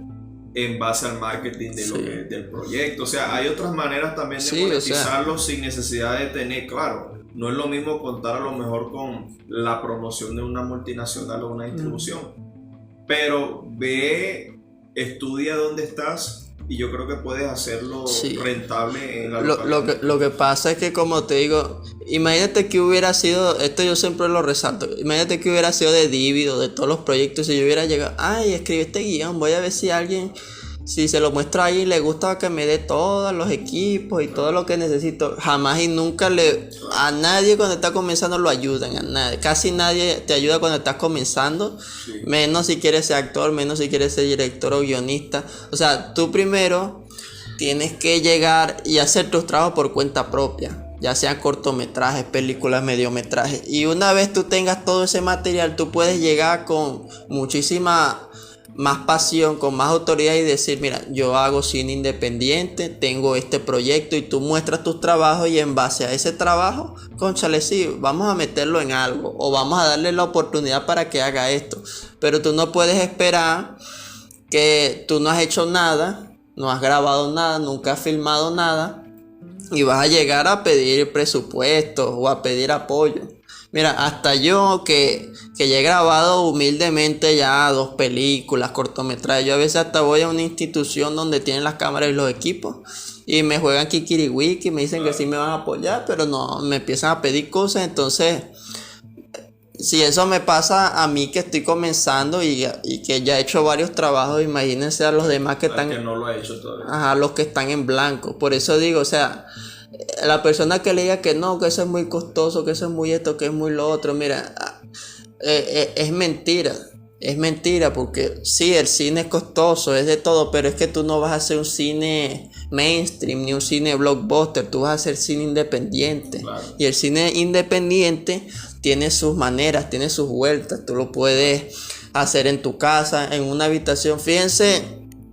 Speaker 1: en base al marketing del proyecto. O sea, hay otras maneras también de monetizarlo, sin necesidad de tener, claro, no es lo mismo contar a lo mejor con la promoción de una multinacional o una distribución, pero estudia dónde estás y yo creo que puedes hacerlo
Speaker 2: Sí.
Speaker 1: rentable en la
Speaker 2: Lo
Speaker 1: localidad.
Speaker 2: que pasa es que, como te digo, imagínate que hubiera sido, esto yo siempre lo resalto, imagínate que hubiera sido de Divido, de todos los proyectos, si yo hubiera llegado, ay, escribí este guión, voy a ver si alguien, si se lo muestro ahí, le gusta que me dé todos los equipos y todo lo que necesito. Jamás y nunca a nadie cuando está comenzando lo ayudan, a nadie, casi nadie te ayuda cuando estás comenzando,
Speaker 1: Sí.
Speaker 2: menos si quieres ser actor, menos si quieres ser director o guionista. O sea, tú primero tienes que llegar y hacer tus trabajos por cuenta propia, ya sean cortometrajes, películas, mediometrajes. Y una vez tú tengas todo ese material, tú puedes llegar con muchísima más pasión, con más autoridad y decir, mira, yo hago cine independiente, tengo este proyecto, y tú muestras tus trabajos y en base a ese trabajo, cónchale, sí, vamos a meterlo en algo o vamos a darle la oportunidad para que haga esto. Pero tú no puedes esperar que tú no has hecho nada, no has grabado nada, nunca has filmado nada y vas a llegar a pedir presupuestos o a pedir apoyo. Mira, hasta yo que ya he grabado humildemente ya 2 películas, cortometrajes, yo a veces hasta voy a una institución donde tienen las cámaras y los equipos y me juegan kikiriwiki, me dicen que sí me van a apoyar, pero no, me empiezan a pedir cosas. Entonces, si eso me pasa a mí que estoy comenzando y que ya he hecho varios trabajos, imagínense a los demás que
Speaker 1: Al
Speaker 2: están,
Speaker 1: que no lo ha hecho todavía.
Speaker 2: ajá, los que están en blanco. Por eso digo, o sea, la persona que le diga que no, que eso es muy costoso, que eso es muy esto, que es muy lo otro, mira, es mentira. Es mentira, porque sí, el cine es costoso, es de todo, pero es que tú no vas a hacer un cine mainstream ni un cine blockbuster, tú vas a hacer cine independiente.
Speaker 1: Claro.
Speaker 2: Y el cine independiente tiene sus maneras, tiene sus vueltas, tú lo puedes hacer en tu casa, en una habitación. Fíjense,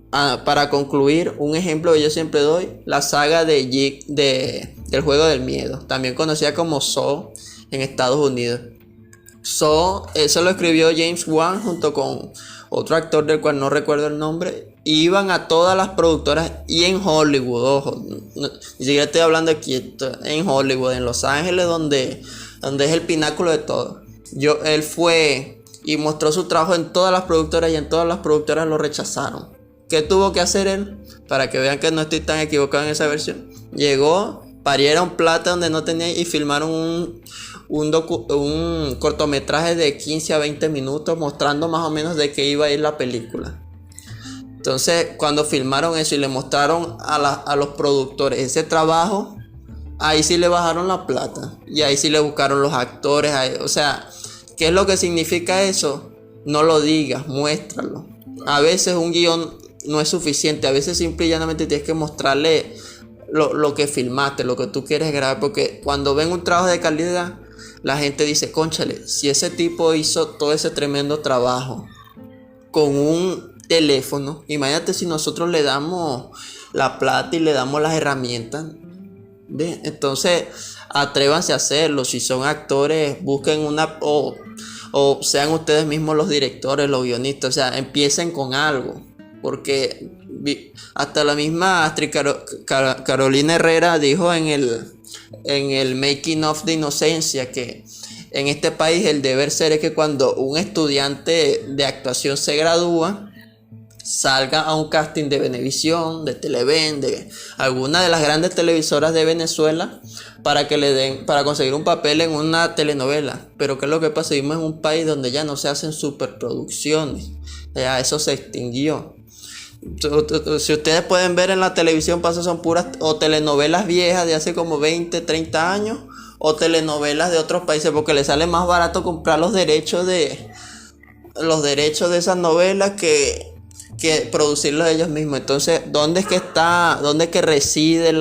Speaker 2: para concluir, un ejemplo que yo siempre doy, la saga del juego del miedo, también conocida como Saw en Estados Unidos. Saw, eso lo escribió James Wan junto con otro actor del cual no recuerdo el nombre. Iban a todas las productoras y en Hollywood, ojo, ni siquiera estoy hablando aquí, en Hollywood, en Los Ángeles, donde es el pináculo de todo. Él fue y mostró su trabajo en todas las productoras y en todas las productoras lo rechazaron. ¿Qué tuvo que hacer él? Para que vean que no estoy tan equivocado en esa versión. Llegó, parieron plata donde no tenía y filmaron un cortometraje de 15 a 20 minutos mostrando más o menos de qué iba a ir la película. Entonces, cuando filmaron eso y le mostraron a los productores ese trabajo, ahí sí le bajaron la plata y ahí sí le buscaron los actores. O sea, ¿qué es lo que significa eso? No lo digas, muéstralo. A veces un guión no es suficiente, a veces simple y llanamente tienes que mostrarle lo que filmaste, lo que tú quieres grabar, porque cuando ven un trabajo de calidad, la gente dice, cónchale, si ese tipo hizo todo ese tremendo trabajo con un teléfono, imagínate si nosotros le damos la plata y le damos las herramientas. ¿Ves? Entonces, atrévanse a hacerlo. Si son actores, busquen o sean ustedes mismos los directores, los guionistas. O sea, empiecen con algo. Porque hasta la misma actriz Carolina Herrera dijo en el Making of de Inocencia que en este país el deber ser es que cuando un estudiante de actuación se gradúa, salga a un casting de Venevisión, de Televen, de alguna de las grandes televisoras de Venezuela para conseguir un papel en una telenovela. Pero ¿qué es lo que pasa? Vivimos en un país donde ya no se hacen superproducciones, ya eso se extinguió. Si ustedes pueden ver en la televisión, son puras o telenovelas viejas de hace como 20, 30 años o telenovelas de otros países, porque les sale más barato comprar los derechos de esas novelas que producirlos ellos mismos. Entonces, ¿dónde es que reside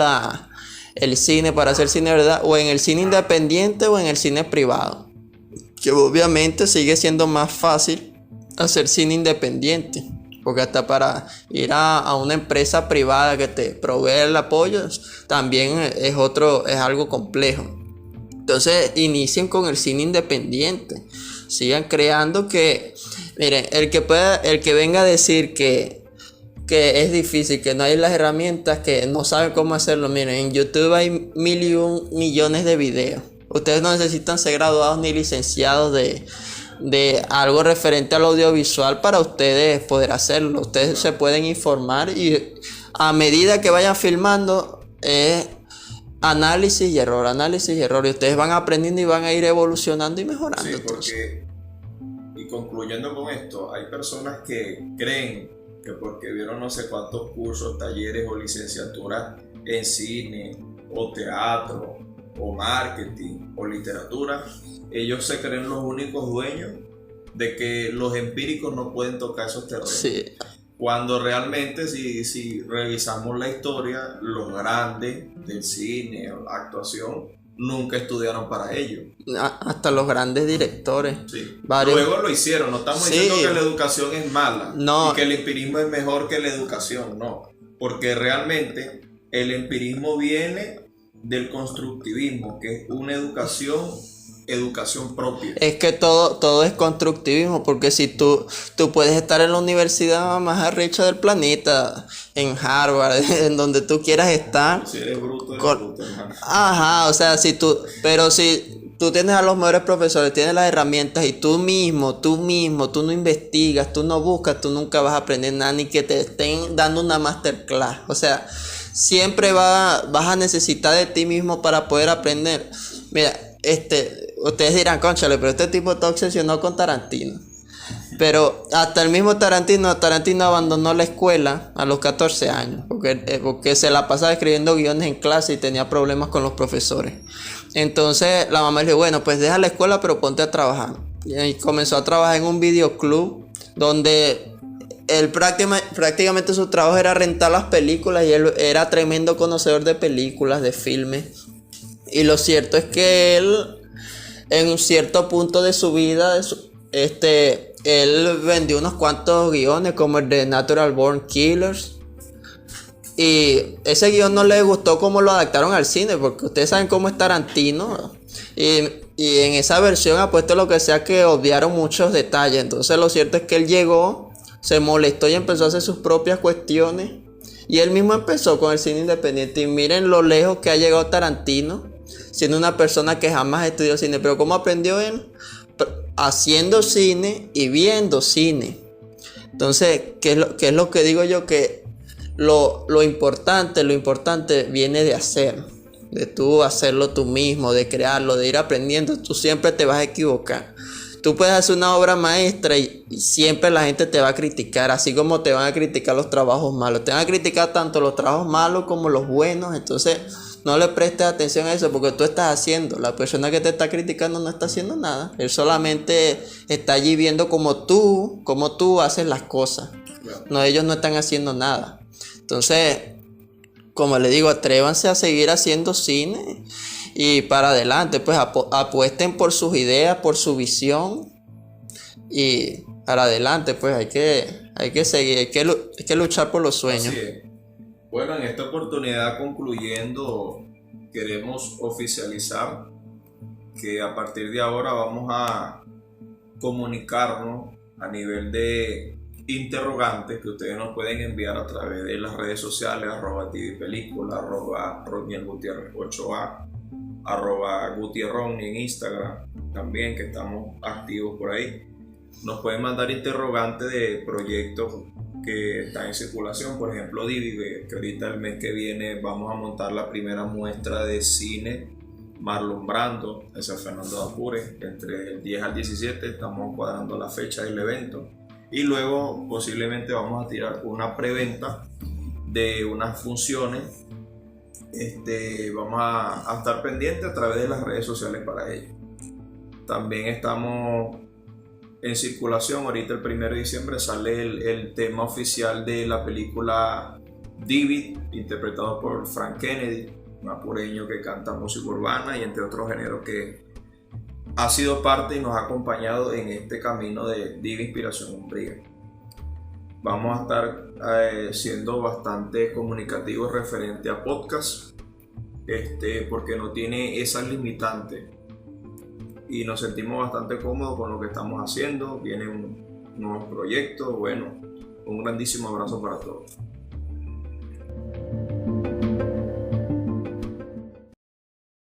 Speaker 2: el cine para hacer cine de verdad? O en el cine independiente o en el cine privado, que obviamente sigue siendo más fácil hacer cine independiente, porque hasta para ir a una empresa privada que te provee el apoyo también es algo complejo. Entonces inicien con el cine independiente, sigan creando. Que miren, el que venga a decir que es difícil, que no hay las herramientas, que no sabe cómo hacerlo, miren, en YouTube hay 1.000 millones de videos. Ustedes no necesitan ser graduados ni licenciados de algo referente al audiovisual para ustedes poder hacerlo. Ustedes se pueden informar y a medida que vayan filmando, es análisis y error, análisis y error. Y ustedes van aprendiendo y van a ir evolucionando y mejorando.
Speaker 1: Sí, porque, y concluyendo con esto, hay personas que creen que porque vieron no sé cuántos cursos, talleres o licenciaturas en cine o teatro o marketing o literatura, ellos se creen los únicos dueños de que los empíricos no pueden tocar esos terrenos.
Speaker 2: Sí.
Speaker 1: Cuando realmente si revisamos la historia, los grandes del cine o la actuación nunca estudiaron para ello.
Speaker 2: Hasta los grandes directores.
Speaker 1: Sí.
Speaker 2: Varios.
Speaker 1: Luego lo hicieron, no estamos diciendo que la educación es mala,
Speaker 2: no,
Speaker 1: y que el empirismo es mejor que la educación, no. Porque realmente el empirismo viene del constructivismo, que es una educación propia.
Speaker 2: Es que todo es constructivismo, porque si tú puedes estar en la universidad más arrecha del planeta, en Harvard, en donde tú quieras estar.
Speaker 1: Si eres bruto, eres bruto, hermano.
Speaker 2: Ajá, o sea, si tú tienes a los mejores profesores, tienes las herramientas y tú mismo, tú no investigas, tú no buscas, tú nunca vas a aprender nada, ni que te estén dando una masterclass. O sea, siempre vas a necesitar de ti mismo para poder aprender. Mira, ustedes dirán, cónchale, pero este tipo está obsesionado con Tarantino. Pero hasta el mismo Tarantino abandonó la escuela a los 14 años, porque se la pasaba escribiendo guiones en clase y tenía problemas con los profesores. Entonces la mamá le dijo, bueno, pues deja la escuela pero ponte a trabajar. Y comenzó a trabajar en un videoclub donde él prácticamente su trabajo era rentar las películas, y él era tremendo conocedor de películas, de filmes. Y lo cierto es que él, en un cierto punto de su vida, él vendió unos cuantos guiones, como el de Natural Born Killers. Y ese guión no le gustó como lo adaptaron al cine, porque ustedes saben cómo es Tarantino. Y en esa versión, apuesto lo que sea, que obviaron muchos detalles. Entonces lo cierto es que él llegó, se molestó y empezó a hacer sus propias cuestiones. Y él mismo empezó con el cine independiente. Y miren lo lejos que ha llegado Tarantino, siendo una persona que jamás estudió cine. Pero ¿cómo aprendió él? Haciendo cine y viendo cine. Entonces, ¿qué es lo que digo yo? Que lo importante viene de hacer. De tú hacerlo tú mismo, de crearlo, de ir aprendiendo. Tú siempre te vas a equivocar. Tú puedes hacer una obra maestra y siempre la gente te va a criticar, así como te van a criticar los trabajos malos. Te van a criticar tanto los trabajos malos como los buenos. Entonces, no le prestes atención a eso, porque tú estás haciendo. La persona que te está criticando no está haciendo nada. Él solamente está allí viendo cómo tú haces las cosas. No, ellos no están haciendo nada. Entonces, como le digo, atrévanse a seguir haciendo cine y para adelante, pues apuesten por sus ideas, por su visión, y para adelante, pues hay que seguir, hay que luchar por los sueños.
Speaker 1: Así es. Bueno, en esta oportunidad, concluyendo, queremos oficializar que a partir de ahora vamos a comunicarnos a nivel de interrogantes que ustedes nos pueden enviar a través de las redes sociales, @tvpelícula, @RonielGutierrez8A, @GutierrOmni en Instagram también, que estamos activos por ahí. Nos pueden mandar interrogantes de proyectos que están en circulación, por ejemplo Divi, que ahorita el mes que viene vamos a montar la primera muestra de cine Marlon Brando en San Fernando de Apure, entre el 10 al 17, estamos cuadrando la fecha del evento, y luego posiblemente vamos a tirar una preventa de unas funciones. Vamos a estar pendientes a través de las redes sociales para ello. También estamos en circulación, ahorita el 1 de diciembre sale el tema oficial de la película David, interpretado por Frank Kennedy, un apureño que canta música urbana y entre otros géneros, que ha sido parte y nos ha acompañado en este camino de inspiración umbría. Vamos a estar siendo bastante comunicativos referente a podcast, porque no tiene esas limitantes y nos sentimos bastante cómodos con lo que estamos haciendo. Vienen nuevos proyectos. Bueno, un grandísimo abrazo para todos.